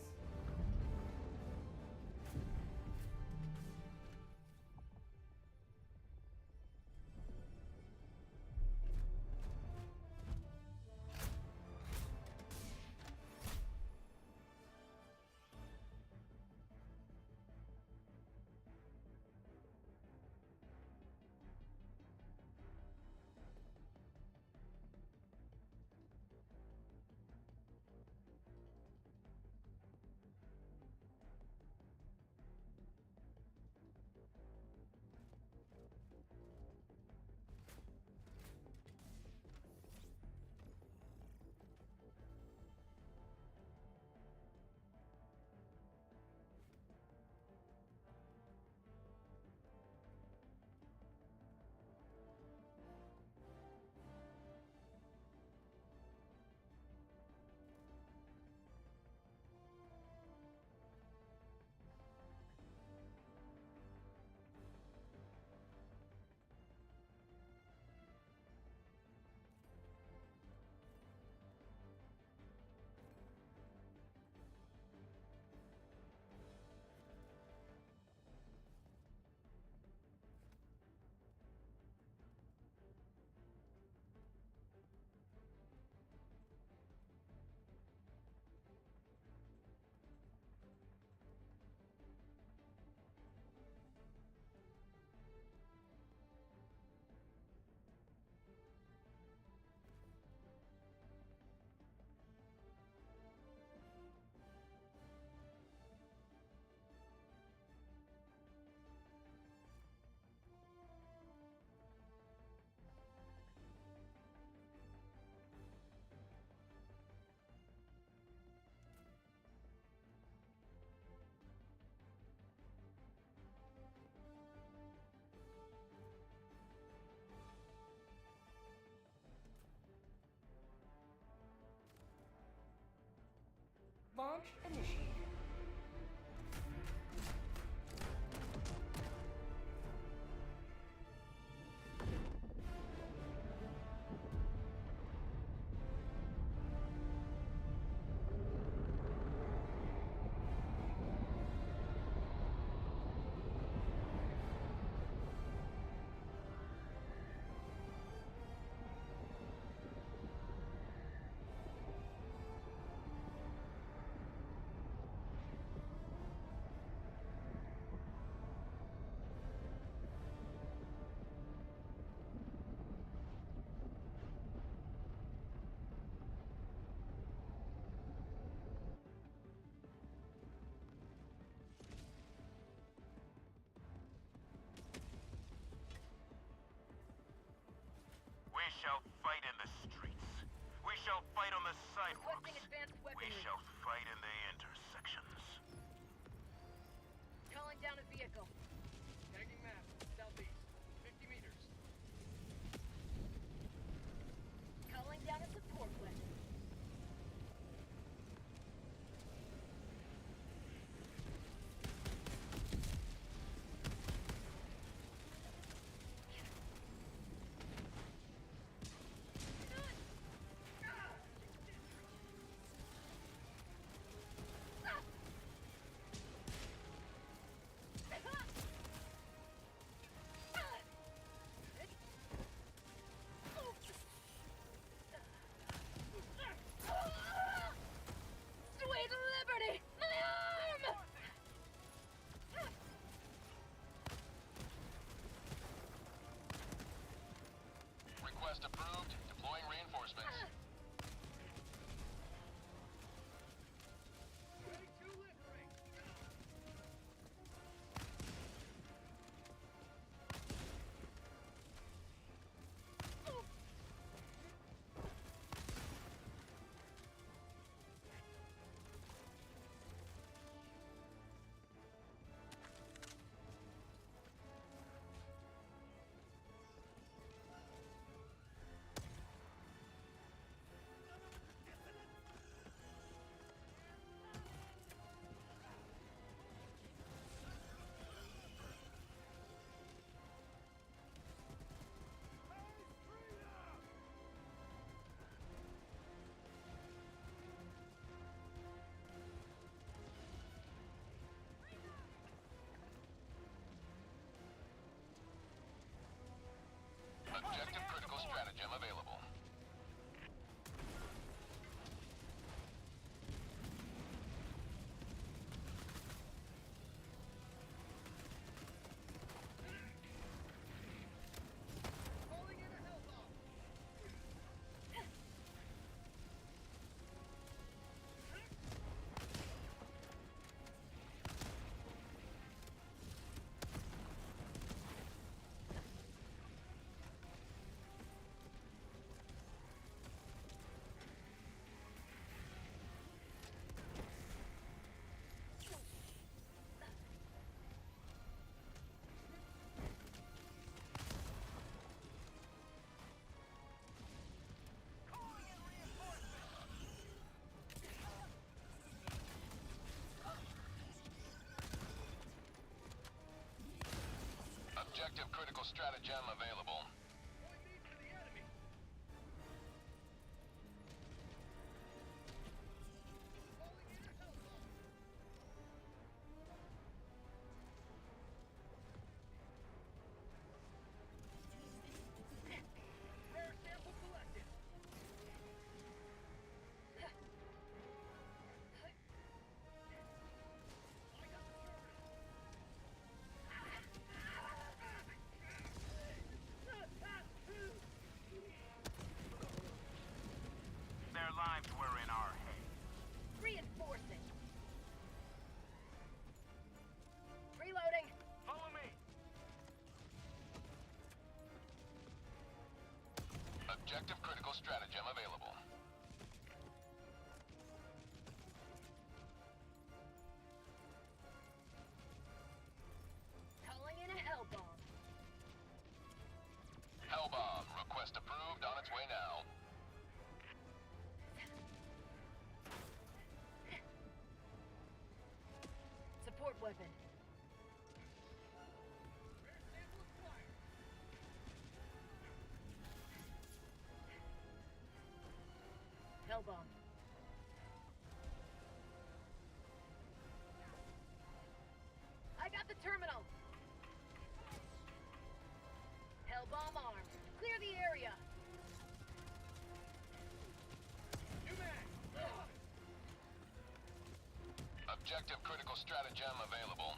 Approach initiated. We shall fight in the streets. We shall fight on the sidewalks. Requesting advanced We weaponry. shall fight in the intersections. Calling down a vehicle. Tagging map. Southeast. 50 meters. Calling down a support weapon. Sweet liberty! My arm! Request approved. Deploying reinforcements. Ready to liberate. Objective critical stratagem available. Calling in a hell bomb. Objective critical stratagem available. Point me to the enemy. Calling in a hell bomb. Rare sample collected. I got the Their lives were in our hands. Reinforcing. Reloading. Follow me. Objective critical stratagem available. Calling in a hell bomb. Hellbomb. Request approved. On its way now. weapon. Hellbomb. I got the terminal. Hellbomb armed. Clear the area. Objective critical stratagem available.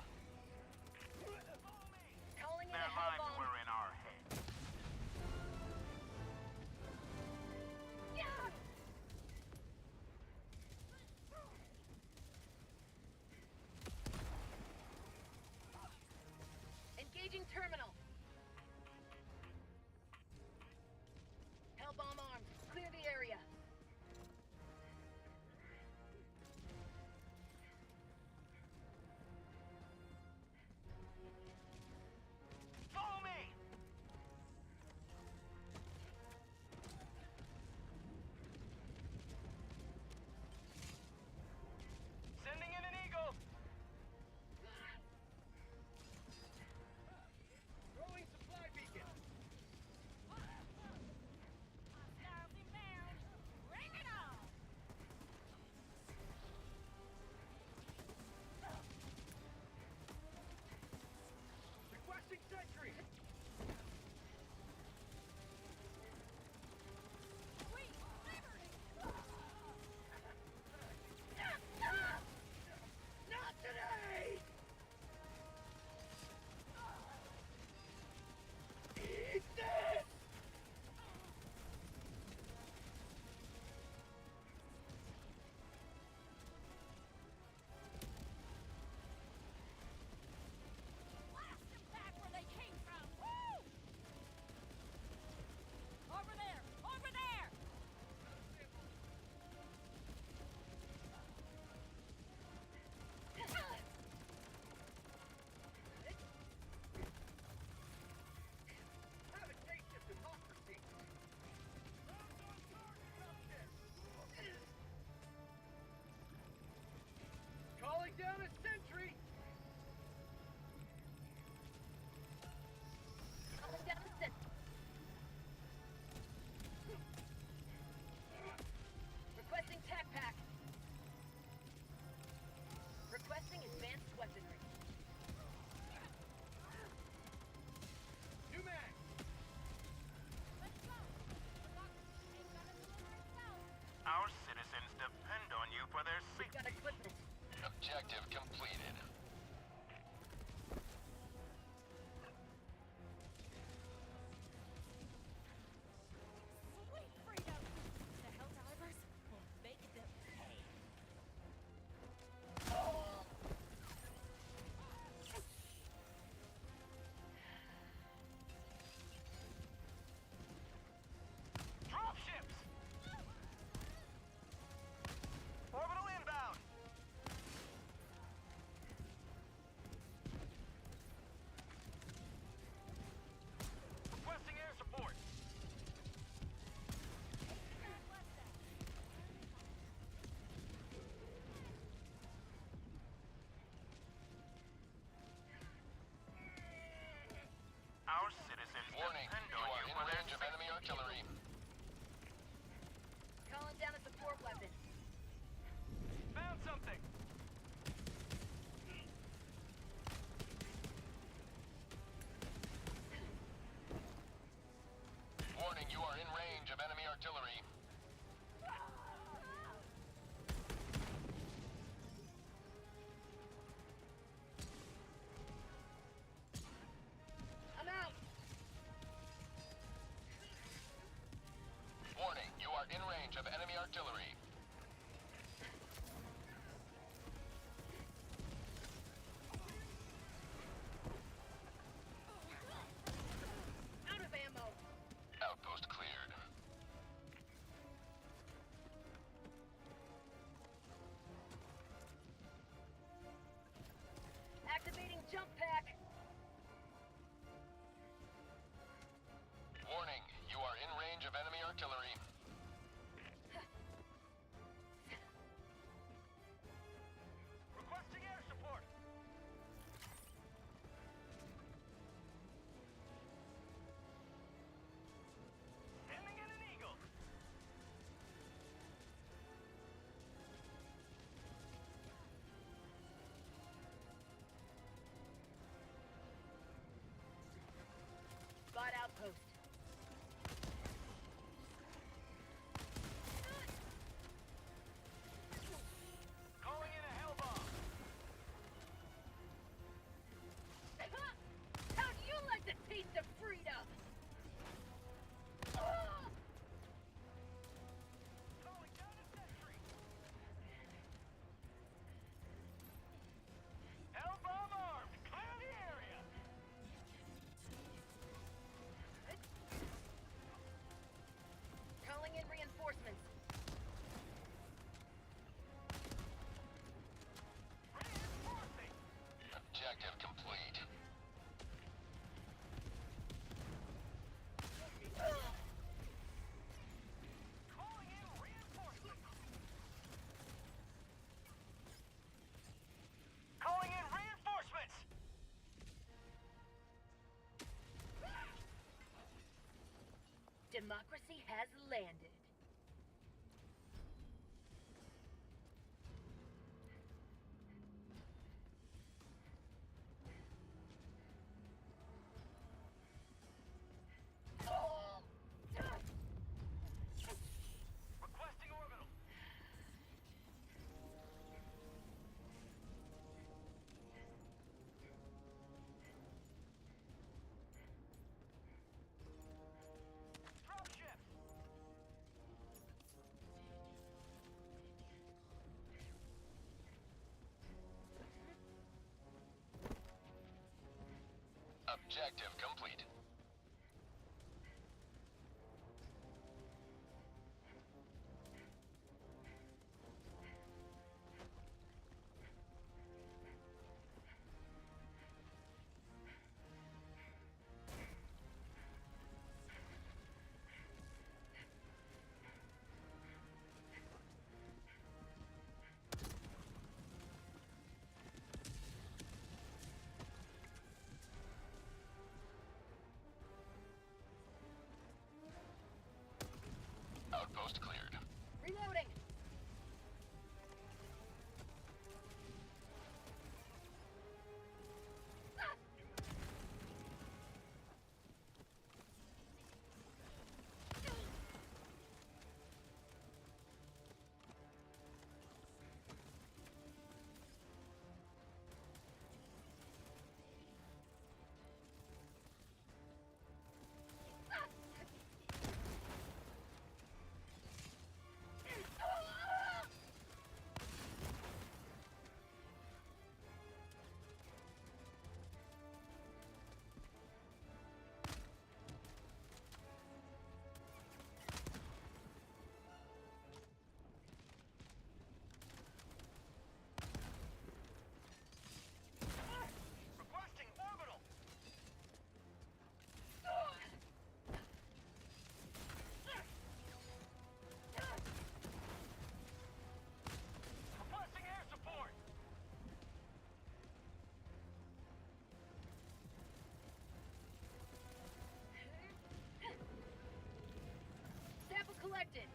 Calling in Their a lives hellbomb. were in our heads. Yeah! Engaging terminal. Hellbomb armed. Clear the area. Follow me! Sending in an eagle! Throwing supply beacon! Bring it on! Requesting sentry! Not today! Eat this! Blast them back where they came from! Woo! Over there! Over there! Have a taste of democracy! Calling down a sentry! Calling down a sentry. Requesting tac pack. Requesting advanced weaponry. New mag! Our citizens depend on you for their We've got equipment. Objective completed. Sweet freedom! The Helldivers will make them pay. Dropships! Orbital inbound! Requesting air support! Our citizens Warning, depend you on are you in for their range of enemy artillery. Calling down a support weapon. Found something! Warning, you are in range of enemy artillery. I'm out! Warning, you are in range of enemy artillery. Out of ammo! Outpost cleared. Democracy has landed. Requesting orbital. Dropship. Objective complete. Outpost cleared. Reloading. Requesting orbital. Requesting air support. Sample collected.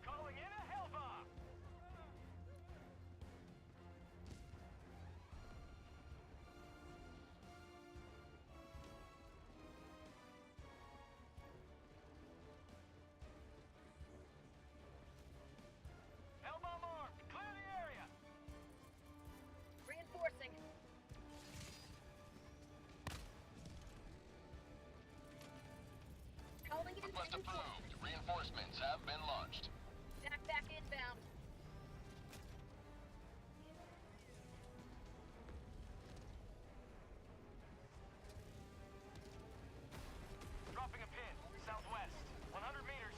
Calling in a hell bomb. Hell bomb armed. Clear the area. Reinforcing. Calling in Request support. approved. Reinforcements have been launched. Back inbound. Dropping a pin. Southwest. 100 meters.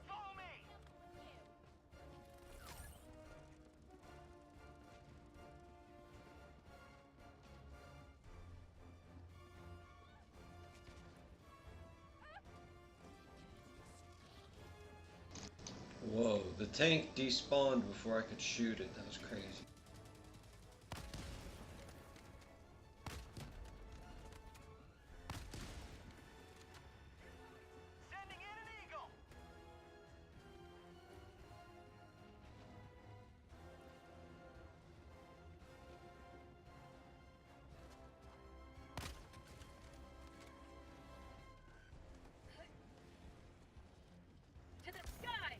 Follow me. Whoa, the tank despawned before I could shoot it. That was crazy. Sending in an eagle. To the sky.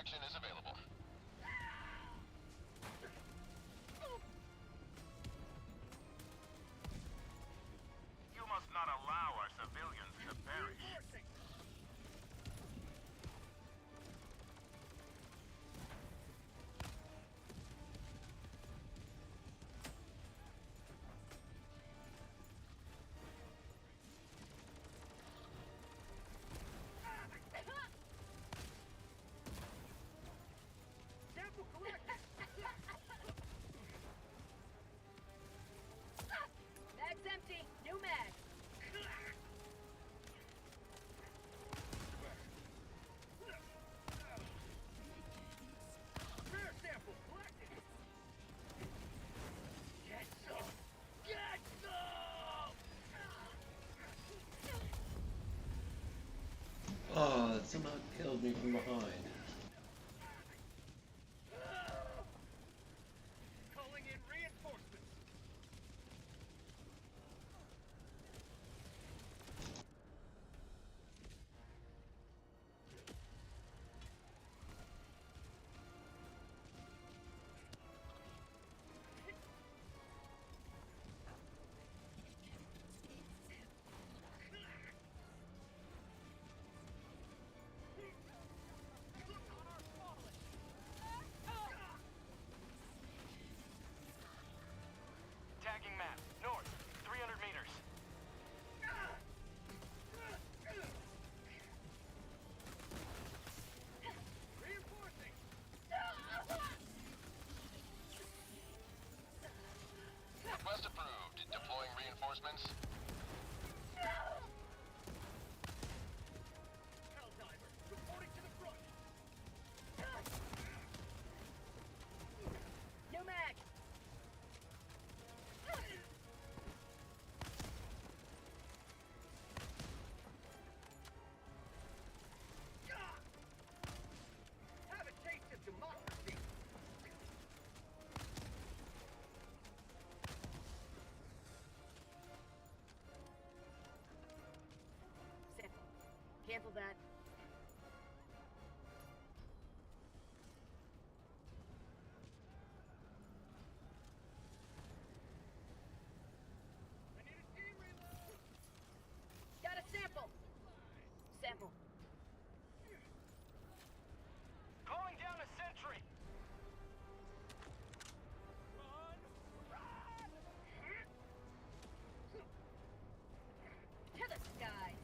extraction is available. You must not allow our civilians to perish. Sample collected! Mag's empty. New mag. Rare sample collected! Get some! Get some! Oh, it somehow killed me from behind. Calling in reinforcements! Tagging map. North. 300 meters. Reinforcing! Request approved. Deploying reinforcements. Helldivers, reporting to the front! New mag. Have a taste of democracy! Sample. Cancel that. I need a team reload! Got a sample. Sample. Calling down a sentry. Run! Run! To the skies.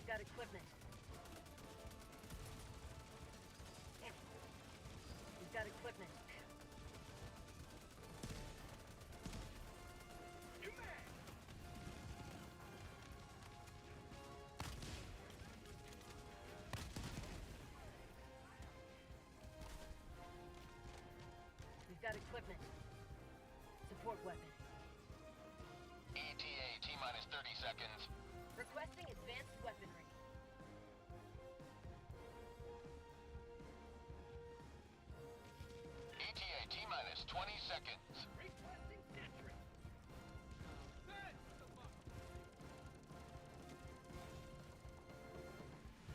We've got equipment. We've got equipment. You man! We've got equipment. Support weapon. ETA T-minus 30 seconds. Requesting advanced weaponry. ETA T-minus 20 seconds. Requesting sentry! Thanks for the luck!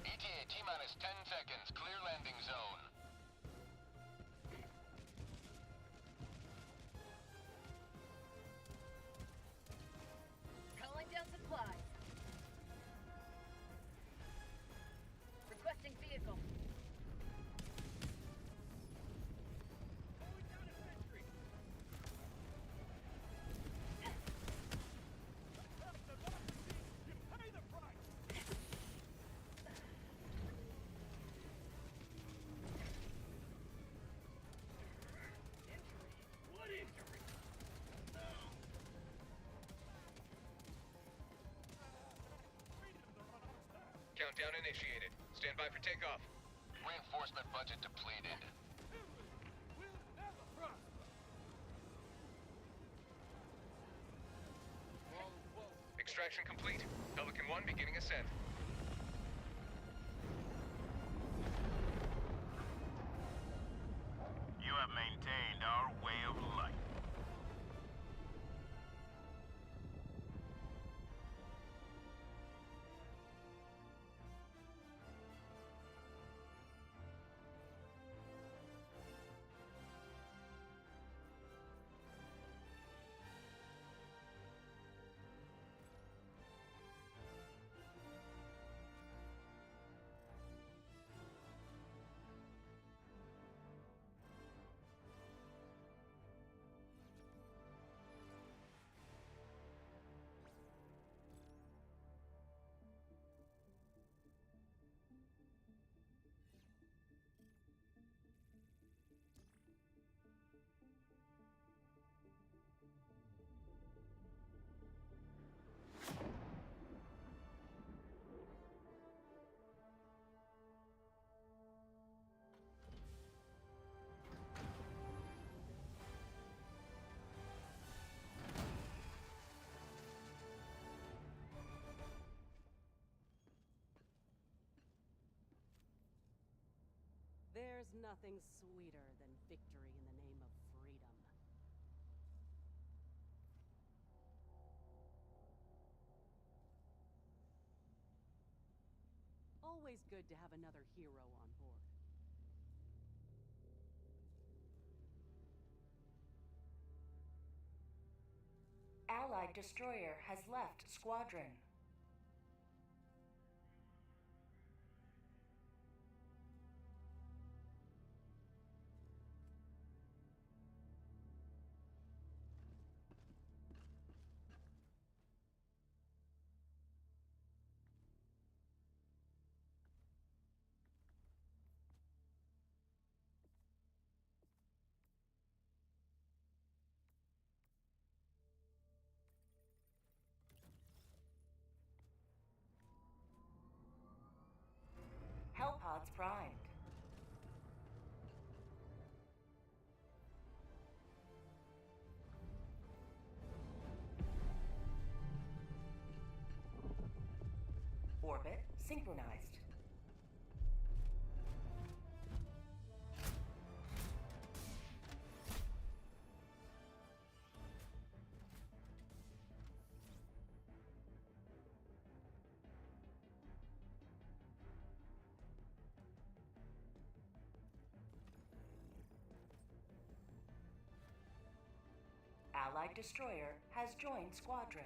ETA T-minus 10 seconds. Clear landing zone. Calling down supplies. Requesting vehicle. Calling down a sentry! That's democracy! You pay the price! Injury? What injury? No! Freedom's a run on style. Countdown initiated. Stand by for takeoff. Reinforcement budget depleted. We'll never prosper! Extraction complete. Pelican 1 beginning ascent. You have maintained our way of life. There's nothing sweeter than victory in the name of freedom. Always good to have another hero on board. Allied destroyer has left squadron. Hellpods primed. Orbit synchronized. Allied destroyer has joined squadron.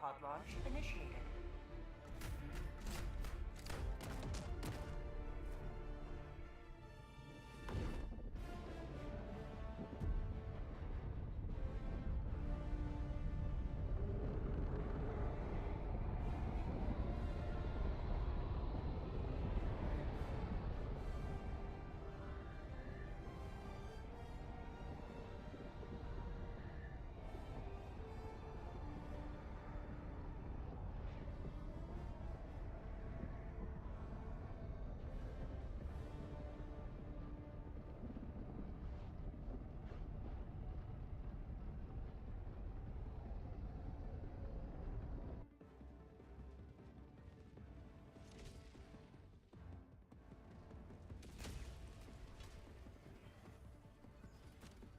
Hellpod launch initiated.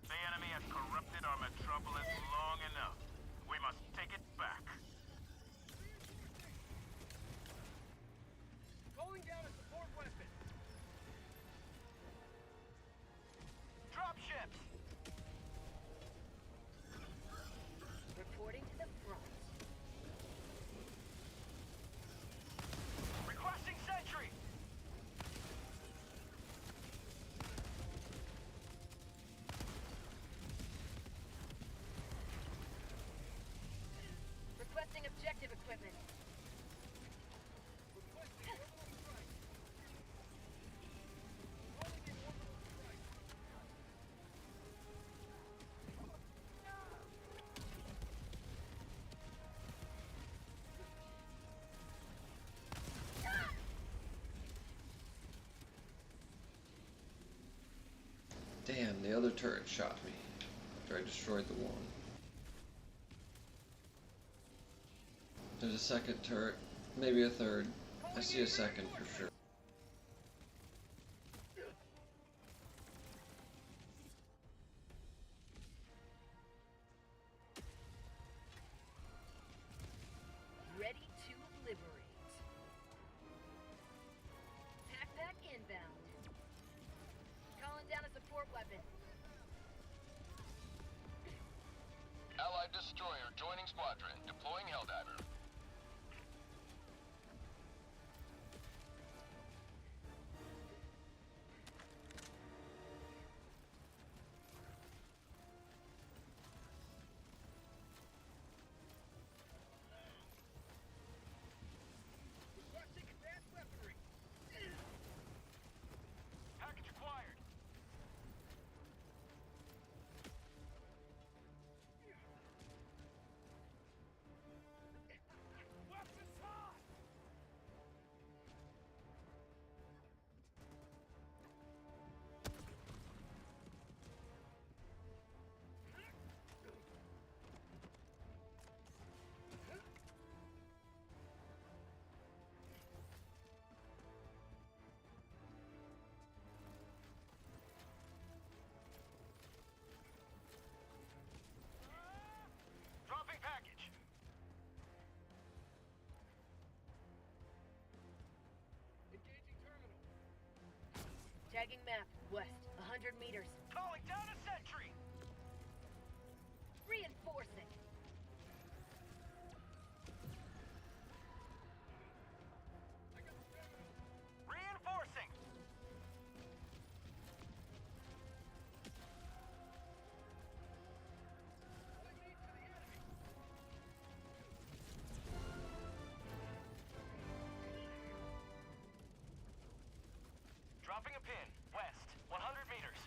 The enemy has corrupted our metropolis long enough. We must take it back. Calling down a support weapon. Drop ships. Reporting to the front. Requesting sentry. Requesting objective equipment. Requesting orbital strike. Calling in orbital strike. Damn, the other turret shot me after I destroyed the one. There's a second turret, maybe a third. I see a second for sure. Ready to liberate. Pack inbound. Calling down a support weapon. Allied destroyer joining squadron. Deploying Helldiver. Requesting advanced weaponry. Package acquired. Weapons hot. Dropping package. Engaging terminal. Tagging map. West. 100 meters. Calling down a sentry. Reinforcing. I got the terminal. Reinforcing. Calling aid to the enemy. Dropping a pin. West. 100 meters.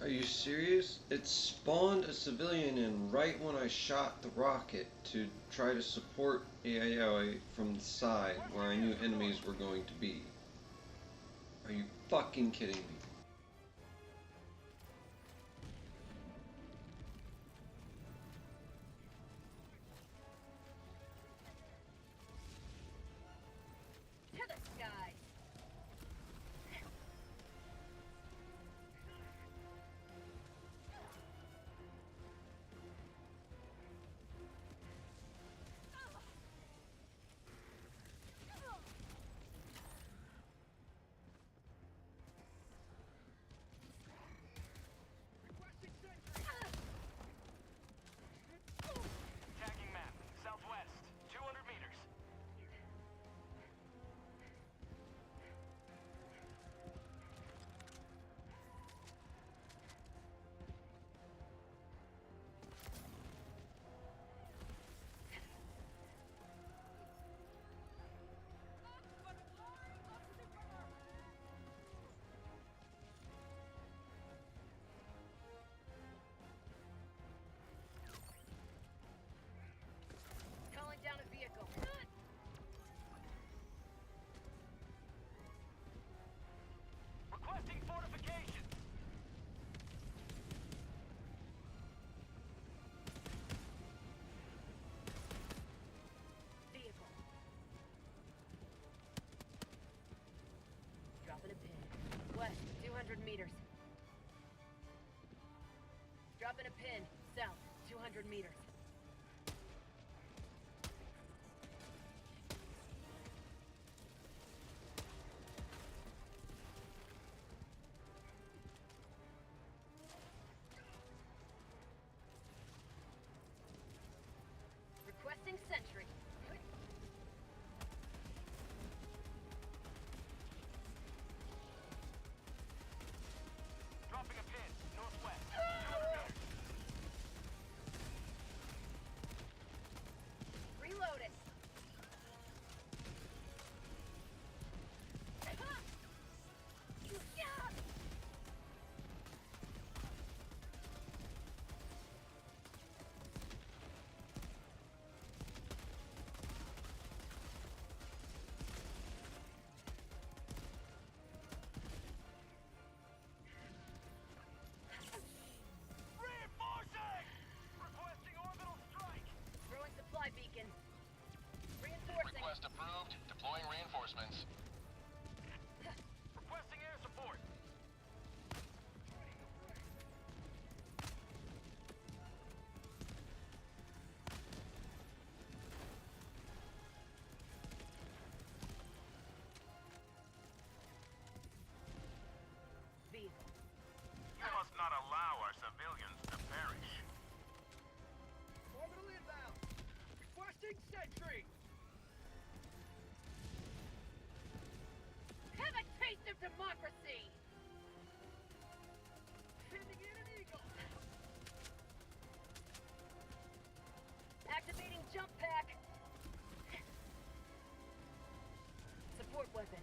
Are you serious? It spawned a civilian in right when I shot the rocket to try to support AI from the side where I knew enemies were going to be. Are you fucking kidding me? To the sky. Tagging map. Southwest. 200 meters. Calling down a vehicle. Requesting fortification. Vehicle. Dropping a pin. West, 200 meters. Dropping a pin. South, 200 meters. Requesting sentry. Dropping a pin. Northwest. 200 meters. Reloaded. Reinforcing! Requesting orbital strike. Throwing supply beacon. Reinforcing. Request approved. Deploying reinforcements. Requesting air support. Vehicle. You must not allow our civilians to perish. Orbital inbound. Requesting sentry. Have a taste of democracy! Sending in an eagle. Activating jump pack. Support weapon.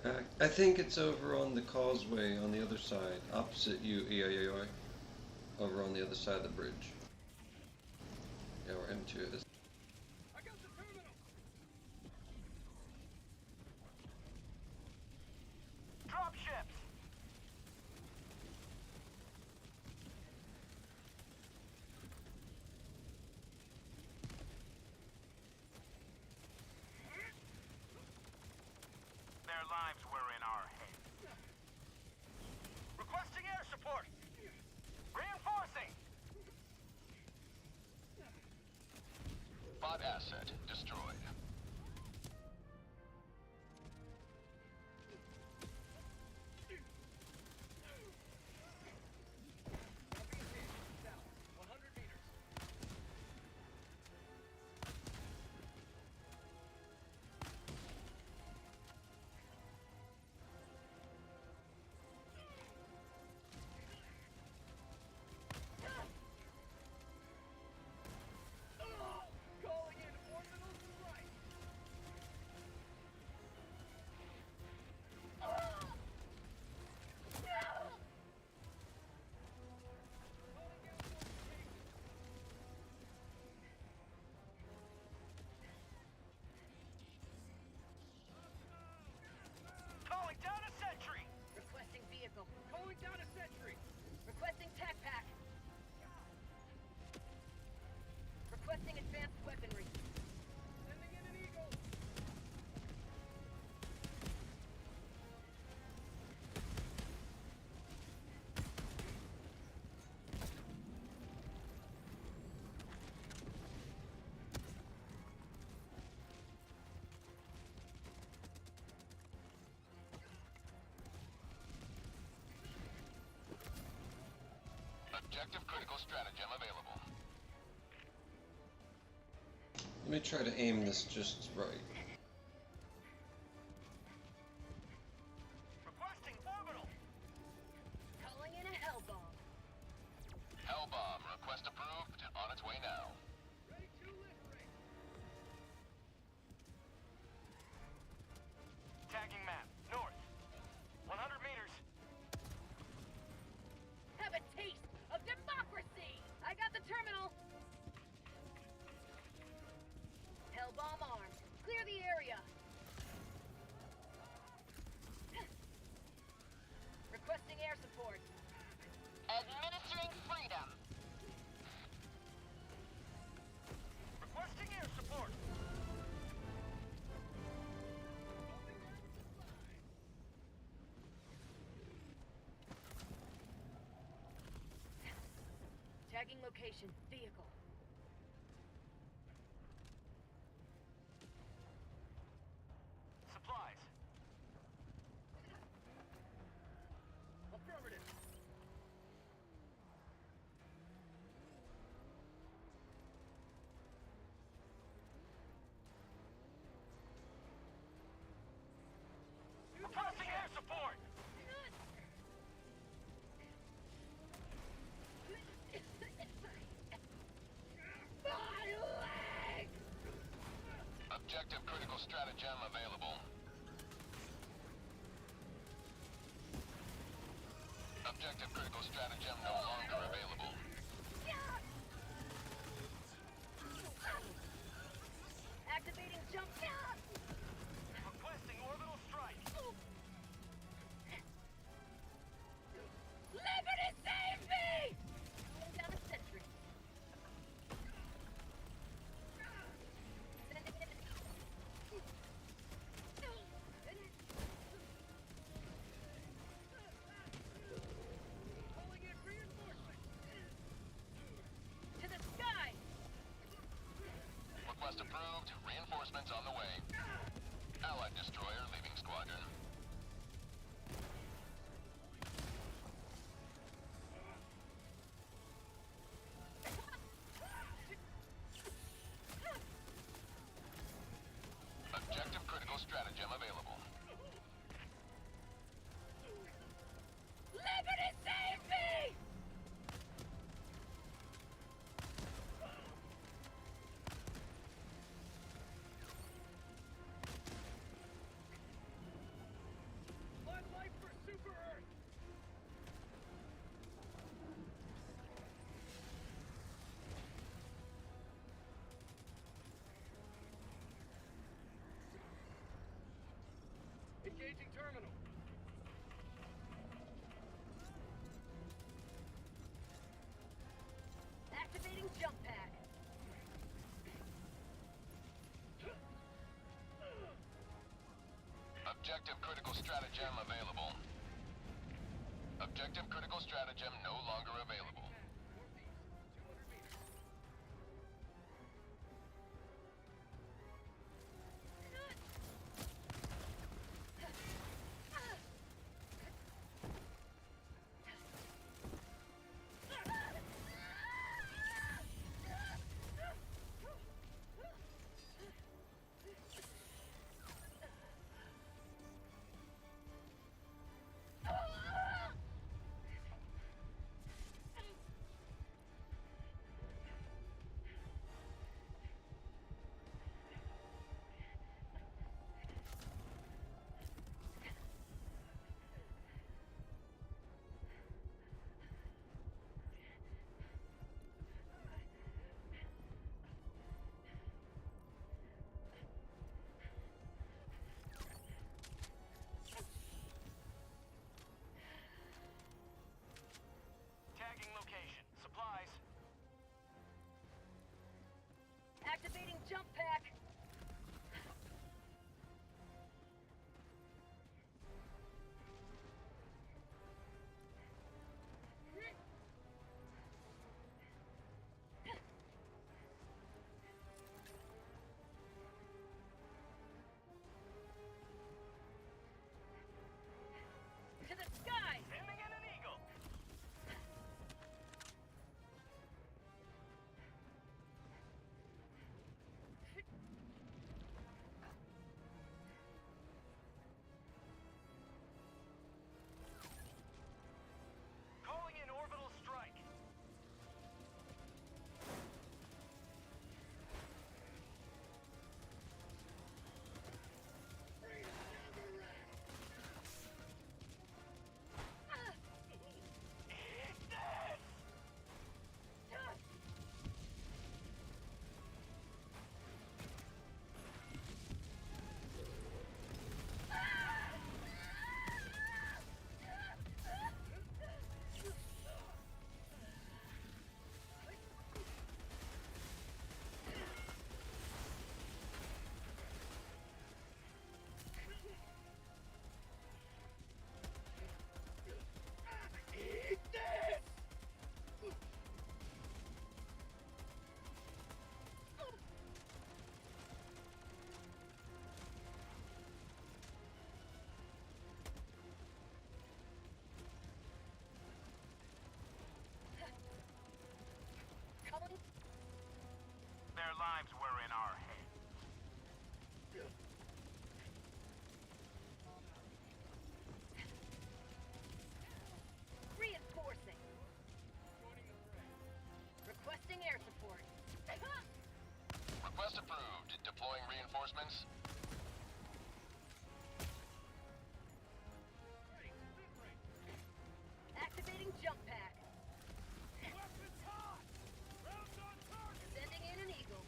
I think it's over on the causeway on the other side, opposite you, EIAI. Over on the other side of the bridge. Yeah, where M2 is. I got the terminal. Drop ships. Their lives were in our hands. Requesting air support. Reinforcing. Bot asset destroyed. South, 100 meters. Calling in orbital strike. Calling down a sentry. Requesting vehicle. Calling down a sentry. Requesting tac pack. Requesting advanced weaponry. Sending in an eagle. Objective critical stratagem available. Let me try to aim this just right. Requesting orbital. Calling in a hell bomb. Hellbomb request approved. On its way now. Ready to liberate. Tagging map. North. 100 meters. Have a taste of democracy! I got the terminal! Hell bomb armed. Clear the area. Requesting air support. Administering freedom. Requesting air support. Tagging location. Vehicle. Supplies. Affirmative. Requesting air support. My leg! Objective critical stratagem available. Objective critical stratagem no longer available. Activating jump. Requesting orbital strike. Liberty save me! Calling down a sentry. Sending in Calling in reinforcement. to the sky! Request approved. Reinforcements on the way. Allied destroyer leaving squadron. Objective critical stratagem available. Liberty save me! Objective critical stratagem available. Objective critical stratagem no longer available. Tagging location. Supplies. Activating jump pack. To the sky! Sending in an eagle. Calling in orbital strike. Eat this! Eat this! Calling. Their lives were in our hands. Reinforcing. Requesting air support. Request approved. Deploying reinforcements. Activating jump pack. Weapons hot! Rounds on target! Sending in an eagle.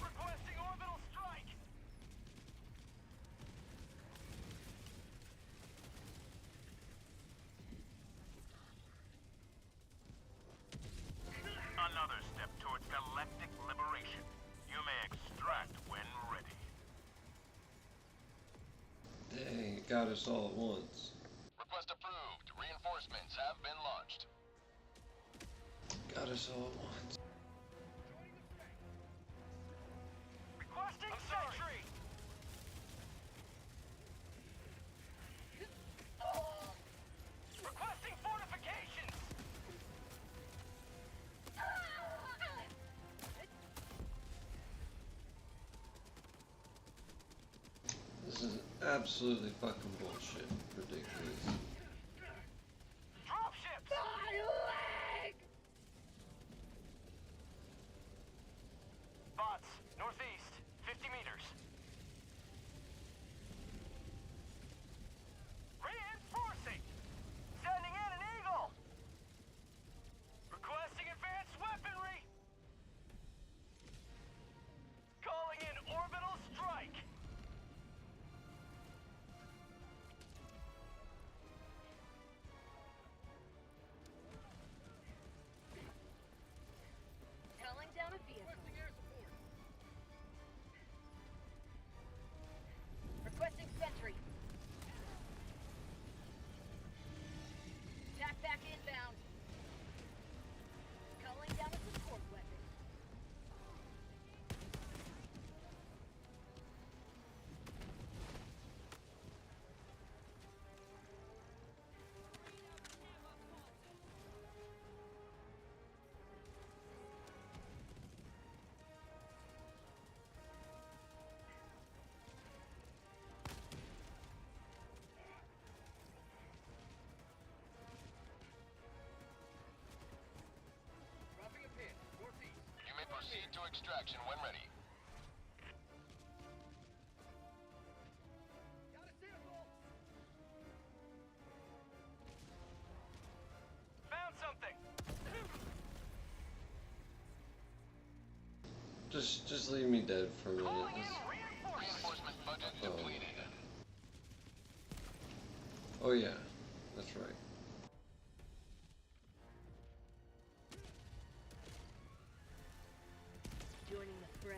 Requesting orbital strike. Another step towards galactic liberation. You may extract when ready. Dang, it got us all at once. Request approved. Reinforcements have been launched. Got us all at once. Requesting sentry. Requesting fortifications. This is absolutely fucking bullshit. Ridiculous. Dropships. My leg! Bots, northeast, 50 meters. Reinforcing. Sending in an eagle. Requesting advanced weaponry. Calling in orbital strike. extraction when ready. Got a sample! Found something! Just leave me dead for a minute. Calling in reinforcements! Reinforcement budget depleted. Oh yeah, that's right. Joining the fray.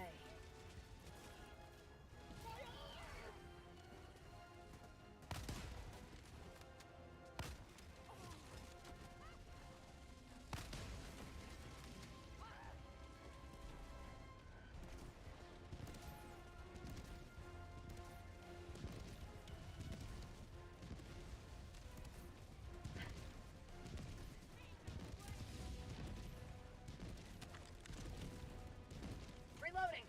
Reloading.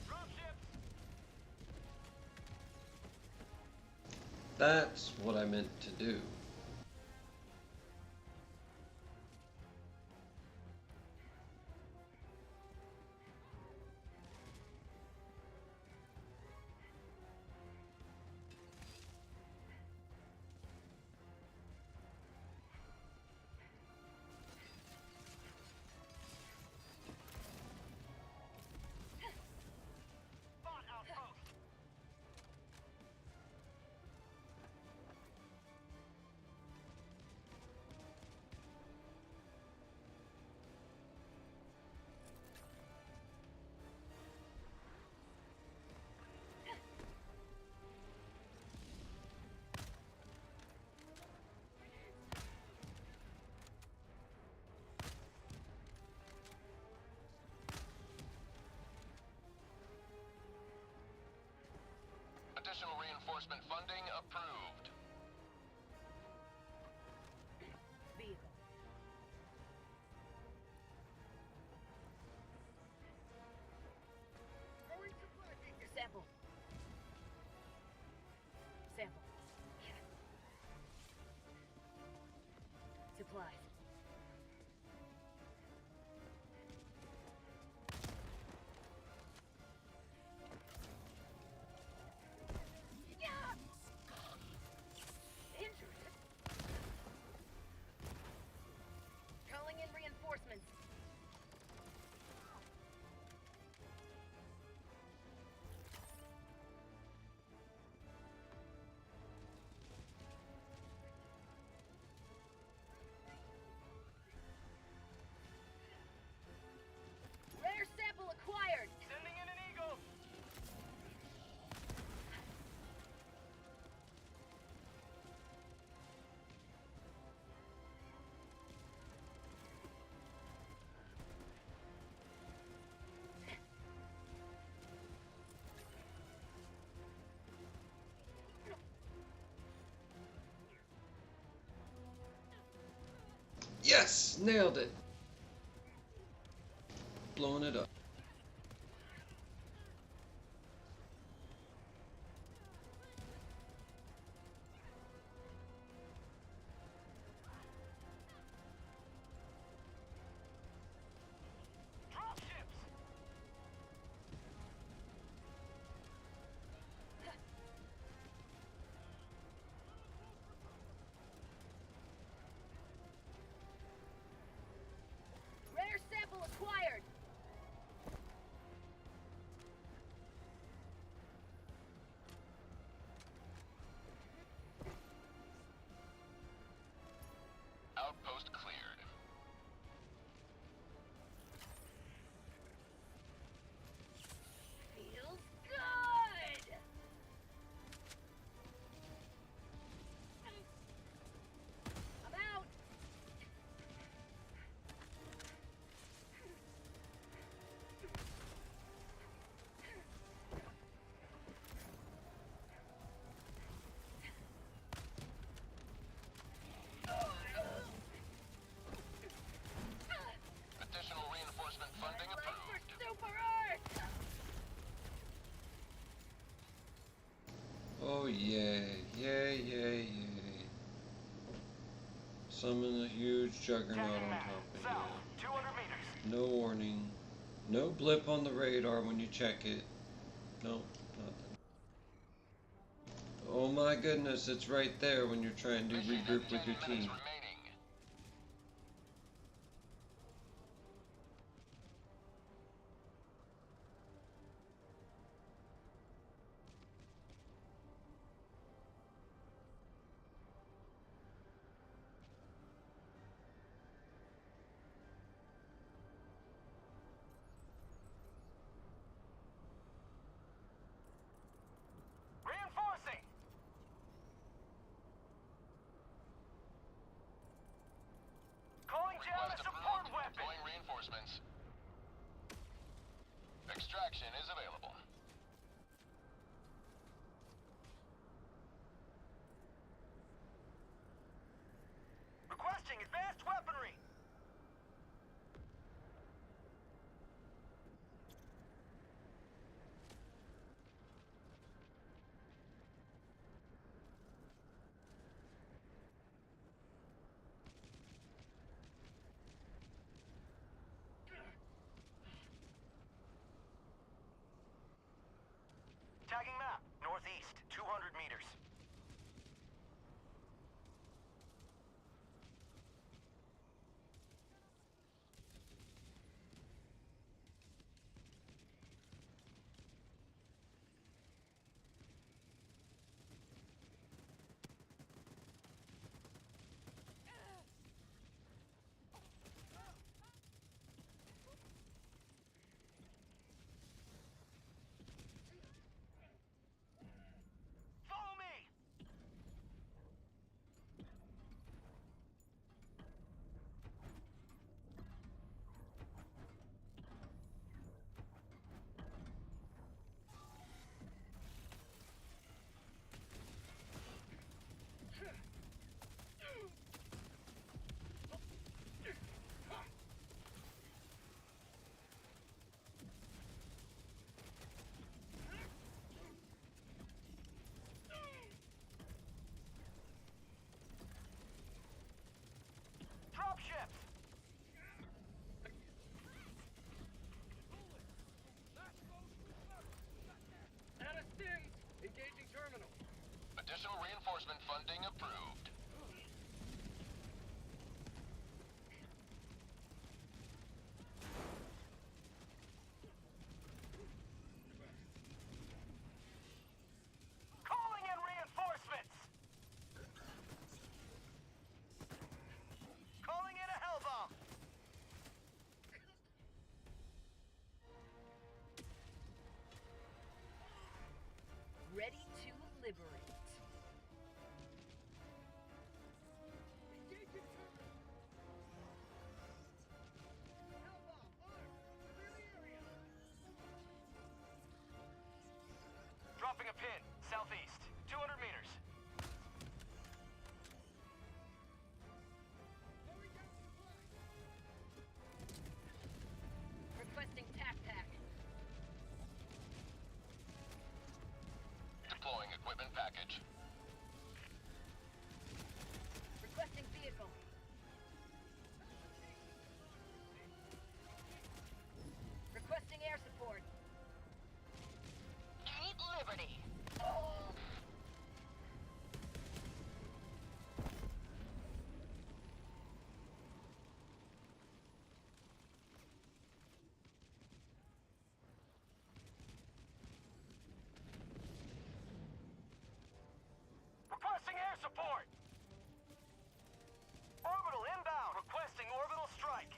Dropships! That's what I meant to do. Bot outpost! Additional reinforcement funding approved. Vehicle. Throwing supply beacon! Sample. Sample. Supplies. Injured. Calling in reinforcements. Rare sample acquired. Sending in an eagle! Yes! Nailed it! Blowing it up. Dropships! Rare sample acquired. yay, yay, yay, yay. Summon a huge juggernaut on top of South, you. 200 meters. No warning. No blip on the radar when you check it. Nope, nothing. Oh my goodness, it's right there when you're trying to regroup with your team. Reinforcing. Calling down a support weapon. Deploying reinforcements. Extraction is available. Requesting advanced weaponry. Tagging map, northeast, 200 meters. Follow me! Drop ships! Out of stims! Engaging terminal. Additional reinforcement funding approved. Calling in reinforcements! Calling in a hell bomb! Ready to liberate. Engaging terminal. Hellbomb, armed. Clear the area. Dropping a pin, southeast, 200 meters. Lowering down supply. Requesting tac pack. Deploying equipment package. Requesting vehicle. Requesting air support. Keep liberty. Requesting air support! Orbital inbound, requesting orbital strike.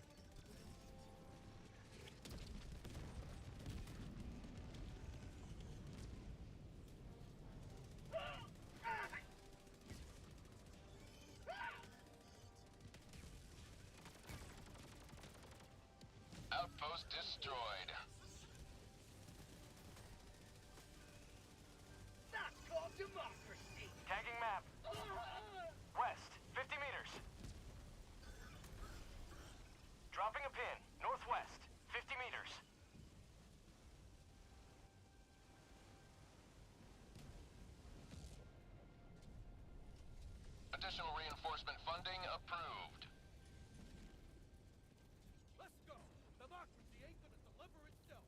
Outpost destroyed. That's called democracy. Tagging map, west, 50 meters. Dropping a pin, northwest, 50 meters. Reinforcement funding approved. Let's go. Democracy ain't gonna deliver itself.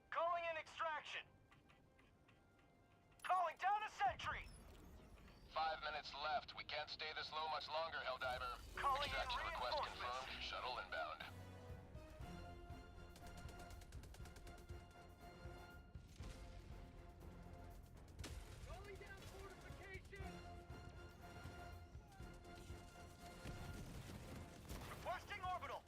Calling in extraction. Calling down a sentry. 5 minutes left. We can't stay this low much longer, Helldiver. Calling in Extraction request reinforcements. confirmed. Shuttle inbound. Calling down fortifications. Requesting orbital.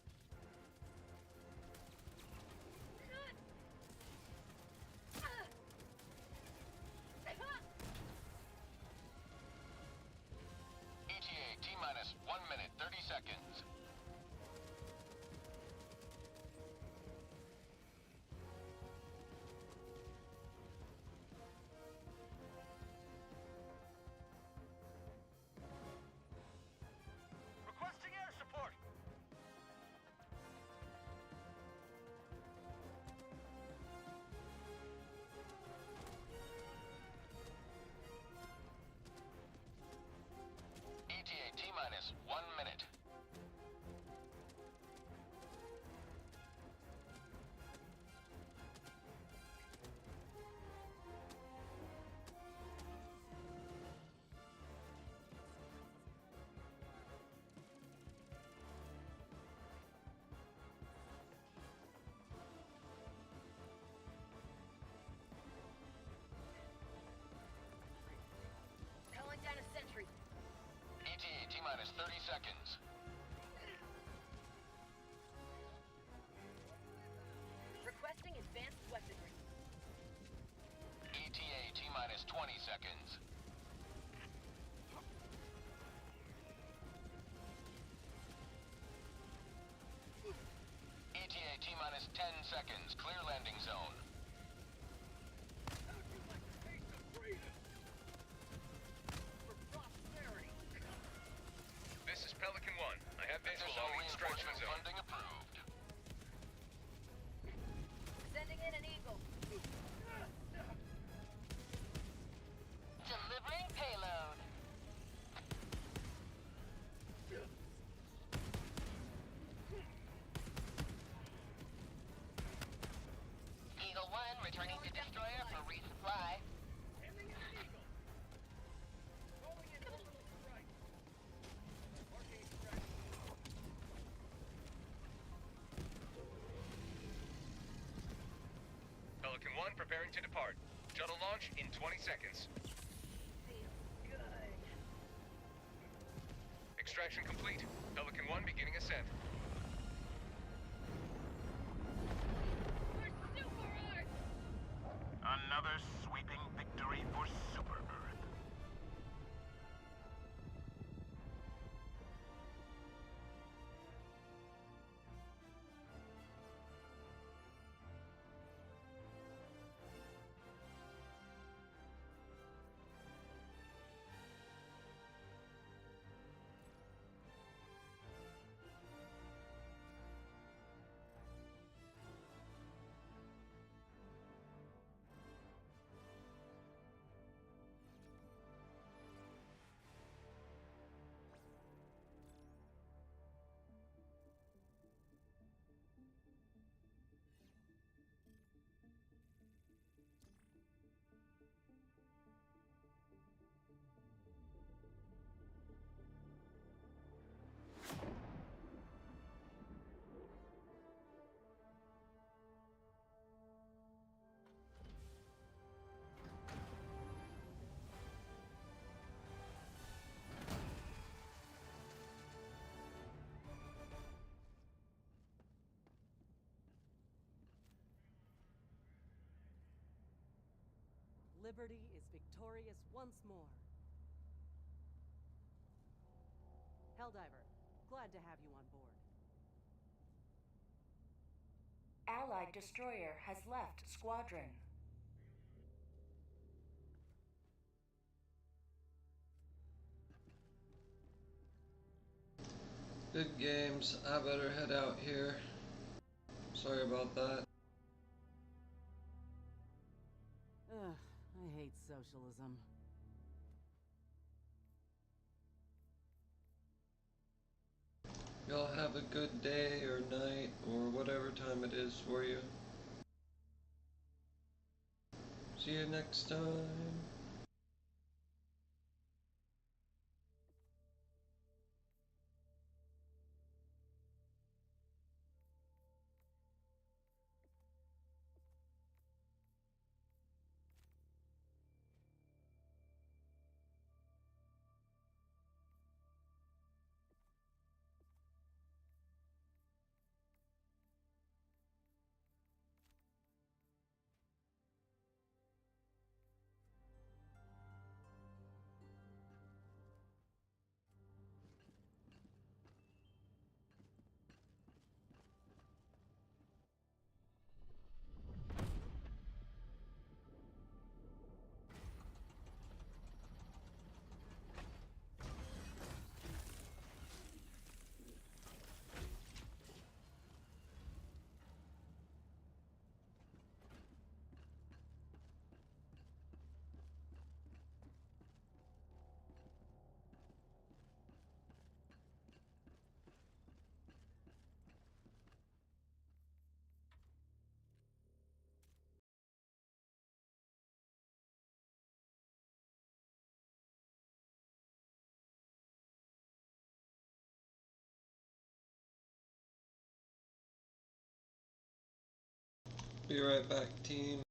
ETA T-minus 1 minute, 30 seconds. Requesting air support. ETA T-minus 1 minute. Calling down a sentry. ETA T-minus 30 seconds. Requesting advanced weaponry. ETA T-minus 20 seconds. ETA T-minus 10 seconds. Clear landing zone. How'd you like a taste of freedom? For prosperity. This is Pelican 1. I have visual on the extraction zone. Funding approved. Sending in an eagle. Delivering payload. Eagle 1 returning to destroyer for resupply. Sending in an eagle. Calling in orbital strike. Marking extraction. Pelican 1 preparing to depart. Shuttle launch in 20 seconds. Feels good. Extraction complete. Pelican 1 beginning ascent. For Super Earth! Another sweeping victory for Super Earth. Liberty is victorious once more. Helldiver, glad to have you on board. Allied destroyer has left squadron. Good games. I better head out here. Sorry about that. Ugh, I hate socialism. Y'all have a good day or night or whatever time it is for you. See you next time. Be right back, team.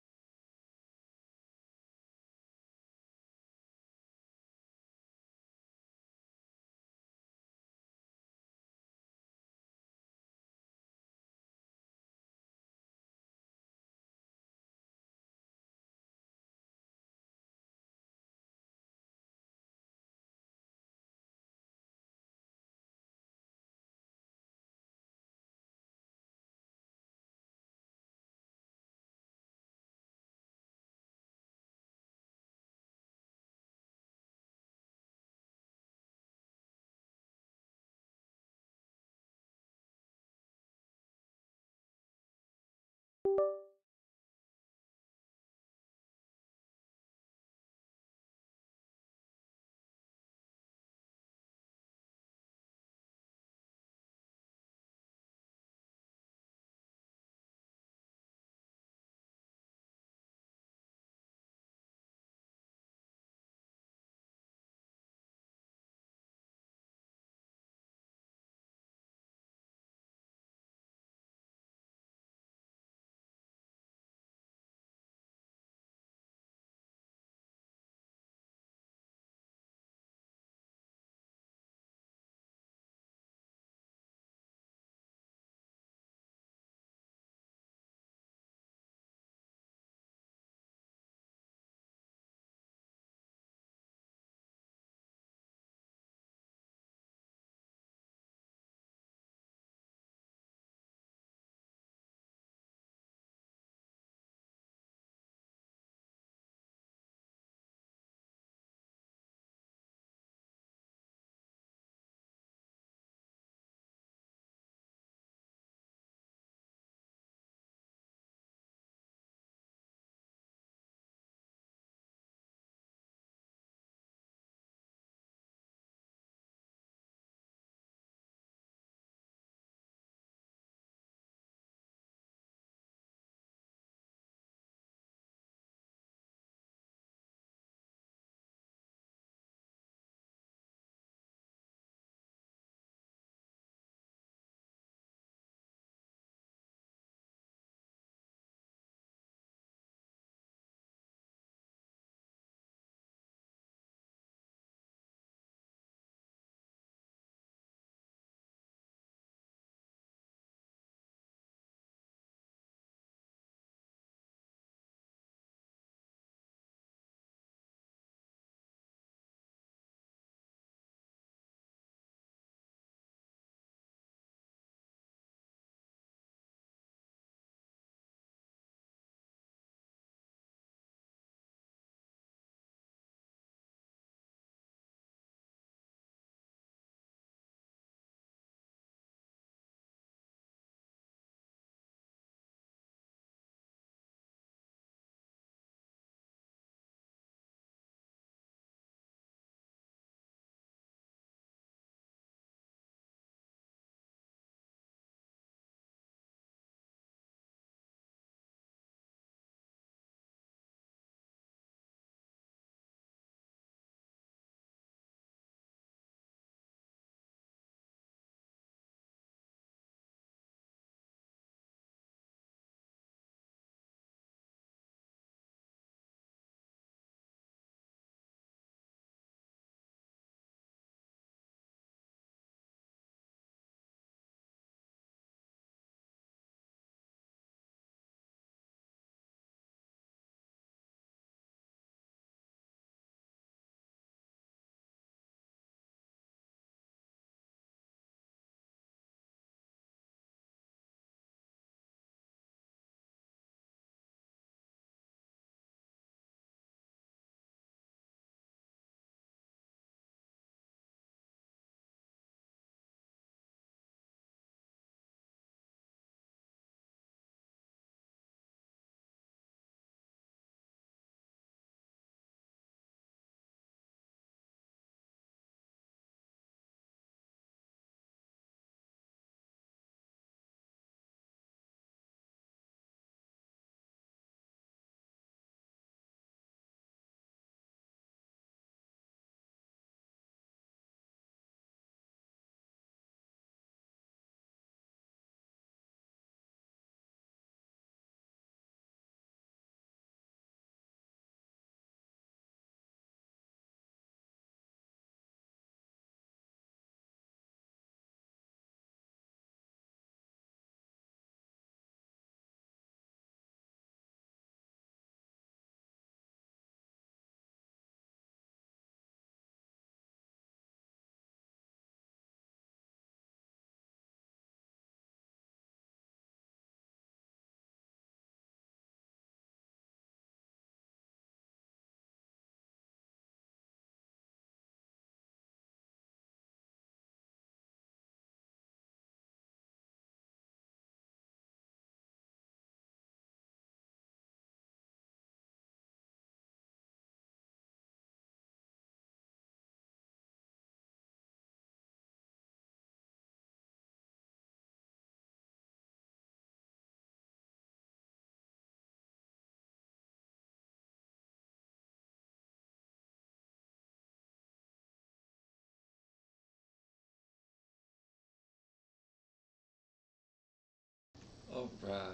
Alright.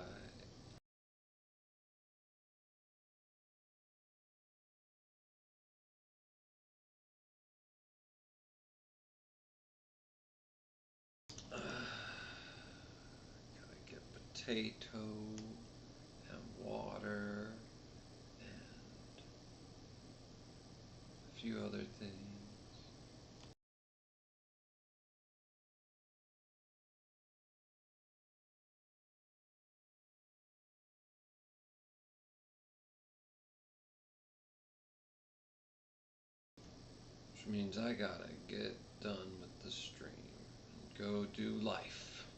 Gotta get potato and water and a few other things. Which means I gotta get done with the stream and go do life.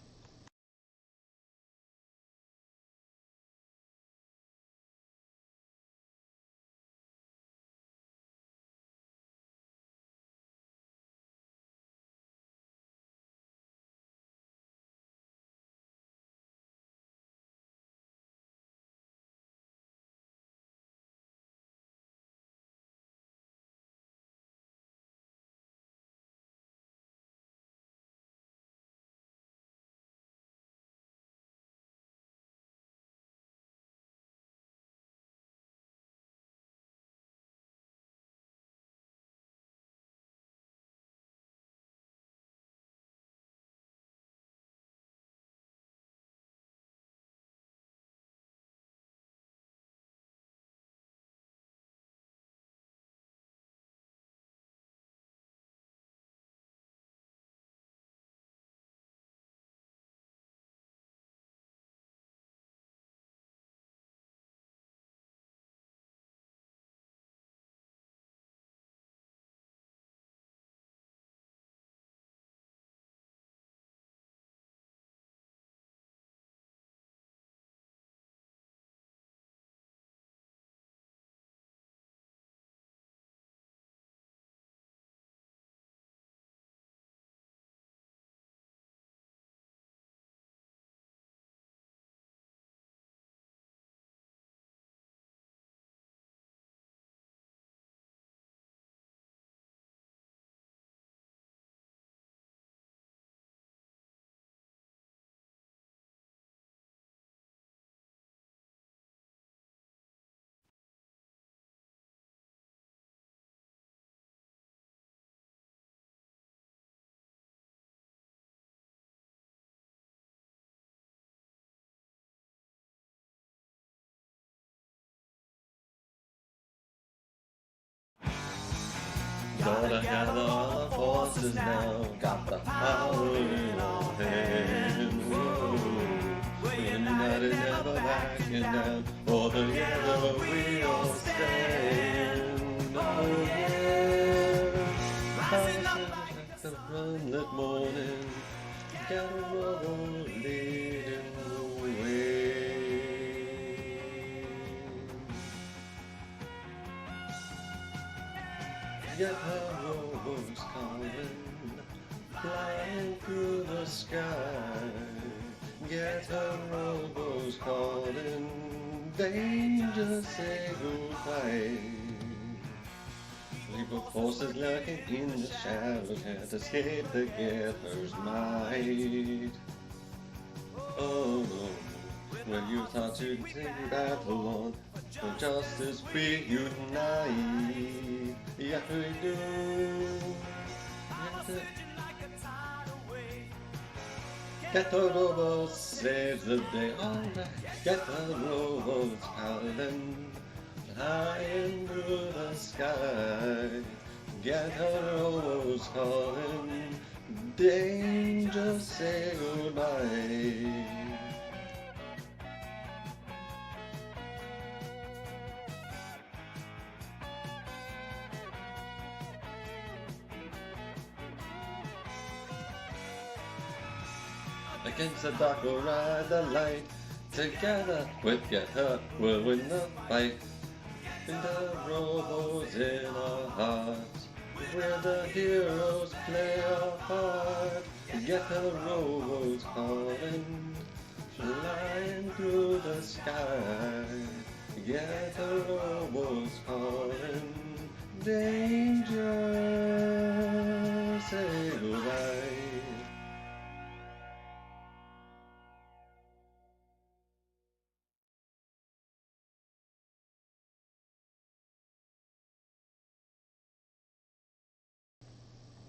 Gotta gather all our forces now, got the power in our hands. We're united, never backing down, for together we all stand. Oh yeah, rising up like the sunlit morning, got a rubber leading the way. Get her rose calling, flying through the sky. Get her rose calling, danger, say goodbye. Leave of forces lurking in the shadows, can't escape the Getter's might. Oh no, when you thought you'd take battle on, for justice we unite. Yes we do. Get the robots, save the day. Alright, get the robots calling, flying through the sky. Get the robots calling, danger, say goodbye. Against the dark we'll ride the light, together with Get Her we'll win the fight. In the robots in our hearts, we're the heroes, play our part. Get the robots calling, flying through the sky. Get the robots calling, danger, say goodbye.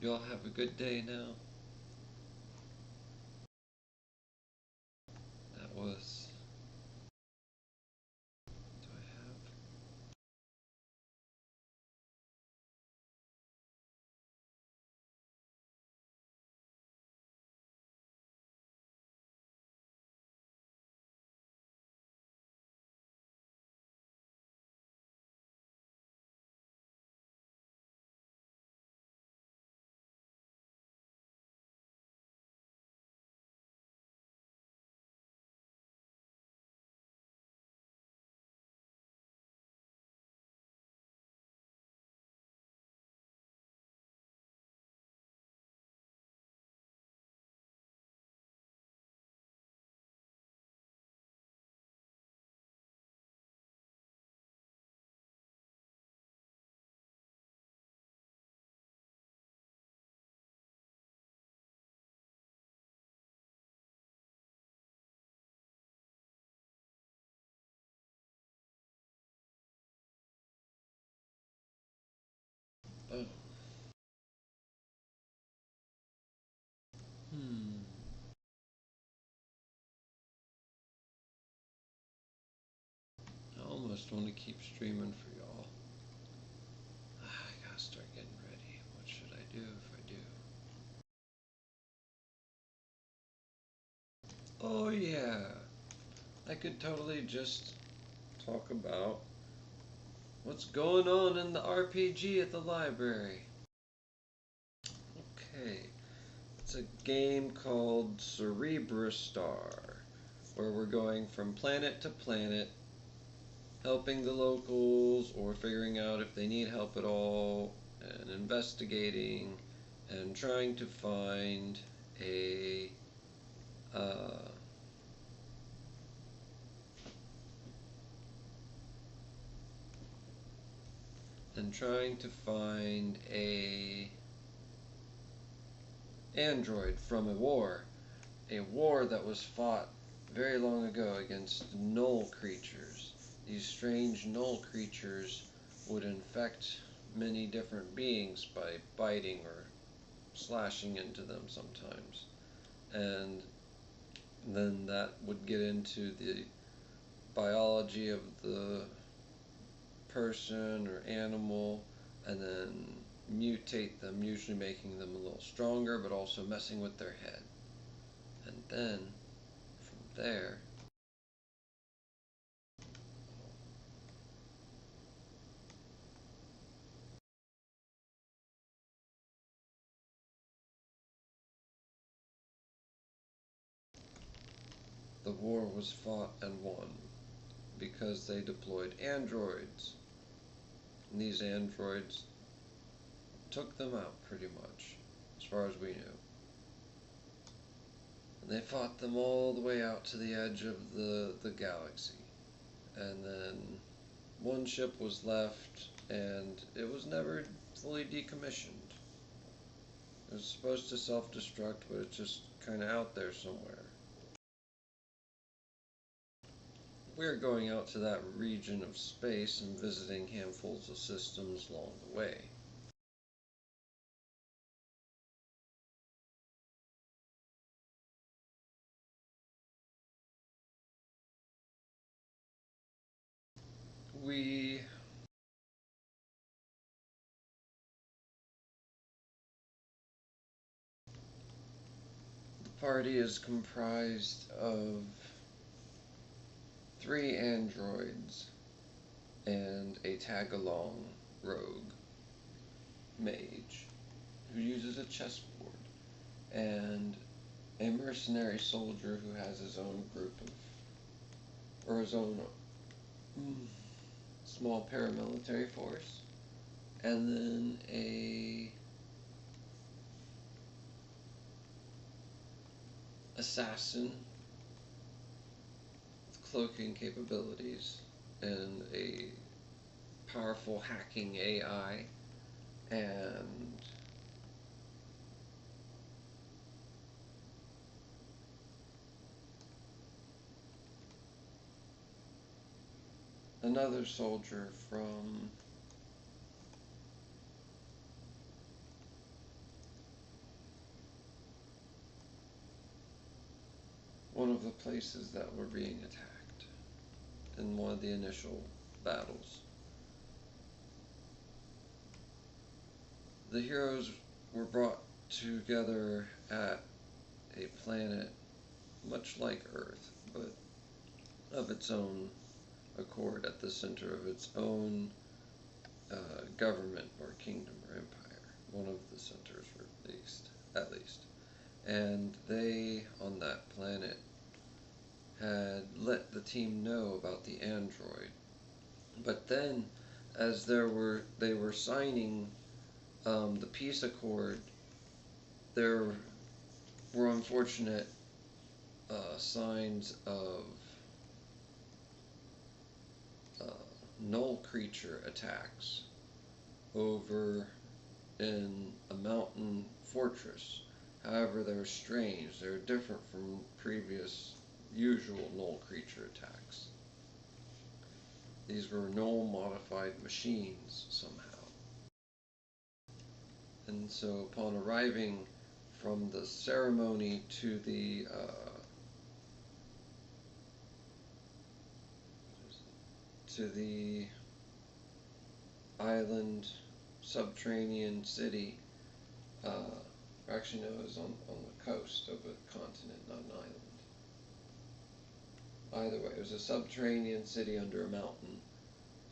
You all have a good day now. That was... Do I have... Oh. I almost want to keep streaming for y'all. I gotta start getting ready. What should I do if I do? Oh yeah, I could totally just talk about what's going on in the RPG at the library. Okay, it's a game called Cerebrostar, where we're going from planet to planet, helping the locals or figuring out if they need help at all, and investigating and trying to find a android from a war that was fought very long ago against null creatures. These strange null creatures would infect many different beings by biting or slashing into them sometimes. And then that would get into the biology of the person or animal, and then mutate them, usually making them a little stronger, but also messing with their head. And then, from there, the war was fought and won because they deployed androids. And these androids took them out pretty much, as far as we knew. And they fought them all the way out to the edge of the galaxy. And then one ship was left, and it was never fully decommissioned. It was supposed to self-destruct, but it's just kind of out there somewhere. We're going out to that region of space and visiting handfuls of systems along the way. The party is comprised of 3 androids and a tag-along rogue mage who uses a chessboard, and a mercenary soldier who has his own group of, or his own small paramilitary force, and then a assassin with cloaking capabilities and a powerful hacking AI, and another soldier from one of the places that were being attacked in one of the initial battles. The heroes were brought together at a planet much like Earth, but of its own accord, at the center of its own government or kingdom or empire. One of the centers, at least. And they, on that planet, had let the team know about the android. But then, as they were signing the peace accord, there were unfortunate signs of null creature attacks over in a mountain fortress. However, they were strange. They were different from previous usual null creature attacks. These were null modified machines somehow. And so upon arriving from the ceremony to the island subterranean city, actually no, it was on the coast of a continent, not an island. Either way, it was a subterranean city under a mountain,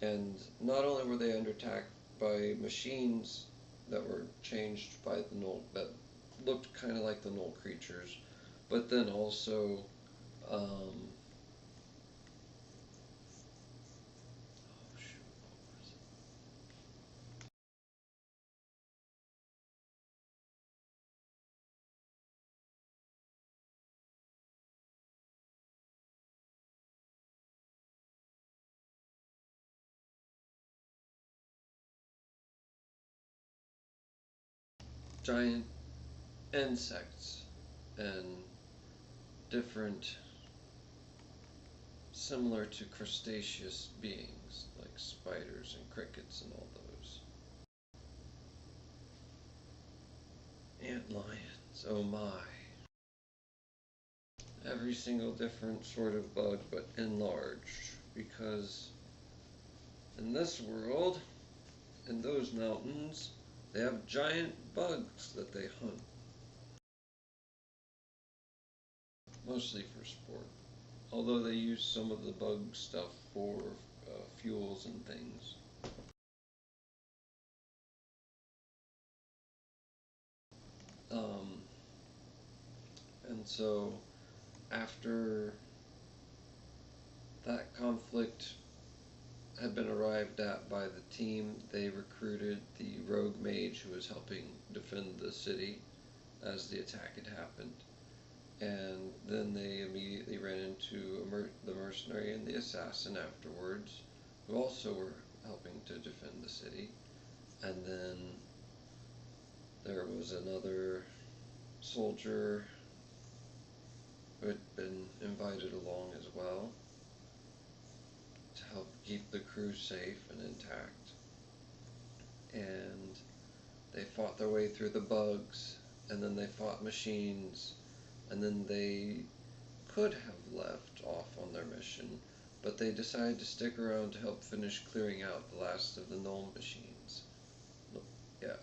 and not only were they under attack by machines that were changed by the null, that looked kind of like the null creatures, but then also giant insects and different, similar to crustaceous beings like spiders and crickets and all those. Antlions, oh my. Every single different sort of bug, but enlarged, because in this world, in those mountains, they have giant bugs that they hunt. Mostly for sport. Although they use some of the bug stuff for fuels and things. And so, after that conflict had been arrived at by the team, they recruited the rogue mage who was helping defend the city as the attack had happened. And then they immediately ran into the mercenary and the assassin afterwards, who also were helping to defend the city. And then there was another soldier who had been invited along as well to help keep the crew safe and intact. And they fought their way through the bugs, and then they fought machines, and then they could have left off on their mission, but they decided to stick around to help finish clearing out the last of the null machines. Yeah.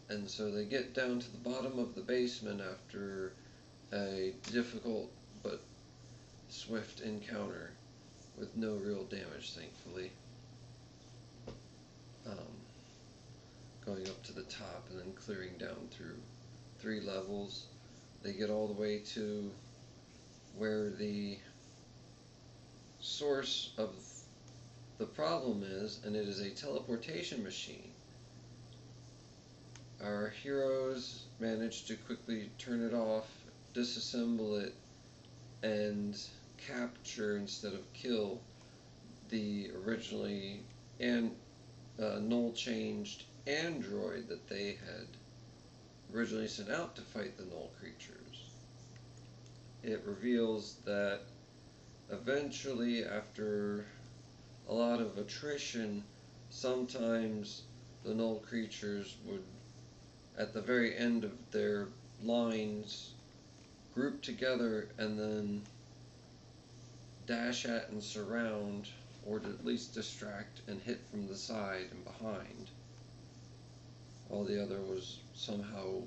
And so they get down to the bottom of the basement after a difficult but swift encounter with no real damage, thankfully. Going up to the top and then clearing down through 3 levels. They get all the way to where the source of the problem is, and it is a teleportation machine. Our heroes manage to quickly turn it off, disassemble it, and capture instead of kill the originally null changed android that they had originally sent out to fight the null creatures. It reveals that eventually, after a lot of attrition, sometimes the null creatures would, at the very end of their lines, group together and then dash at and surround, or to at least distract and hit from the side and behind, while the other was somehow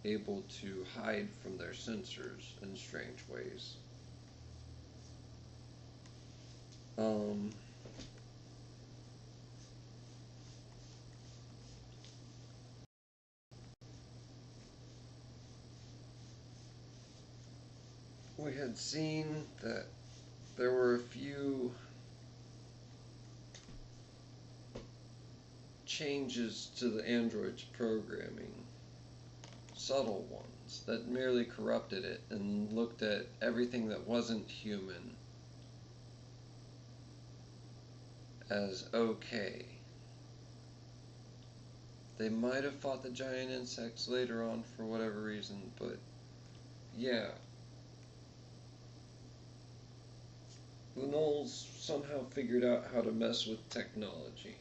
able to hide from their sensors in strange ways. We had seen that there were a few changes to the android's programming, subtle ones, that merely corrupted it and looked at everything that wasn't human as okay. They might have fought the giant insects later on for whatever reason, but yeah. The Knolls somehow figured out how to mess with technology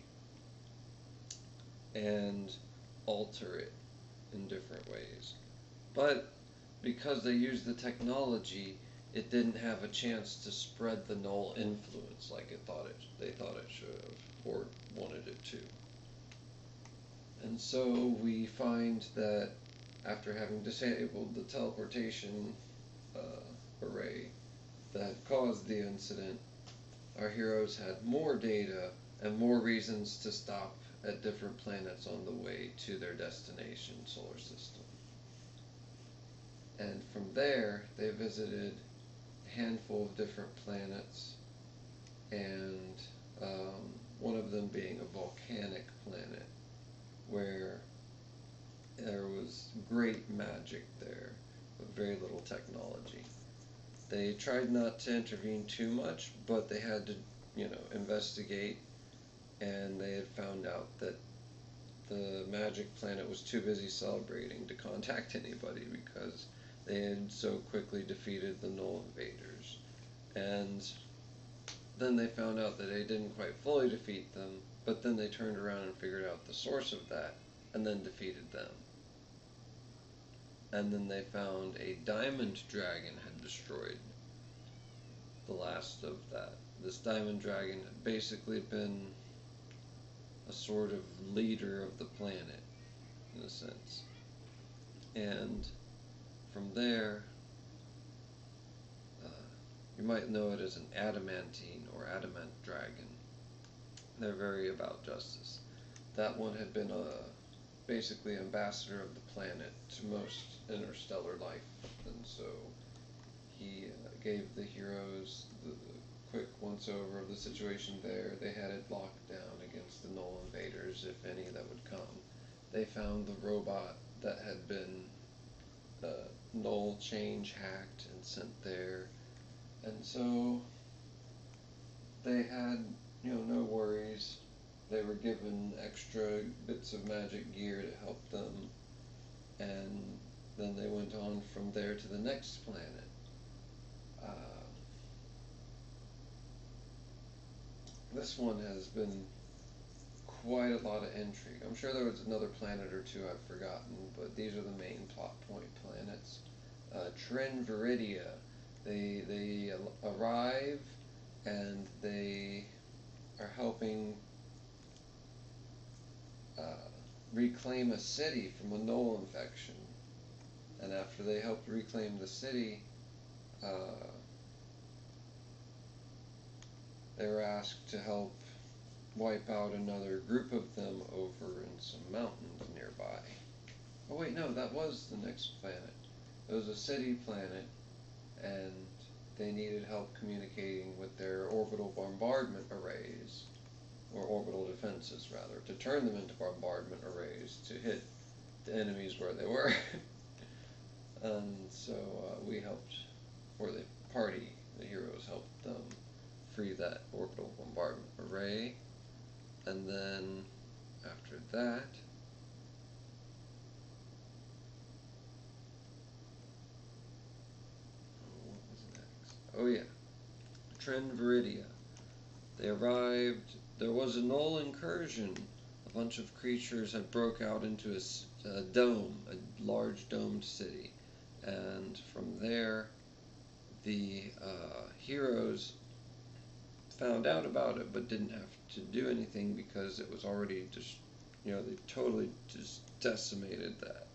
and alter it in different ways. But because they used the technology, it didn't have a chance to spread the Knoll influence like they thought it should have, or wanted it to. And so we find that after having disabled the teleportation array that caused the incident, our heroes had more data and more reasons to stop at different planets on the way to their destination solar system. And from there, they visited a handful of different planets, and one of them being a volcanic planet, where there was great magic there, but very little technology. They tried not to intervene too much, but they had to, investigate, and they had found out that the magic planet was too busy celebrating to contact anybody because they had so quickly defeated the Knoll invaders. And then they found out that they didn't quite fully defeat them, but then they turned around and figured out the source of that, and then defeated them. And then they found a diamond dragon had destroyed the last of that. This diamond dragon had basically been a sort of leader of the planet, in a sense. And from there, you might know it as an adamantine or adamant dragon. They're very about justice. That one had been basically ambassador of the planet to most interstellar life, and so he gave the heroes the quick once-over of the situation there. They had it locked down against the Knoll invaders, if any that would come. They found the robot that had been Knoll change hacked and sent there, and so they had, no worries. They were given extra bits of magic gear to help them, and then they went on from there to the next planet. This one has been quite a lot of intrigue. I'm sure there was another planet or two I've forgotten, but these are the main plot point planets. Viridia. They arrive, and they are helping reclaim a city from a Knoll infection. And after they helped reclaim the city, they were asked to help wipe out another group of them over in some mountains nearby. Oh wait, no, that was the next planet. It was a city planet, and they needed help communicating with their orbital bombardment arrays, or orbital defenses rather, to turn them into bombardment arrays to hit the enemies where they were. And so we helped, or the party, the heroes helped them free that orbital bombardment array. And then after that, what was next? Oh yeah, Viridia. They arrived. There was a Knoll incursion. A bunch of creatures had broke out into a dome, a large domed city, And from there, the heroes found out about it, but didn't have to do anything because it was already just, they totally just decimated that.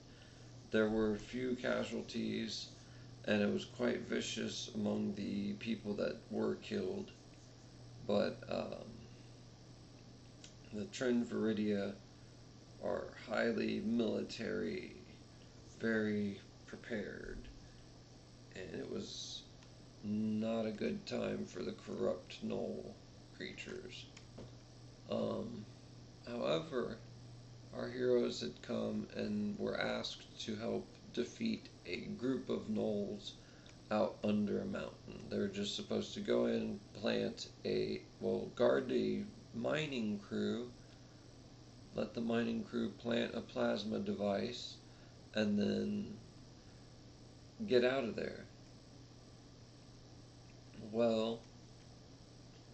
There were few casualties, and it was quite vicious among the people that were killed. But the Trinviridia are highly military, very prepared, and it was not a good time for the corrupt Null creatures. However, our heroes had come and were asked to help defeat a group of Nulls out under a mountain. They were just supposed to go in, guard a mining crew, let the mining crew plant a plasma device, and then get out of there. Well,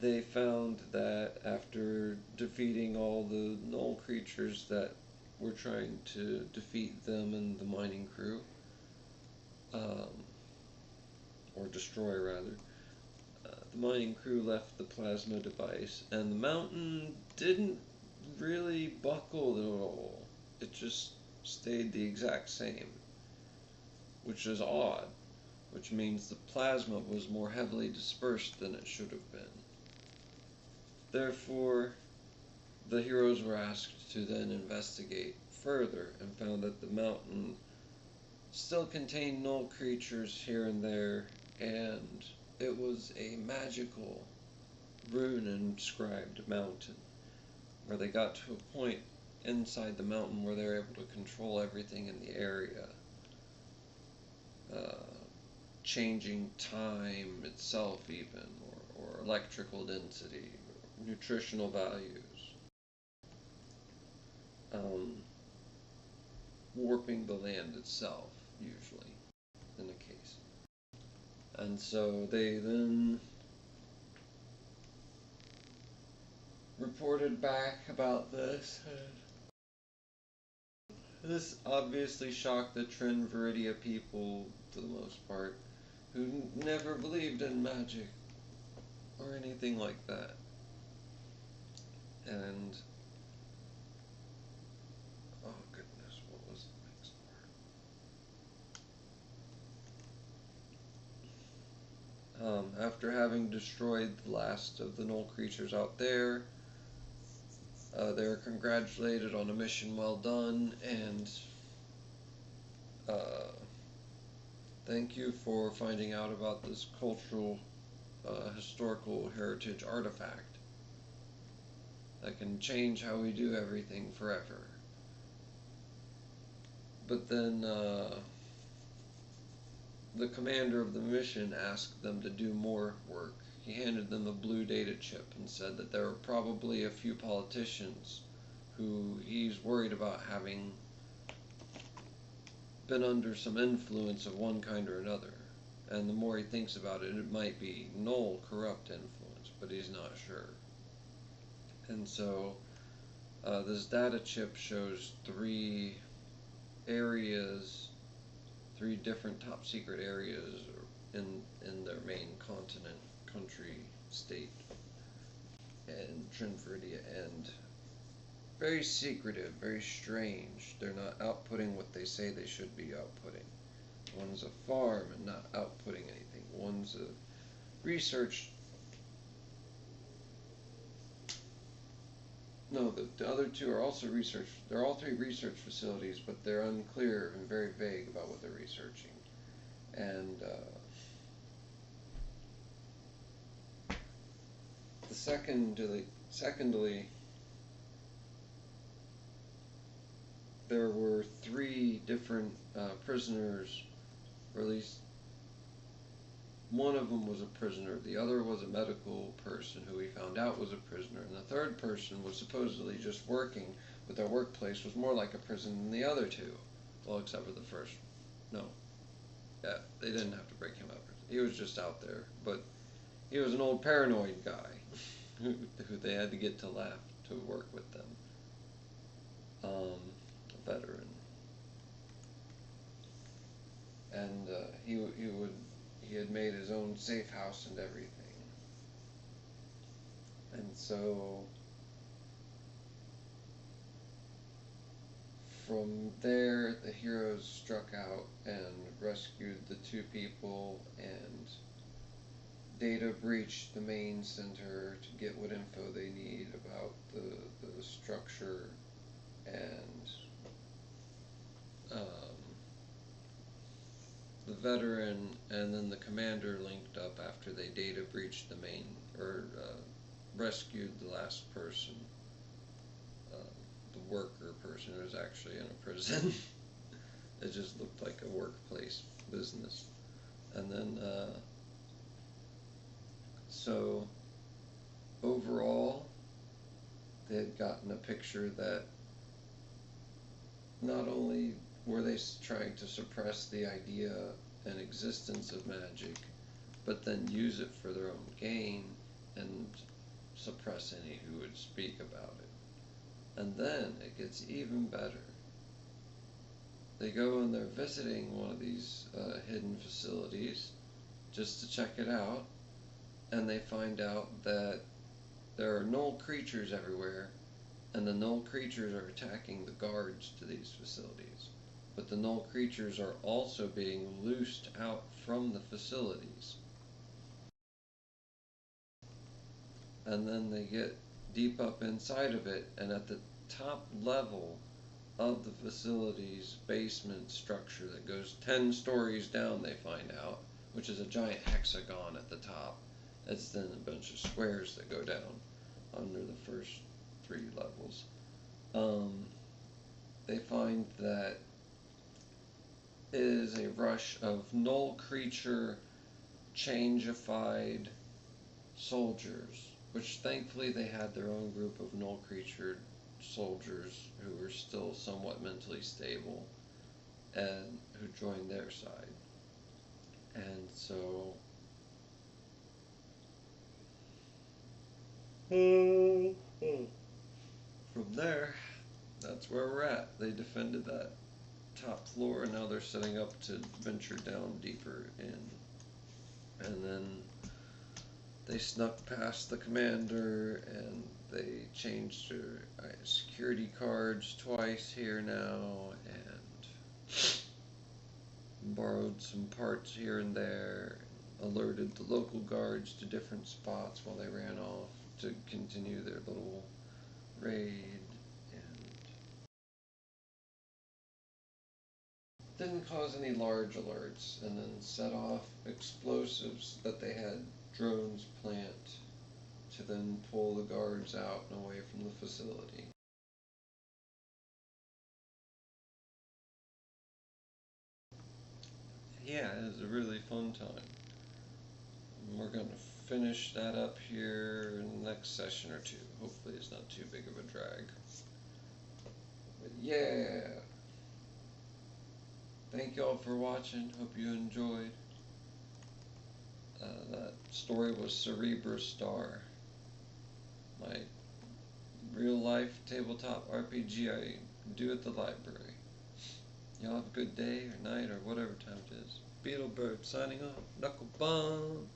they found that after defeating all the Null creatures that were trying to defeat them and the mining crew, or destroy rather, the mining crew left the plasma device, and the mountain didn't really buckle at all. It just stayed the exact same, which is odd, which means the plasma was more heavily dispersed than it should have been. Therefore, the heroes were asked to then investigate further and found that the mountain still contained Null creatures here and there, and it was a magical, rune-inscribed mountain, where they got to a point inside the mountain where they were able to control everything in the area, changing time itself even, or electrical density, or nutritional values, warping the land itself, usually, in the case. And so they then reported back about this. This obviously shocked the Trinviridia people, for the most part, who never believed in magic or anything like that. And oh goodness, what was the next part? After having destroyed the last of the Null creatures out there, they were congratulated on a mission well done, and thank you for finding out about this cultural, historical heritage artifact that can change how we do everything forever. But then the commander of the mission asked them to do more work. He handed them a blue data chip and said that there were probably a few politicians who he's worried about having been under some influence of one kind or another. And the more he thinks about it, it might be Null corrupt influence, but he's not sure. And so this data chip shows 3 areas, 3 different top secret areas in their main continent, country, state, and Trinviridia, and very secretive, very strange. They're not outputting what they say they should be outputting. One's a farm and not outputting anything. One's a research. No, the other 2 are also research. They're all 3 research facilities, but they're unclear and very vague about what they're researching. And secondly, there were 3 different prisoners, or at least one of them was a prisoner, the other was a medical person who we found out was a prisoner, and the third person was supposedly just working, but their workplace was more like a prison than the other 2. Well, except for the first. No. Yeah, they didn't have to break him out. He was just out there, but he was an old paranoid guy who they had to get to work with them. A veteran. And he had made his own safe house and everything. And so from there, the heroes struck out and rescued the two people and data breached the main center to get what info they need about the structure, and the veteran and then the commander linked up after they data breached the main, or rescued the last person, the worker person who was actually in a prison. It just looked like a workplace business. And then so overall, they had gotten a picture that not only were they trying to suppress the idea and existence of magic, but then use it for their own gain and suppress any who would speak about it. And then it gets even better. They go and they're visiting one of these hidden facilities just to check it out, and they find out that there are null creatures everywhere, and the null creatures are attacking the guards to these facilities. But the null creatures are also being loosed out from the facilities. And then they get deep up inside of it, and at the top level of the facility's basement structure that goes 10 stories down, they find out, which is a giant hexagon at the top. It's then a bunch of squares that go down under the first 3 levels. They find that it is a rush of null creature changeified soldiers, which thankfully they had their own group of null creature soldiers who were still somewhat mentally stable and who joined their side. And so from there, that's where we're at. They defended that top floor, and now they're setting up to venture down deeper in. And then they snuck past the commander, and they changed their security cards twice here now, and borrowed some parts here and there, alerted the local guards to different spots while they ran off to continue their little raid, and didn't cause any large alerts, and then set off explosives that they had drones plant to then pull the guards out and away from the facility. Yeah, it was a really fun time. We're going to finish that up here in the next session or two. Hopefully it's not too big of a drag. But yeah. Thank y'all for watching. Hope you enjoyed. That story was Cerebra Star, my real life tabletop RPG I do at the library. Y'all have a good day or night or whatever time it is. BeetleBird signing off. Knuckle bomb.